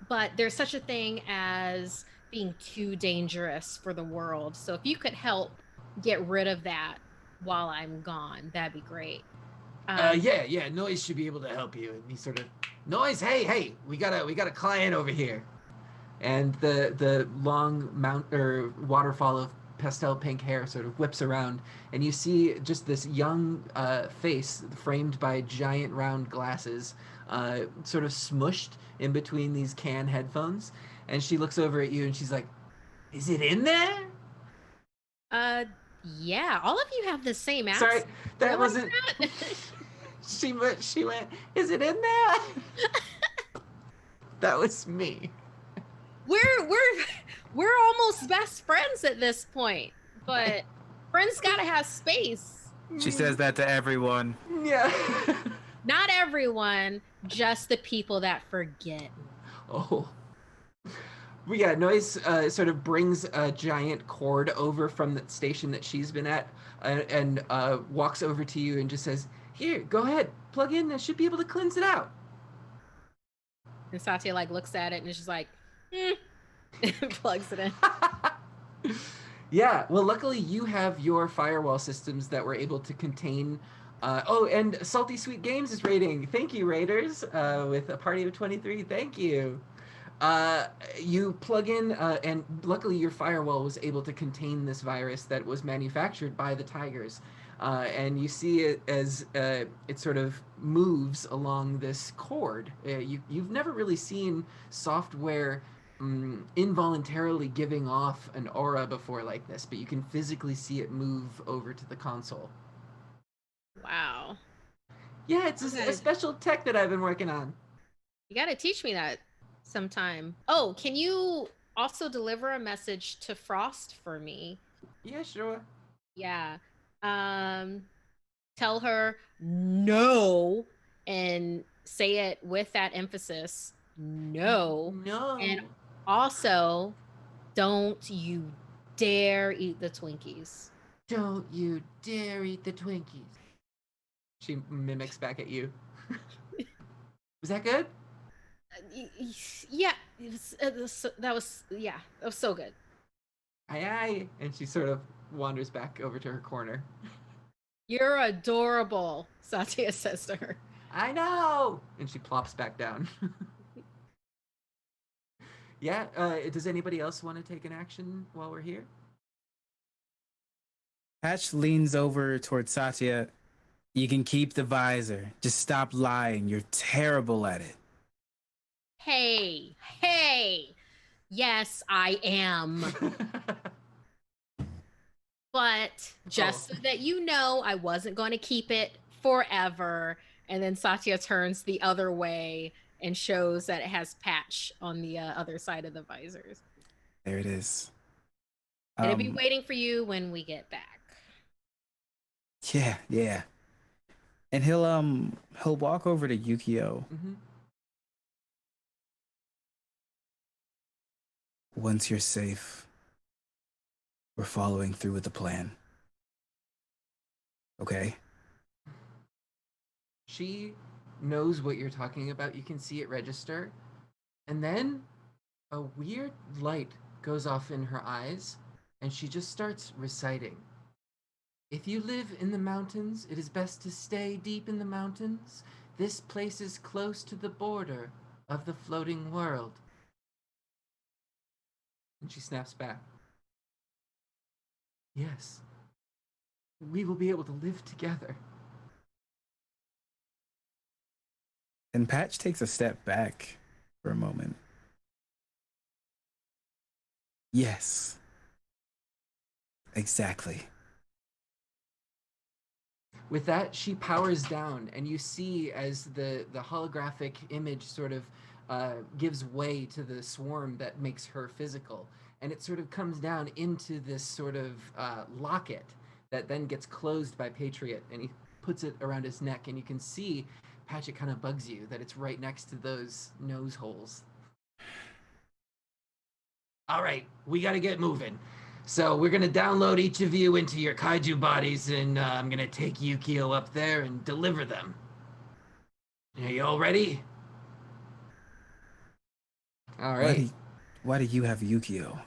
But there's such a thing as being too dangerous for the world. So if you could help get rid of that while I'm gone, that'd be great. Yeah. Noise should be able to help you. And he sort of, Noise, hey, we got a client over here. And the long waterfall of pastel pink hair sort of whips around, and you see just this young face framed by giant round glasses, sort of smushed in between these can headphones. And she looks over at you and she's like, "Is it in there?" Yeah. All of you have the same accent. Sorry, that wasn't. She went, "Is it in there?" That was me. We're almost best friends at this point, but friends gotta have space. She says that to everyone. Yeah. Not everyone, just the people that forget. Oh. But yeah, Noise sort of brings a giant cord over from the station that she's been at and walks over to you and just says, "Here, go ahead, plug in. I should be able to cleanse it out." And Satya looks at it and is just like, plugs it in. Yeah, well, luckily you have your firewall systems that were able to contain. And Salty Sweet Games is raiding. Thank you, Raiders, with a party of 23. Thank you. You plug in, and luckily your firewall was able to contain this virus that was manufactured by the Tigers. And you see it as it sort of moves along this cord. You've never really seen software involuntarily giving off an aura before like this, but you can physically see it move over to the console. Wow. Yeah, it's a special tech that I've been working on. You gotta teach me that sometime. Oh, can you also deliver a message to Frost for me? Yeah, sure. Yeah. Tell her no and say it with that emphasis. No. And also, don't you dare eat the Twinkies. Don't you dare eat the Twinkies. She mimics back at you. Was that good? Yeah, that was yeah, that was so good. Aye, aye. And she sort of wanders back over to her corner. You're adorable, Satya says to her. I know! And she plops back down. Yeah, does anybody else want to take an action while we're here? Patch leans over towards Satya. You can keep the visor. Just stop lying. You're terrible at it. Hey. Yes, I am. But just so that you know, I wasn't going to keep it forever. And then Satya turns the other way and shows that it has Patch on the other side of the visors. There it is. It'll be waiting for you when we get back. Yeah. And he'll walk over to Yukio. Mm-hmm. Once you're safe, we're following through with the plan. Okay? She knows what you're talking about. You can see it register. And then a weird light goes off in her eyes, and she just starts reciting. If you live in the mountains, it is best to stay deep in the mountains. This place is close to the border of the floating world. And she snaps back. Yes, we will be able to live together. And Patch takes a step back for a moment. Yes. Exactly. With that, she powers down, and you see as the holographic image sort of gives way to the swarm that makes her physical. And it sort of comes down into this sort of locket that then gets closed by Patriot, and he puts it around his neck, and you can see, Patch, it kind of bugs you that it's right next to those nose holes. All right, we got to get moving. So we're going to download each of you into your kaiju bodies, and I'm going to take Yukio up there and deliver them. Are you all ready? All right. Why do you have Yukio?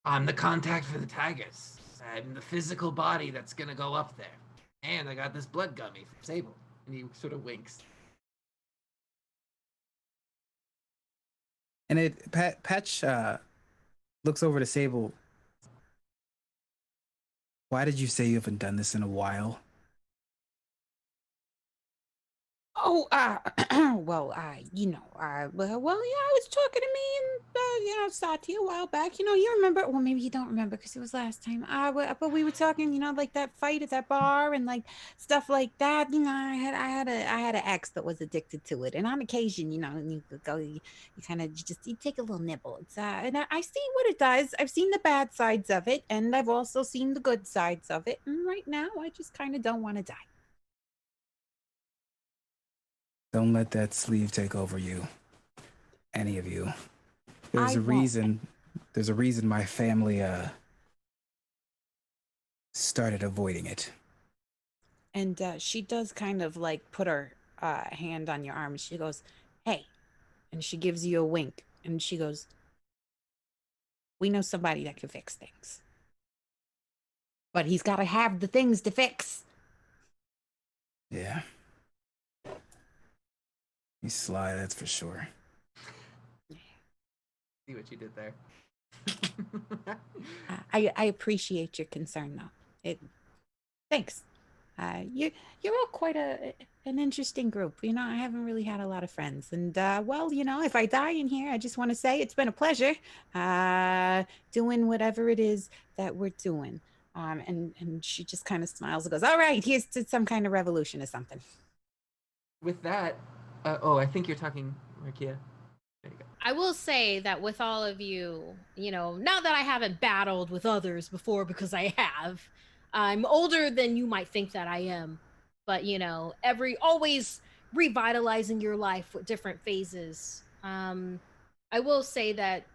I'm the contact for the Tigers. I'm the physical body that's going to go up there. And I got this blood gummy from Sable. And he sort of winks. And Patch looks over to Sable. Why did you say you haven't done this in a while? Oh, well, yeah, I was talking to me and, Satya a while back. You remember, well, maybe you don't remember because it was last time. But we were talking, like that fight at that bar and like stuff like that. I had an ex that was addicted to it, and on occasion, you could go, you kind of you take a little nibble. It's and I see what it does. I've seen the bad sides of it, and I've also seen the good sides of it. And right now, I just kind of don't want to die. Don't let that sleeve take over you. Any of you. There's a reason my family started avoiding it. And she does kind of like put her hand on your arm. She goes, "Hey," and she gives you a wink. And she goes, "We know somebody that can fix things, but he's got to have the things to fix." Yeah. He's sly, that's for sure. See what you did there. I appreciate your concern, though. Thanks. You're all quite an interesting group. I haven't really had a lot of friends, and if I die in here, I just want to say it's been a pleasure doing whatever it is that we're doing. And she just kind of smiles and goes, "All right, here's to some kind of revolution or something." With that, I think you're talking, Rakia. There you go. I will say that with all of you, now that I haven't battled with others before, because I have, I'm older than you might think that I am, but always revitalizing your life with different phases. I will say that,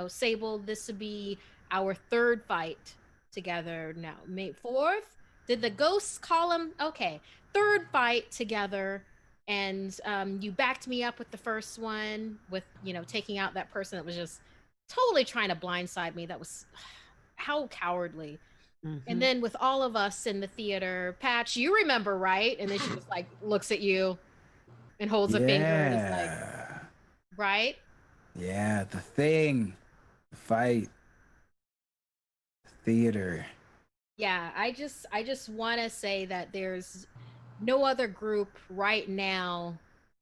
Sable, this would be our third fight together. No, fourth. Did the ghosts call him? Okay, third fight together, and you backed me up with the first one with taking out that person that was just totally trying to blindside me. That was how cowardly. And then with all of us in the theater, Patch, you remember, right? And then she just like looks at you and holds a finger and is like, right? Yeah, the thing. The fight. Theater. Yeah, I just want to say that there's no other group right now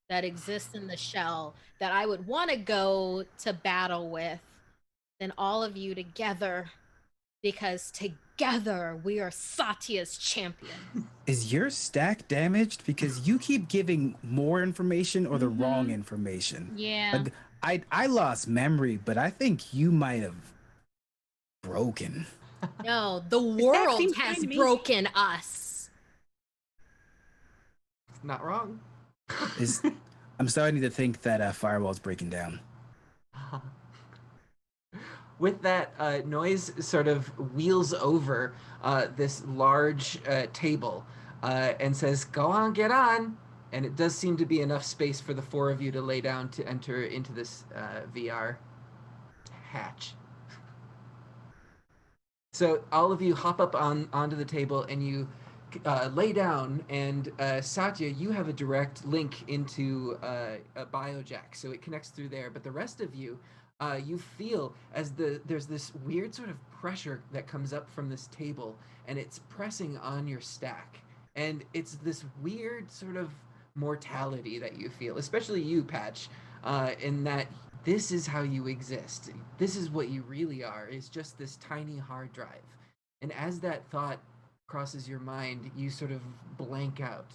that exists in the shell that I would want to go to battle with than all of you together, because together we are Satya's champions. Is your stack damaged? Because you keep giving more information or the wrong information. Yeah. I lost memory, but I think you might have broken. No, the world seems has fine to me. broken us. Not wrong. I'm starting to think that firewall's breaking down. With that, Noise sort of wheels over this large table and says, "Go on, get on." And it does seem to be enough space for the four of you to lay down to enter into this VR hatch. So all of you hop up onto the table and you lay down, and Satya, you have a direct link into a biojack, so it connects through there. But the rest of you, you feel as there's this weird sort of pressure that comes up from this table, and it's pressing on your stack, and it's this weird sort of mortality that you feel, especially you, Patch, in that this is how you exist. This is what you really are, is just this tiny hard drive. And as that thought crosses your mind, you sort of blank out.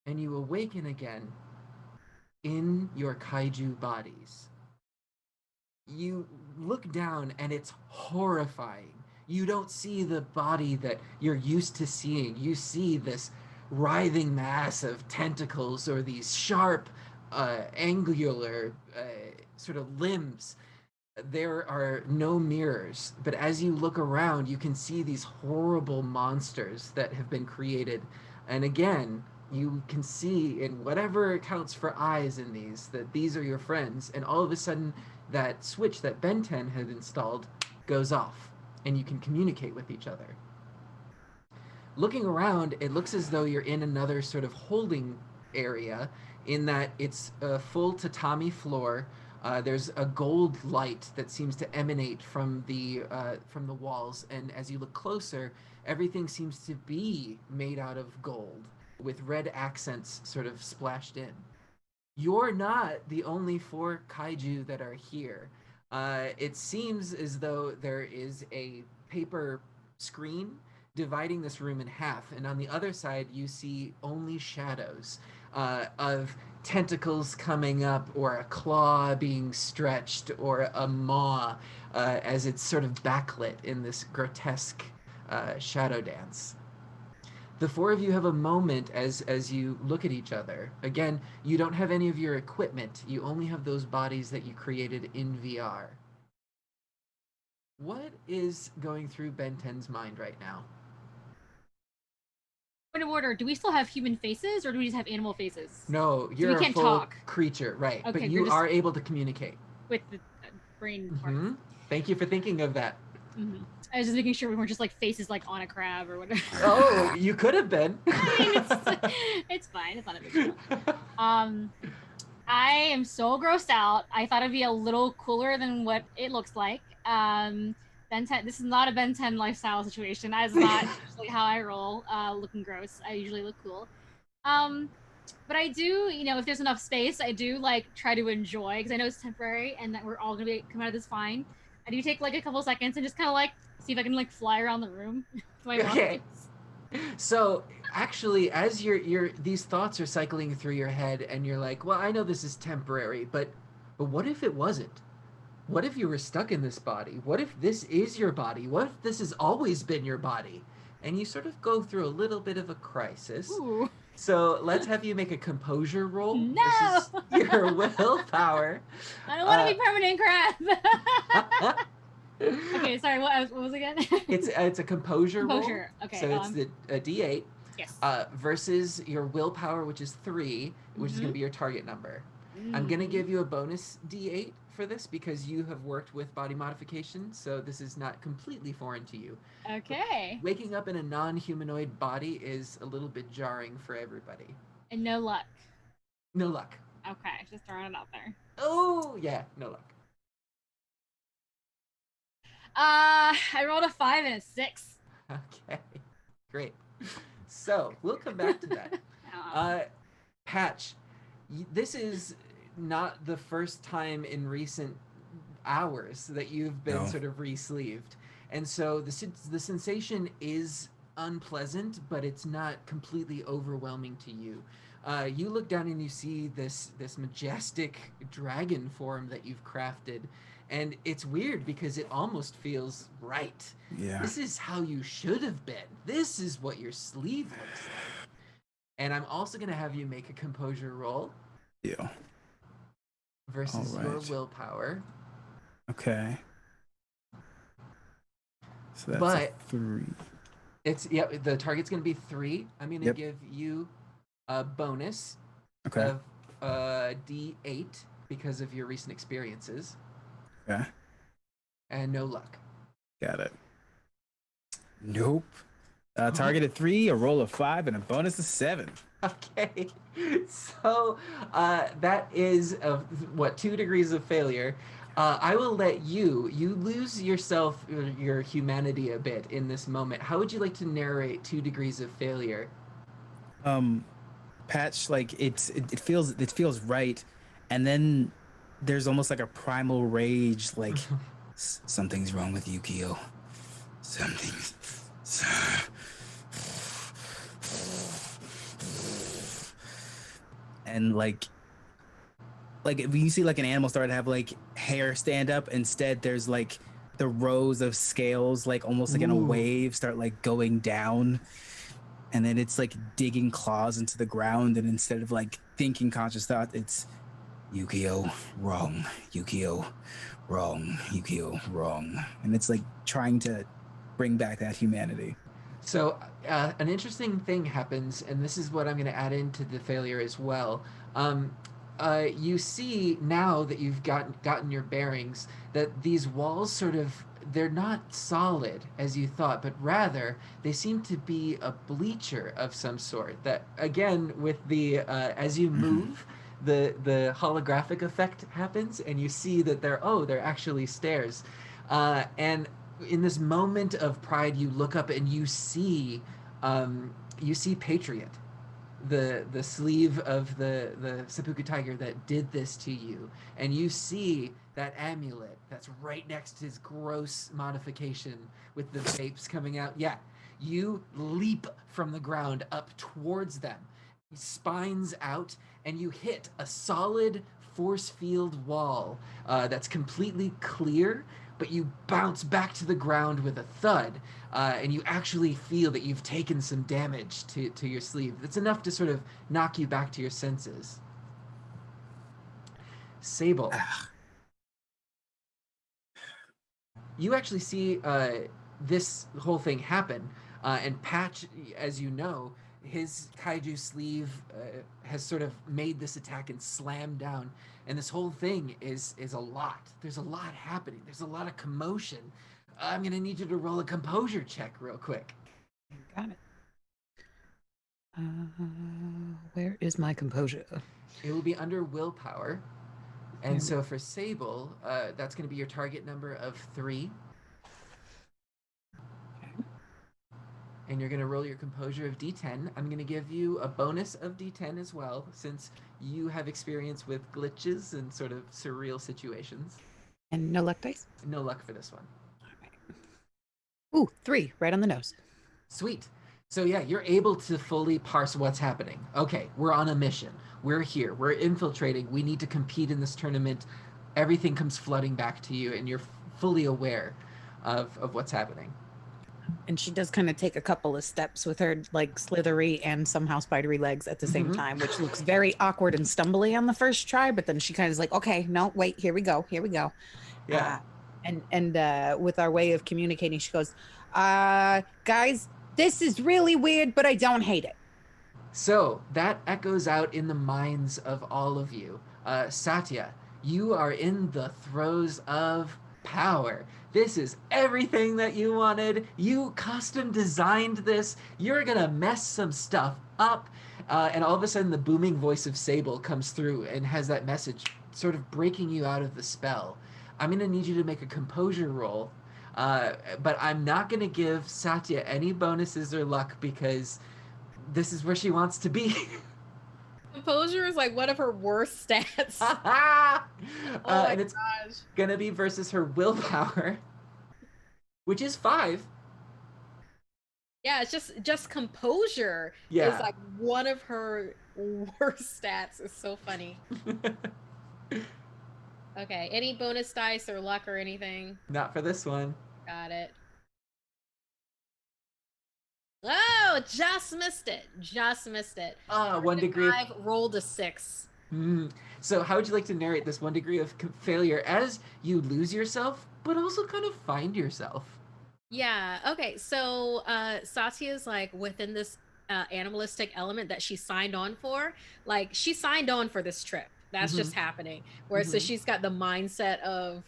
And you awaken again in your kaiju bodies. You look down and it's horrifying. You don't see the body that you're used to seeing. You see this writhing mass of tentacles or these sharp, angular sort of limbs. There are no mirrors, but as you look around, you can see these horrible monsters that have been created. And again, you can see in whatever accounts for eyes in these, that these are your friends. And all of a sudden, that switch that Ben 10 had installed goes off, and you can communicate with each other. Looking around, it looks as though you're in another sort of holding area, in that it's a full tatami floor. There's a gold light that seems to emanate from the walls, and as you look closer, everything seems to be made out of gold, with red accents sort of splashed in. You're not the only four kaiju that are here. It seems as though there is a paper screen dividing this room in half, and on the other side you see only shadows of tentacles coming up, or a claw being stretched, or a maw as it's sort of backlit in this grotesque shadow dance. The four of you have a moment as you look at each other. Again, you don't have any of your equipment. You only have those bodies that you created in VR. What is going through Ben 10's mind right now? Point of order, do we still have human faces or do we just have animal faces? No, you're we a can't full talk. creature, right? Okay, But you're you just- are able to communicate. With the brain part. Mhm. Thank you for thinking of that. I was just making sure we weren't just like faces like on a crab or whatever. Oh, you could have been. I mean, it's fine. It's not a big deal. I am so grossed out. I thought it'd be a little cooler than what it looks like. Ben 10, this is not a Ben 10 lifestyle situation. That is not usually how I roll, looking gross. I usually look cool. But I do, if there's enough space, I do like try to enjoy, because I know it's temporary and that we're all gonna come out of this fine. I do take like a couple seconds and just kind of like see if I can like fly around the room. Okay. So actually, as these thoughts are cycling through your head, and you're like, well, I know this is temporary, but what if it wasn't? What if you were stuck in this body? What if this is your body? What if this has always been your body? And you sort of go through a little bit of a crisis. Ooh. So let's have you make a composure roll. No! This is your willpower. I don't want to be permanent crab. Okay, sorry. What was it again? It's a composure roll. Composure. Okay. So it's a D8 yes. versus your willpower, which is 3, which is going to be your target number. I'm going to give you a bonus D8 for this because you have worked with body modification, so this is not completely foreign to you. Okay. Waking up in a non-humanoid body is a little bit jarring for everybody. And no luck. No luck. Okay, just throwing it out there. Oh, yeah, no luck. I rolled a 5 and a 6. Okay, great. So we'll come back to that. Patch, this is not the first time in recent hours that you've been sort of re-sleeved. And so the sensation is unpleasant, but it's not completely overwhelming to you. You look down and you see this majestic dragon form that you've crafted, and it's weird because it almost feels right. Yeah. This is how you should have been. This is what your sleeve looks like. And I'm also going to have you make a composure roll. Yeah. Versus your willpower. Okay. So that's a 3. The target's going to be 3. I'm going to give you a bonus of D8 because of your recent experiences. Okay. And no luck. Got it. Nope. Targeted 3, a roll of 5, and a bonus of 7. Okay. So that is 2 degrees of failure. I will let you lose yourself, your humanity a bit in this moment. How would you like to narrate 2 degrees of failure? Patch, like it feels right, and then there's almost like a primal rage, like something's wrong with Yukio. And like when you see like an animal start to have like hair stand up, instead there's like the rows of scales, like almost like in a wave, start like going down, and then it's like digging claws into the ground, and instead of like thinking conscious thought, it's Yukio wrong, Yukio wrong, Yukio wrong, and it's like trying to bring back that humanity. So an interesting thing happens, and this is what I'm going to add into the failure as well. You see now that you've gotten your bearings that these walls they're not solid as you thought, but rather they seem to be a bleacher of some sort. That again, with the as you move, the holographic effect happens, and you see that they're actually stairs, and in this moment of pride, you look up and you see Patriot, the sleeve of the seppuku tiger that did this to you, and you see that amulet that's right next to his gross modification with the vapes coming out. Yeah, you leap from the ground up towards them, spines out, and you hit a solid force field wall that's completely clear, but you bounce back to the ground with a thud, and you actually feel that you've taken some damage to your sleeve. That's enough to sort of knock you back to your senses. Sable. You actually see this whole thing happen, and Patch, as you know, his kaiju sleeve has sort of made this attack and slammed down, and this whole thing is a lot. There's a lot happening. There's a lot of commotion. I'm gonna need you to roll a composure check real quick. Got it. Where is my composure? It will be under willpower, and so for Sable, that's gonna be your target number of 3. And you're going to roll your composure of D10. I'm going to give you a bonus of D10 as well, since you have experience with glitches and sort of surreal situations. And no luck dice? No luck for this one. All right. Ooh, 3, right on the nose. Sweet. So yeah, you're able to fully parse what's happening. Okay, we're on a mission. We're here. We're infiltrating. We need to compete in this tournament. Everything comes flooding back to you, and you're fully aware of what's happening. And she does kind of take a couple of steps with her like slithery and somehow spidery legs at the same time, which looks very awkward and stumbly on the first try. But then she kind of is like, okay, no, wait, here we go. Yeah. and with our way of communicating, she goes, guys, this is really weird, but I don't hate it. So that echoes out in the minds of all of you. Satya, you are in the throes of power. This is everything that you wanted. You custom designed this. You're gonna mess some stuff up. And all of a sudden, the booming voice of Sable comes through and has that message sort of breaking you out of the spell. I'm gonna need you to make a composure roll. But I'm not gonna give Satya any bonuses or luck because this is where she wants to be. Composure is like one of her worst stats. And it's gonna be versus her willpower, which is 5. Yeah, it's just composure Yeah. is like one of her worst stats. It's so funny. Okay, any bonus dice or luck or anything? Not for this one. Got it. Oh, just missed it. Just missed it. 1 degree. 5, rolled a 6. So how would you like to narrate this 1 degree of failure as you lose yourself, but also kind of find yourself? Yeah. Okay. So Satya's like within this animalistic element that she signed on for. Like she signed on for this trip. That's just happening. Whereas so she's got the mindset of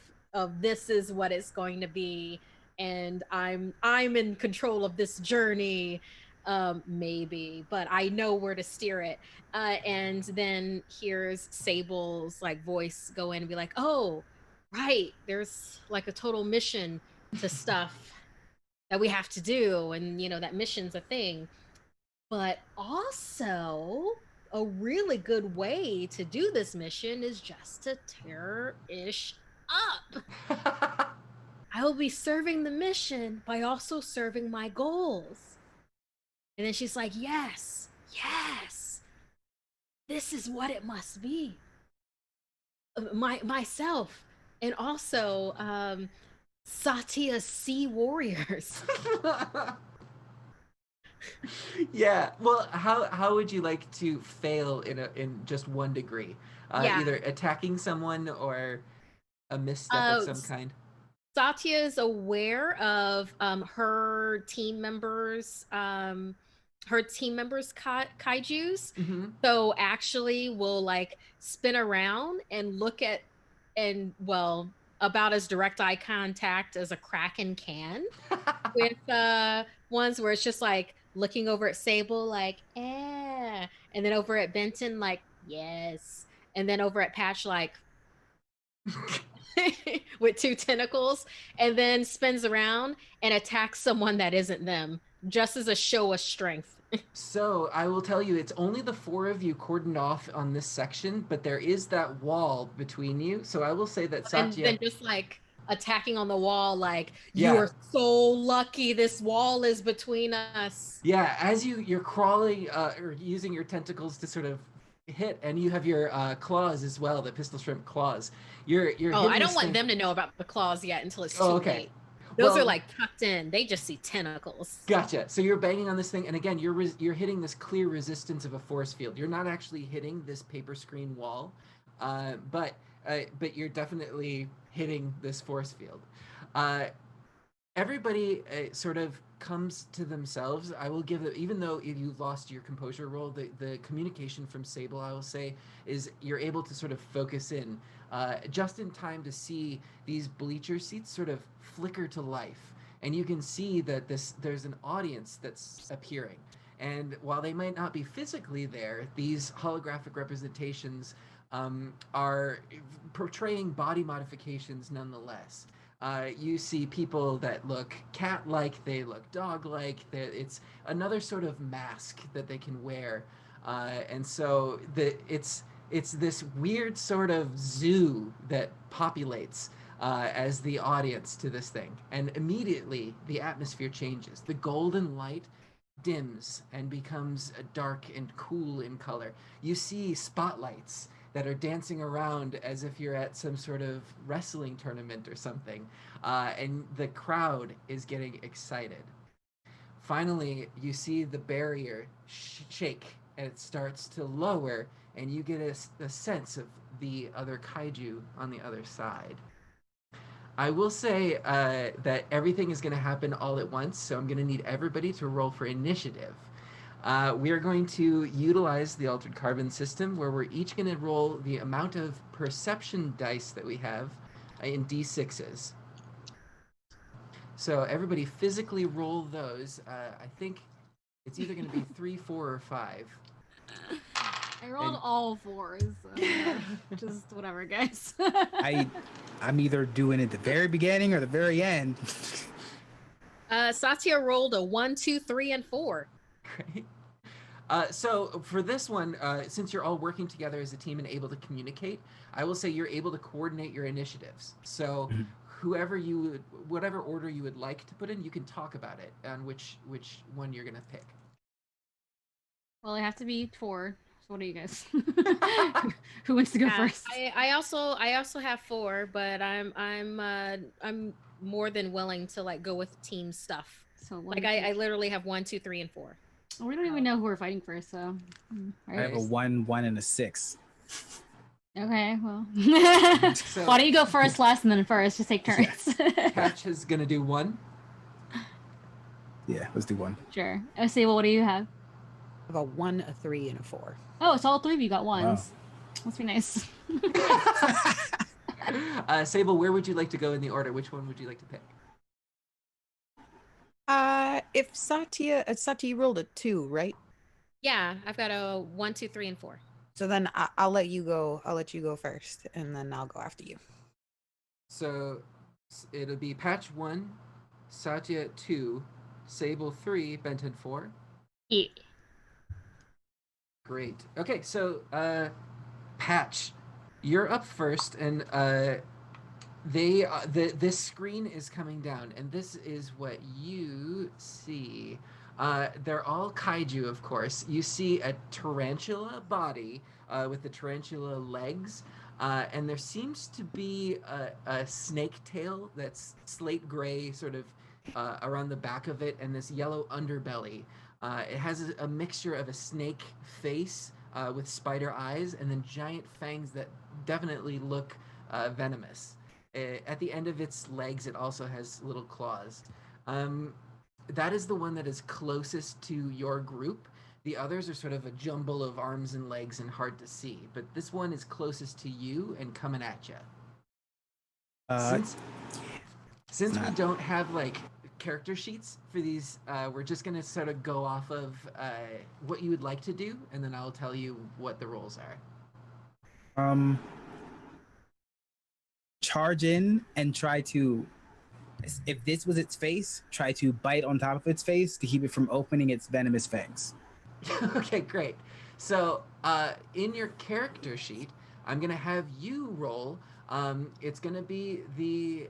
this is what it's going to be, and I'm in control of this journey. Maybe, but I know where to steer it. And then here's Sable's like voice go in and be like, "Oh, right. There's like a total mission to stuff that we have to do, and you know that mission's a thing, but also a really good way to do this mission is just to tear ish up. I will be serving the mission by also serving my goals." And then she's like, yes, this is what it must be. Myself, and also Satya's sea warriors. Yeah. Well, how would you like to fail in just 1 degree? Yeah. Either attacking someone or a misstep of some kind. Satya is aware of her team members' kaijus. So actually will like spin around and look at, and well, about as direct eye contact as a kraken can with ones where it's just like looking over at Sable like and then over at Benton like yes, and then over at Patch like with 2 tentacles, and then spins around and attacks someone that isn't them, just as a show of strength. So I will tell you, it's only the 4 of you cordoned off on this section, but there is that wall between you. So I will say that Satya... And then just like attacking on the wall, like you are so lucky this wall is between us. Yeah, as you're crawling or using your tentacles to sort of hit, and you have your claws as well, the pistol shrimp claws. You're I don't want them to know about the claws yet until it's too late. Those are like tucked in. They just see tentacles. Gotcha. So you're banging on this thing, and again, you're hitting this clear resistance of a force field. You're not actually hitting this paper screen wall, but you're definitely hitting this force field. Everybody sort of comes to themselves. I will give it, even though you lost your composure roll, the communication from Sable, I will say, is you're able to sort of focus in just in time to see these bleacher seats sort of flicker to life. And you can see that there's an audience that's appearing. And while they might not be physically there, these holographic representations are portraying body modifications nonetheless. You see people that look cat-like, they look dog-like. It's another sort of mask that they can wear, and so it's this weird sort of zoo that populates as the audience to this thing, and immediately the atmosphere changes. The golden light dims and becomes dark and cool in color. You see spotlights that are dancing around as if you're at some sort of wrestling tournament or something, and the crowd is getting excited. Finally, you see the barrier shake, and it starts to lower, and you get a sense of the other kaiju on the other side. I will say that everything is going to happen all at once, so I'm going to need everybody to roll for initiative. We are going to utilize the Altered Carbon system where we're each going to roll the amount of perception dice that we have in d6s. So everybody physically roll those. I think it's either going to be 3, 4, or 5. I rolled And- all 4s. So just whatever, guys. I'm either doing it at the very beginning or the very end. Satya rolled a 1, 2, 3, and 4. Great. So for this one, since you're all working together as a team and able to communicate, I will say you're able to coordinate your initiatives. So whatever order you would like to put in, you can talk about it on which one you're gonna pick. Well, I have to be 4. So what are you guys? Who wants to go first? I also have 4, but I'm more than willing to like go with team stuff. So Like I literally have 1, 2, 3, and 4. we don't even know who we're fighting first, so. I have a 1, 1, and a 6. Okay, well. So- Why don't you go first, last, and then first? Just take turns. Patch is gonna do 1. Yeah, let's do 1. Sure. Sable, what do you have? I have a 1, a 3, and a 4. Oh, so all 3 of you got Wow. ones. Must be nice. Sable, where would you like to go in the order? Which one would you like to pick? If Satya rolled a 2, right? Yeah, I've got a 1, 2, 3, and 4. So then I'll let you go. I'll let you go first, and then I'll go after you. So it'll be Patch 1, Satya 2, Sable 3, Benton 4. Yeah. Great. Okay, so Patch, you're up first, and this screen is coming down, and this is what you see. They're all kaiju, of course. You see a tarantula body with the tarantula legs, and there seems to be a snake tail that's slate gray, sort of around the back of it, and this yellow underbelly. It has a mixture of a snake face with spider eyes, and then giant fangs that definitely look venomous. At the end of its legs, it also has little claws. That is the one that is closest to your group. The others are sort of a jumble of arms and legs and hard to see, but this one is closest to you and coming at you. Since we don't have like character sheets for these, we're just gonna sort of go off of what you would like to do, and then I'll tell you what the roles are. Charge in and try to, if this was its face, try to bite on top of its face to keep it from opening its venomous fangs. Okay, great. So in your character sheet, I'm gonna have you roll. It's gonna be the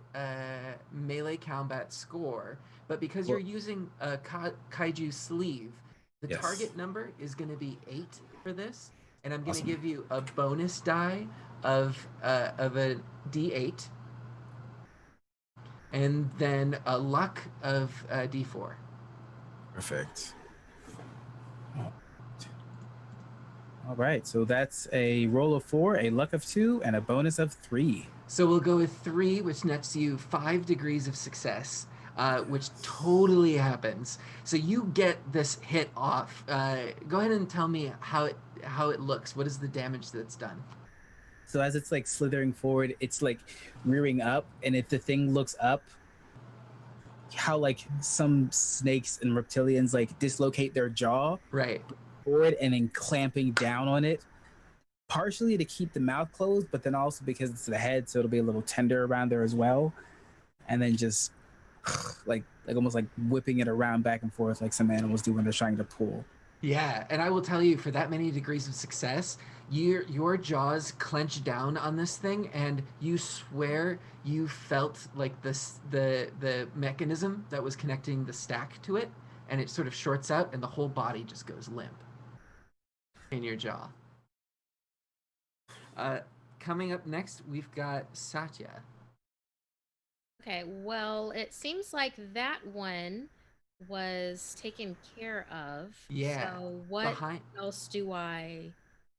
melee combat score, but because you're using a kaiju sleeve, the Yes. target number is gonna be 8 for this, and I'm gonna Awesome. give you a bonus die of a D8, and then a luck of a D4. Perfect. All right, so that's a roll of 4, a luck of 2, and a bonus of 3. So we'll go with 3, which nets you 5 degrees of success, which totally happens. So you get this hit off. Go ahead and tell me how it looks. What is the damage that's done? So as it's like slithering forward, it's like rearing up, and if the thing looks up, how like some snakes and reptilians like dislocate their jaw Right. forward and then clamping down on it, partially to keep the mouth closed, but then also because it's the head, so it'll be a little tender around there as well, and then just like almost like whipping it around back and forth like some animals do when they're trying to pull. Yeah, and I will tell you, for that many degrees of success, your jaws clench down on this thing, and you swear you felt like the mechanism that was connecting the stack to it, and it sort of shorts out, and the whole body just goes limp in your jaw. Coming up next, we've got Satya. Okay, well, it seems like that one was taken care of. Yeah, So what behind- else do I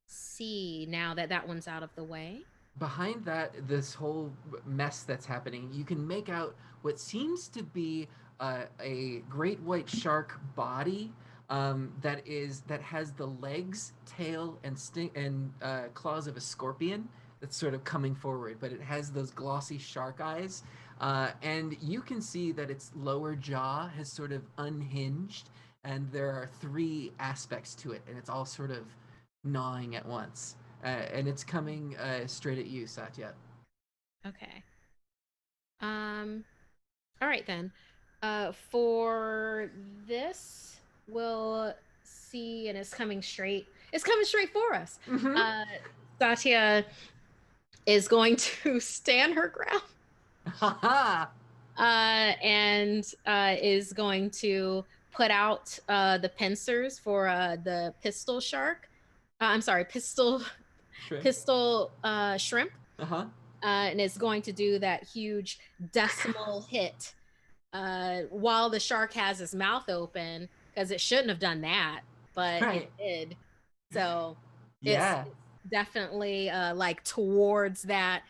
see now that that one's out of the way? behind that, this whole mess that's happening, you can make out what seems to be a great white shark body that has the legs, tail, and claws of a scorpion that's sort of coming forward, but it has those glossy shark eyes. And you can see that its lower jaw has sort of unhinged, and there are three aspects to it, and it's all sort of gnawing at once. And it's coming straight at you, Satya. Okay. All right then. For this, we'll see, and it's coming straight. It's coming straight for us. Mm-hmm. Satya is going to stand her ground. And is going to put out the pincers for the pistol shark. I'm sorry, pistol shrimp. Uh-huh. And is going to do that huge decimal hit while the shark has his mouth open, because it shouldn't have done that, but Right. it did. So Yeah. it's definitely like towards that.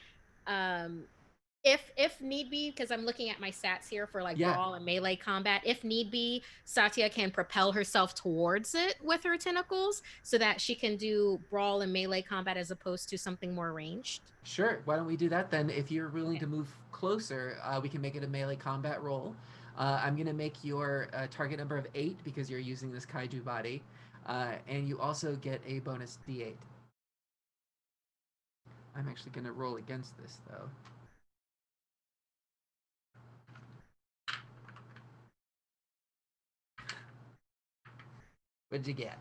If need be, because I'm looking at my stats here for like Yeah. brawl and melee combat, if need be, Satya can propel herself towards it with her tentacles so that she can do brawl and melee combat as opposed to something more ranged. Sure. Why don't we do that then? If you're willing to move closer, we can make it a melee combat roll. I'm going to make your target number of 8 because you're using this kaiju body. And you also get a bonus d8. I'm actually going to roll against this, though. What'd you get?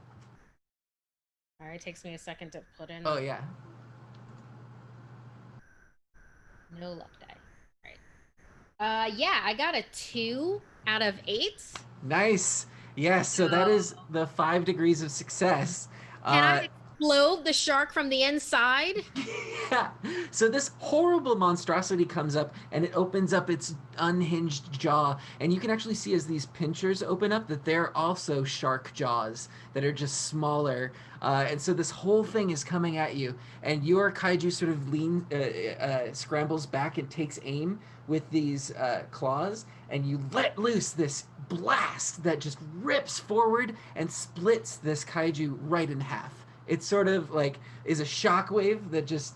All right, takes me a second to put in. Oh, yeah. No luck die. All right. Yeah, I got a 2 out of 8. Nice. Yes, so that is the 5 degrees of success. Can I explode the shark from the inside? Yeah. So this horrible monstrosity comes up and it opens up its unhinged jaw. And you can actually see as these pinchers open up that they're also shark jaws that are just smaller. And so this whole thing is coming at you. And your kaiju sort of scrambles back and takes aim with these claws. And you let loose this blast that just rips forward and splits this kaiju right in half. It sort of like is a shockwave that just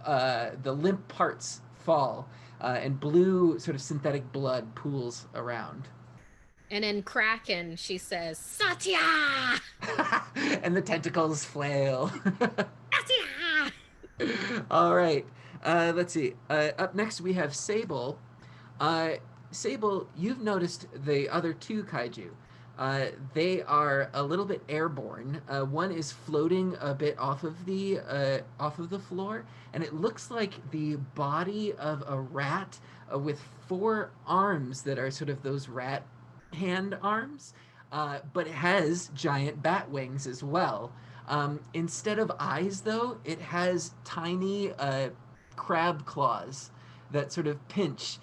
the limp parts fall and blue sort of synthetic blood pools around. And in Kraken, she says, Satya! And the tentacles flail. Satya! All right. Let's see. Up next, we have Sable. Sable, you've noticed the other two kaiju. They are a little bit airborne. One is floating a bit off of the floor, and it looks like the body of a rat with 4 arms that are sort of those rat hand arms, but it has giant bat wings as well. Instead of eyes, though, it has tiny crab claws that sort of pinch.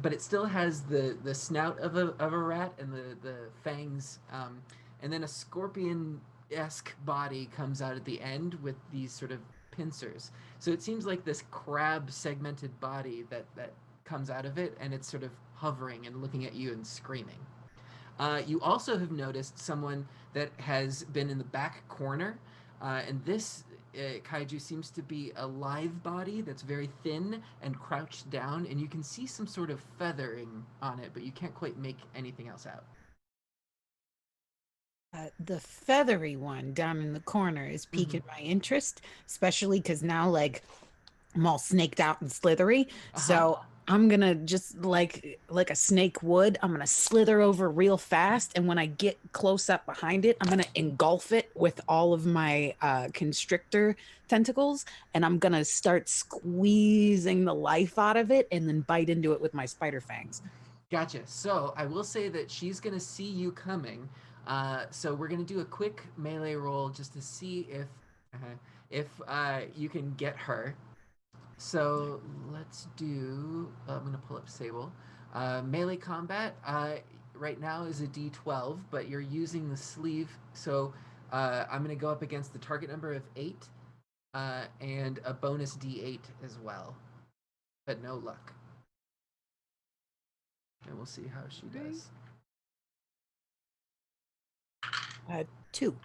But it still has the snout of a rat and the fangs, and then a scorpion-esque body comes out at the end with these sort of pincers. So it seems like this crab segmented body that comes out of it, and it's sort of hovering and looking at you and screaming. You also have noticed someone that has been in the back corner, and this kaiju seems to be a live body that's very thin and crouched down, and you can see some sort of feathering on it, but you can't quite make anything else out. The feathery one down in the corner is piquing my interest, especially because now, like, I'm all snaked out and slithery. So I'm gonna just like a snake would. I'm gonna slither over real fast, and when I get close up behind it, I'm gonna engulf it with all of my constrictor tentacles, and I'm gonna start squeezing the life out of it, and then bite into it with my spider fangs. Gotcha. So I will say that she's gonna see you coming. So we're gonna do a quick melee roll just to see if you can get her. So let's do. I'm gonna pull up Sable. Melee combat right now is a D12, but you're using the sleeve. So I'm gonna go up against the target number of 8. and a bonus D8 as well, but no luck. And we'll see how she does. 2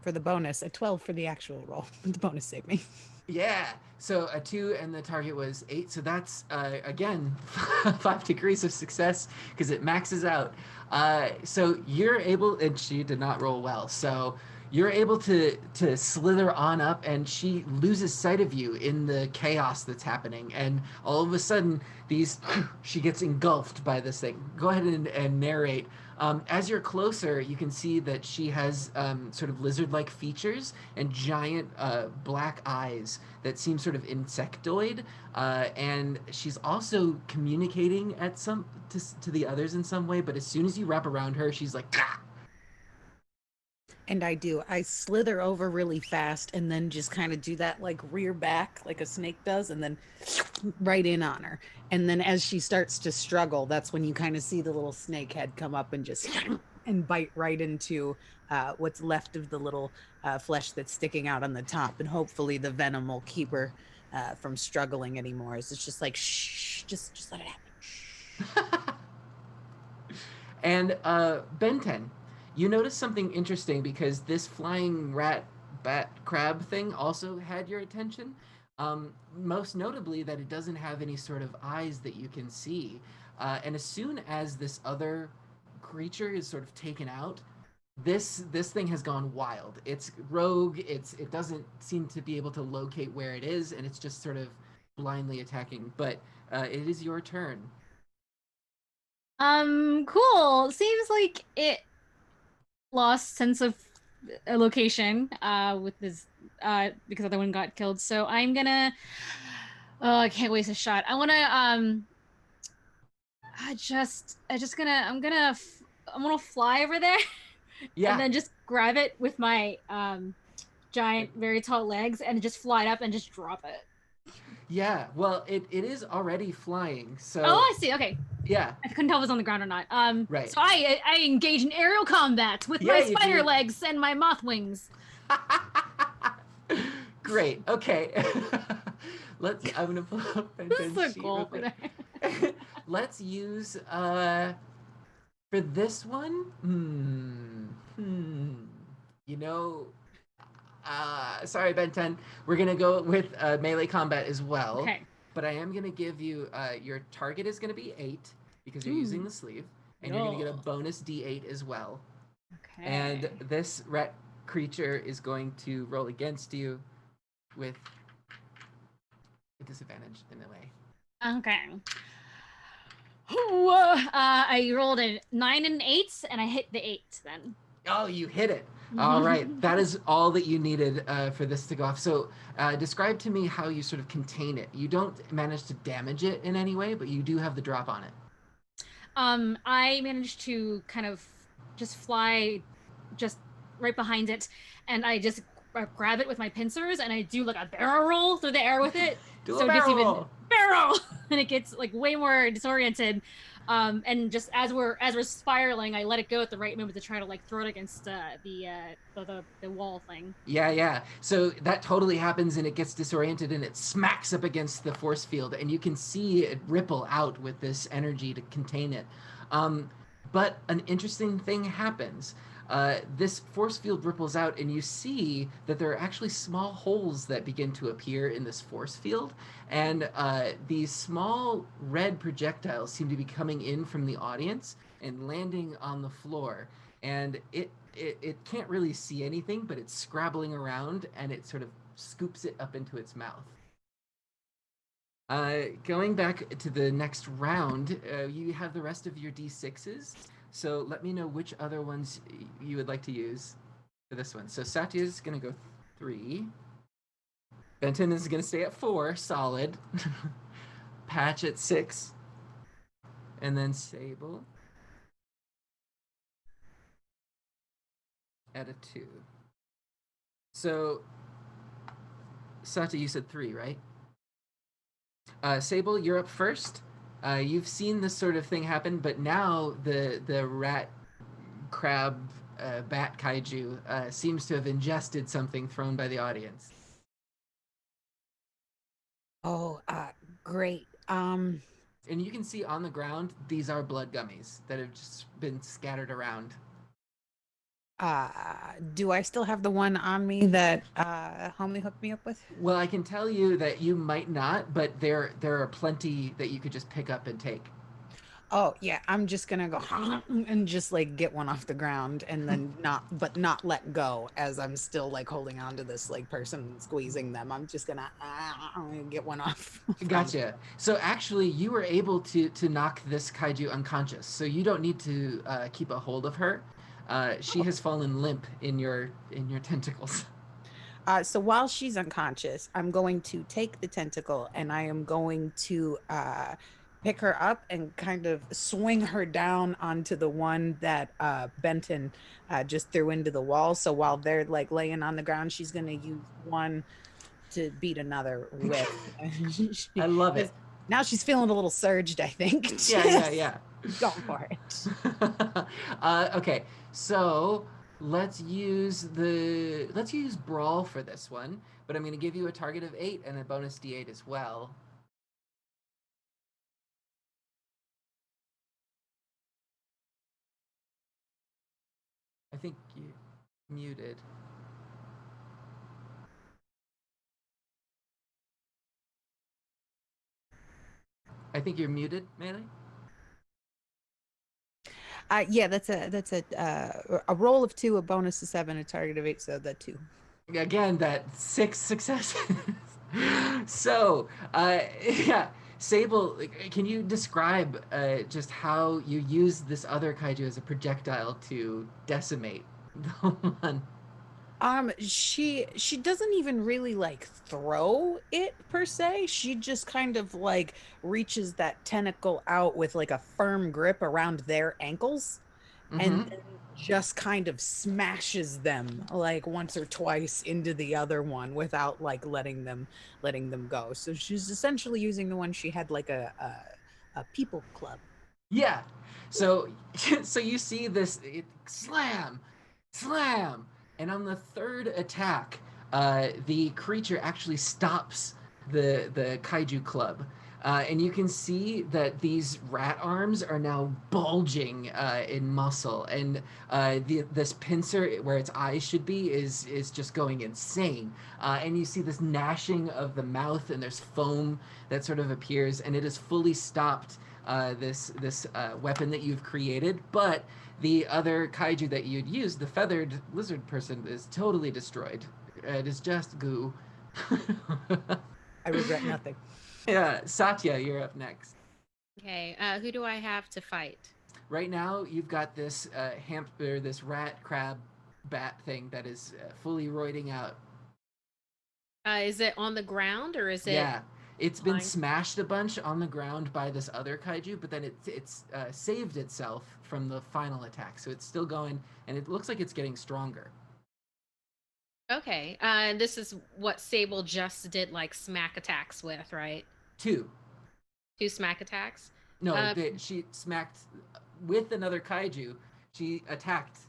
for the bonus, a 12 for the actual roll. The bonus saved me. Yeah. So a 2 and the target was 8. So that's, again, 5 degrees of success because it maxes out. So you're able, and she did not roll well. So you're able to slither on up, and she loses sight of you in the chaos that's happening. And all of a sudden, she gets engulfed by this thing. Go ahead and narrate. As you're closer, you can see that she has sort of lizard-like features and giant black eyes that seem sort of insectoid, and she's also communicating at to the others in some way. But as soon as you wrap around her, she's like, ah! And I slither over really fast and then just kind of do that like rear back like a snake does, and then right in on her. And then as she starts to struggle, that's when you kind of see the little snake head come up and just and bite right into what's left of the little flesh that's sticking out on the top. And hopefully the venom will keep her from struggling anymore. It's just like, shh, just let it happen. And Ben 10, you notice something interesting because this flying rat bat crab thing also had your attention. Most notably that it doesn't have any sort of eyes that you can see. And as soon as this other creature is sort of taken out, this thing has gone wild. It's rogue. It doesn't seem to be able to locate where it is, and it's just sort of blindly attacking. But it is your turn. Cool. Seems like it lost sense of location with this because the other one got killed. So I'm gonna I can't waste a shot. I want to I'm gonna fly over there Yeah. and then just grab it with my giant very tall legs and just fly it up and just drop it. Yeah, well, it is already flying, so... Oh, I see. Okay. Yeah. I couldn't tell if it was on the ground or not. Right. So I engage in aerial combat with Yeah, my you spider do. legs and my moth wings. Great. Okay. I'm gonna pull up This is a sheet goal real for quick. that. Let's use for this one. You know, sorry, Ben 10. We're gonna go with melee combat as well. Okay. But I am gonna give you your target is gonna be 8 because you're using the sleeve, and you're gonna get a bonus D8 as well. Okay. And this rat creature is going to roll against you with a disadvantage in a way. Okay. I rolled a 9 and an 8, and I hit the 8 then. Oh, you hit it. All right. That is all that you needed for this to go off. So describe to me how you sort of contain it. You don't manage to damage it in any way, but you do have the drop on it. I managed to kind of just fly just right behind it, and I just grab it with my pincers, and I do like a barrel roll through the air with it. Do so a it gets barrel even roll. barrel, and it gets like way more disoriented. And just as we're spiraling, I let it go at the right moment to try to like throw it against the wall thing. Yeah. So that totally happens, and it gets disoriented, and it smacks up against the force field, and you can see it ripple out with this energy to contain it. But an interesting thing happens. This force field ripples out, and you see that there are actually small holes that begin to appear in this force field, and these small red projectiles seem to be coming in from the audience and landing on the floor. And it can't really see anything, but it's scrabbling around, and it sort of scoops it up into its mouth. Going back to the next round, you have the rest of your D6s. So let me know which other ones you would like to use for this one. So Satya is going to go 3. Benton is going to stay at 4, solid. Patch at 6. And then Sable at a 2. So Satya, you said 3, right? Sable, you're up first. You've seen this sort of thing happen, but now the rat crab bat kaiju seems to have ingested something thrown by the audience. Oh, great. And you can see on the ground, these are blood gummies that have just been scattered around. Do I still have the one on me that homie hooked me up with? Well, I can tell you that you might not, but there are plenty that you could just pick up and take. Oh yeah, I'm just gonna go and just like get one off the ground and then not let go as I'm still like holding on to this like person squeezing them. I'm just gonna get one off. Gotcha. So actually, you were able to knock this kaiju unconscious. So you don't need to keep a hold of her. She has fallen limp in your tentacles. So while she's unconscious, I'm going to take the tentacle and I am going to pick her up and kind of swing her down onto the one that Benton just threw into the wall. So while they're like laying on the ground, she's going to use one to beat another with. I love it. Now she's feeling a little surged, I think. Yeah. Go for it. Okay, so let's use brawl for this one, but I'm going to give you a target of 8 and a bonus d8 as well. I think you muted. I think you're muted, Melee. Yeah, that's a roll of 2, a bonus of 7, a target of 8, so that 2. Again, that 6 successes. So, yeah, Sable, can you describe just how you use this other kaiju as a projectile to decimate the one? She doesn't even really like throw it per se. She just kind of like reaches that tentacle out with like a firm grip around their ankles and Mm-hmm. then just kind of smashes them like once or twice into the other one without like letting them go. So she's essentially using the one she had like a people club. Yeah. So, so you see this slam, slam, and on the third attack, the creature actually stops the kaiju club, and you can see that these rat arms are now bulging in muscle, and this pincer where its eyes should be is just going insane, and you see this gnashing of the mouth, and there's foam that sort of appears, and it is fully stopped this weapon that you've created, but the other kaiju that you'd used, the feathered lizard person, is totally destroyed. It is just goo. I regret nothing. Yeah, Satya, you're up next. Okay, who do I have to fight? Right now, you've got this this rat crab bat thing that is fully roiding out. Is it on the ground or is it? Yeah, it's been flying? smashed a bunch on the ground by this other kaiju, but then it's saved itself from the final attack, so it's still going, and it looks like it's getting stronger. Okay, and this is what Sable just did, like smack attacks with, right? 2. 2 smack attacks. No, she smacked with another kaiju. She attacked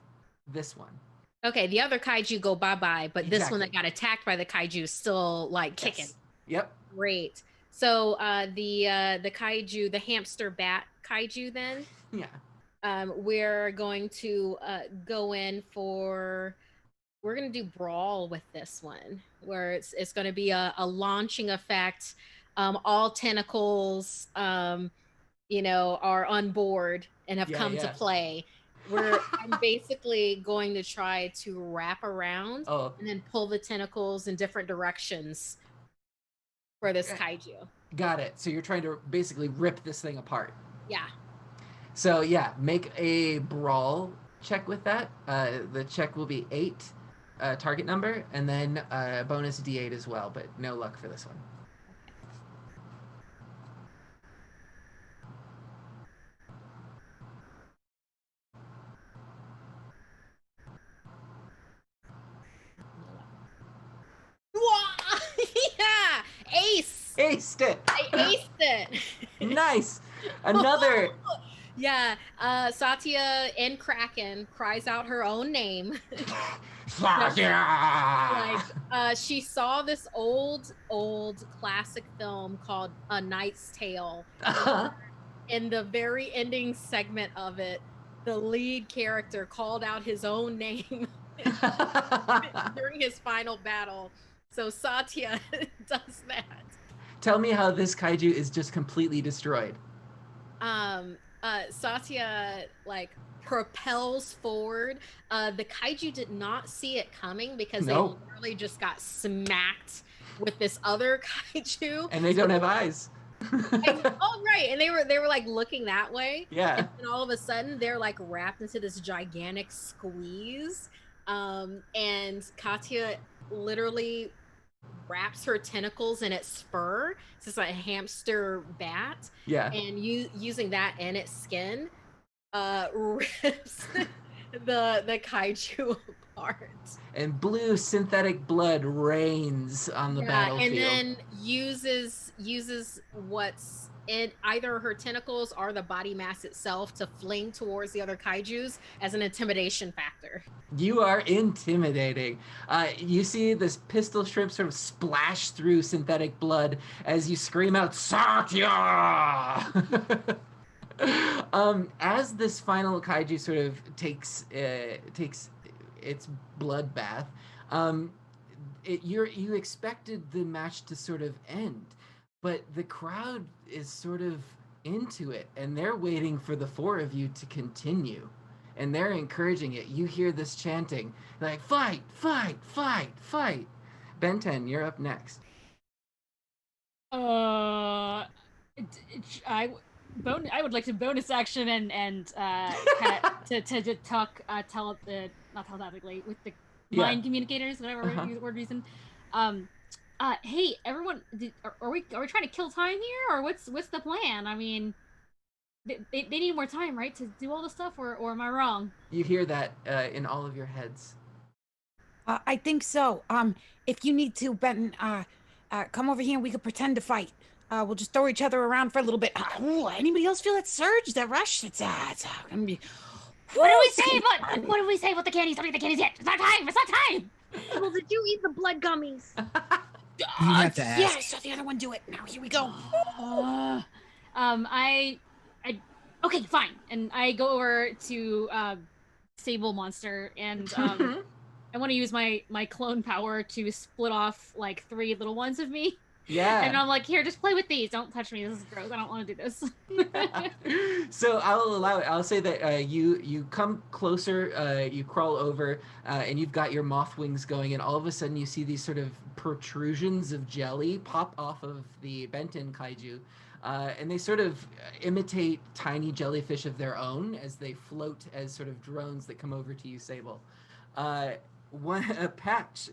this one. Okay, the other kaiju go bye-bye, but this one that Exactly. got attacked by the kaiju is still like kicking. Yes. Yep. Great. So the kaiju, the hamster bat kaiju, then Yeah. we're going to go in for. We're gonna do brawl with this one, where it's gonna be a launching effect. All tentacles, are on board and have come to play. I'm basically going to try to wrap around and then pull the tentacles in different directions for this kaiju. Got it. So you're trying to basically rip this thing apart. Yeah. So yeah, make a brawl check with that. The check will be 8 target number, and then bonus d8 as well, but no luck for this one. Yeah, ace. Aced it. I aced it. Nice. Another Yeah, Satya in Kraken cries out her own name. Like, she saw this old classic film called A Knight's Tale. In the very ending segment of it, the lead character called out his own name during his final battle. So Satya does that. Tell me how this kaiju is just completely destroyed. Satya like propels forward. The kaiju did not see it coming because they literally just got smacked with this other kaiju, and they don't have eyes. Oh right, and they were like looking that way. Yeah. And all of a sudden they're like wrapped into this gigantic squeeze. And Katya literally wraps her tentacles in its fur. It's just like a hamster bat. Yeah. And using that and its skin, rips the kaiju apart. And blue synthetic blood rains on the battlefield. And then uses what's in either her tentacles or the body mass itself to fling towards the other kaijus as an intimidation factor. You are intimidating. You see this pistol shrimp sort of splash through synthetic blood as you scream out, Satya! As this final kaiju sort of takes its bloodbath, you expected the match to sort of end, but the crowd is sort of into it, and they're waiting for the four of you to continue, and they're encouraging it. You hear this chanting, like, fight, fight, fight, fight. Ben 10, you're up next. I would like to bonus action and kind of to talk not telepathically with the mind communicators, whatever word reason. Hey everyone, are we trying to kill time here, or what's the plan? I mean, they need more time, right, to do all the stuff, or am I wrong? You hear that in all of your heads. I think so. If you need to, Benton, come over here and we could pretend to fight. We'll just throw each other around for a little bit. Anybody else feel that surge, that rush? It's gonna be. What do we say about the candies? Don't eat the candies yet. It's not time. It's not time. Well, did you eat the blood gummies? You have to ask. Yeah, I saw the other one do it. Now here we go. Okay, fine. And I go over to Sable Monster, and I want to use my clone power to split off like 3 little ones of me. Yeah. And I'm like, here, just play with these. Don't touch me. This is gross. I don't want to do this. So I'll allow it. I'll say that you come closer, you crawl over, and you've got your moth wings going, and all of a sudden you see these sort of protrusions of jelly pop off of the Benton kaiju. And they sort of imitate tiny jellyfish of their own as they float as sort of drones that come over to you, Sable. Patch,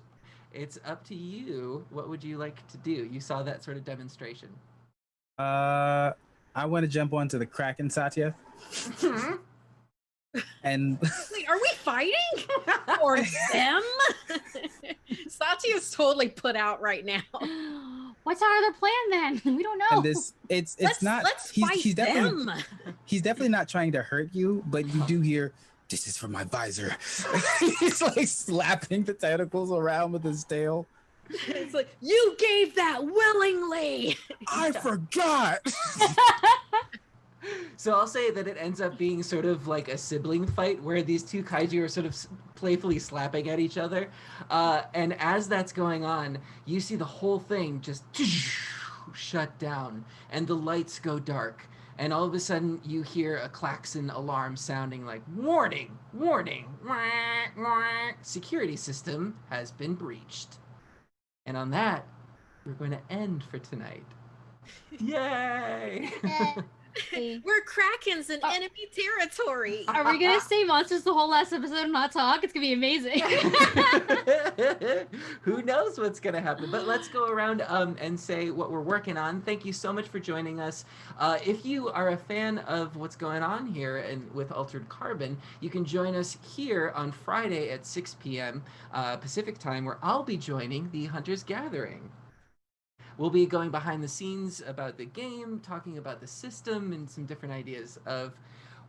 it's up to you. What would you like to do? You saw that sort of demonstration. I want to jump onto the Kraken, Satya. And wait, are we fighting? Or them? Satya's totally put out right now. What's our other plan then? We don't know. And this, it's not. Let's fight them. He's definitely not trying to hurt you, but you do hear, "This is for my visor." He's like slapping the tentacles around with his tail. It's like, you gave that willingly. I forgot. So I'll say that it ends up being sort of like a sibling fight where these two kaiju are sort of playfully slapping at each other. And as that's going on, you see the whole thing just shut down and the lights go dark. And all of a sudden you hear a klaxon alarm sounding like, warning, warning, security system has been breached. And on that, we're going to end for tonight. Yay! We're Krakens in enemy territory. Are we gonna stay monsters the whole last episode and not talk? It's gonna be amazing. Who knows what's gonna happen? But let's go around and say what we're working on. Thank you so much for joining us. If you are a fan of what's going on here and with Altered Carbon, you can join us here on Friday at 6 p.m. Pacific time, where I'll be joining the Hunters Gathering. We'll be going behind the scenes about the game, talking about the system, and some different ideas of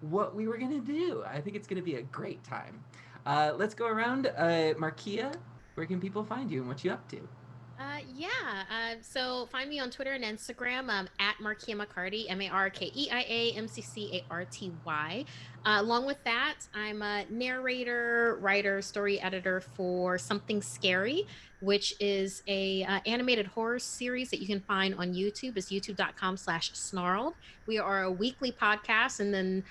what we were going to do. I think it's going to be a great time. Let's go around. Markia, where can people find you and what you up to? So find me on Twitter and Instagram at Markia McCarty, MarkiaMcCarty. Along with that, I'm a narrator, writer, story editor for Something Scary, which is a animated horror series that you can find on YouTube. It's youtube.com/snarled. We are a weekly podcast, and then,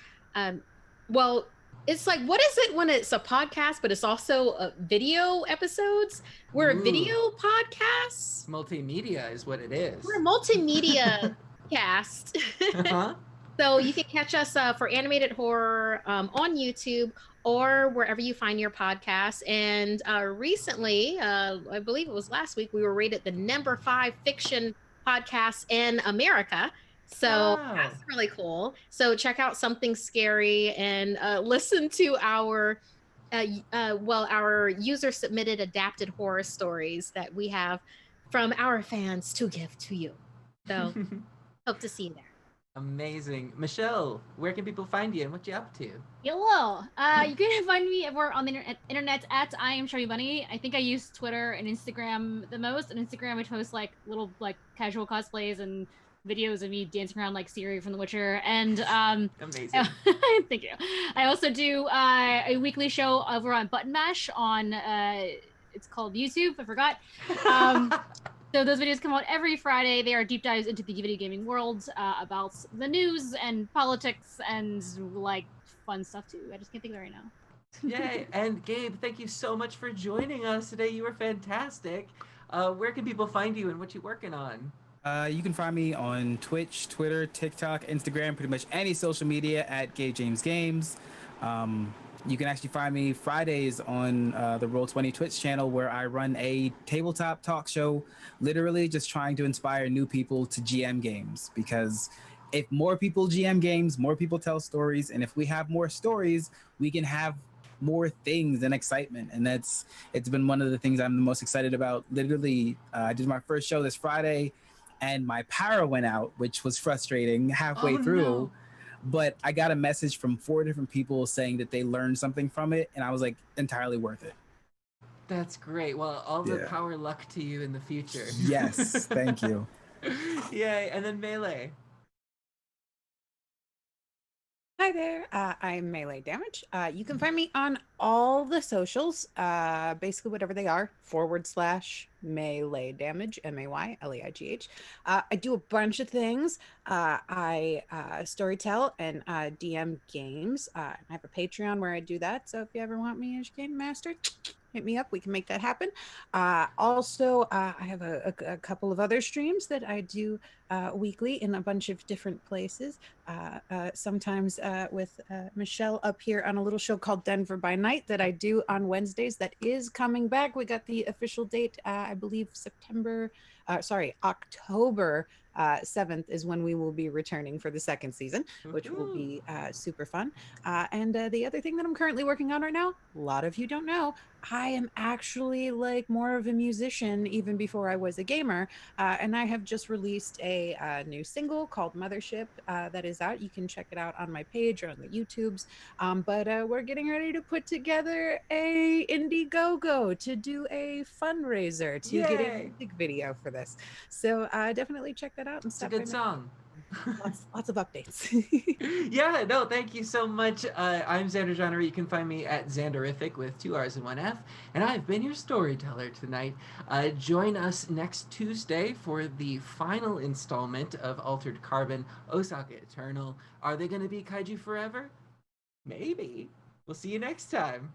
well, it's like, what is it when it's a podcast, but it's also video episodes? We're a video podcast. Multimedia is what it is. We're a multimedia cast. Uh-huh. So you can catch us for animated horror on YouTube or wherever you find your podcasts. And recently, I believe it was last week, we were rated the #5 fiction podcast in America. So that's really cool. So check out Something Scary and listen to our our user submitted adapted horror stories that we have from our fans to give to you. So hope to see you there. Amazing. Michelle, where can people find you and what you up to? Hello. You can find me everywhere on the internet at I am Sharmy Bunny. I think I use Twitter and Instagram the most. On Instagram, I post like little like casual cosplays and videos of me dancing around like Siri from The Witcher. And amazing. Thank you. I also do a weekly show over on Button Mash on it's called YouTube. I forgot. So those videos come out every Friday. They are deep dives into the video gaming world about the news and politics and like fun stuff too. I just can't think of it right now. Yay! And Gabe, thank you so much for joining us today. You were fantastic. Where can people find you and what you working on? You can find me on Twitch, Twitter, TikTok, Instagram, pretty much any social media at Gabe James Games. You can actually find me Fridays on the Roll20 Twitch channel, where I run a tabletop talk show, literally just trying to inspire new people to GM games. Because if more people GM games, more people tell stories, and if we have more stories, we can have more things and excitement. And it's been one of the things I'm the most excited about. Literally, I did my first show this Friday, and my power went out, which was frustrating halfway through. No. But I got a message from 4 different people saying that they learned something from it, and I was like, entirely worth it. That's great. Well, all the power luck to you in the future. Yes, thank you. Yay. And then Melee. Hi there, I'm Melee Damage. You can find me on all the socials, basically whatever they are, /Melee Damage, MAYLEIGH. I do a bunch of things. I storytell and DM games. I have a Patreon where I do that, so if you ever want me as Game Master, hit me up. We can make that happen. Also, I have a couple of other streams that I do weekly in a bunch of different places. Sometimes with Michelle up here on a little show called Denver by Night that I do on Wednesdays. That is coming back. We got the official date, I believe October 7th is when we will be returning for the second season, which will be super fun. And the other thing that I'm currently working on right now, a lot of you don't know, I am actually like more of a musician even before I was a gamer. And I have just released a new single called Mothership that is out. You can check it out on my page or on the YouTubes. But we're getting ready to put together a Indiegogo to do a fundraiser to get a music video for this. So definitely check that out. And it's a good song. Lots of updates. Yeah, no, thank you so much. I'm Xander Genre. You can find me at Xanderific with 2 R's and 1 F. And I've been your storyteller tonight. Join us next Tuesday for the final installment of Altered Carbon, Osaka Eternal. Are they going to be kaiju forever? Maybe. We'll see you next time.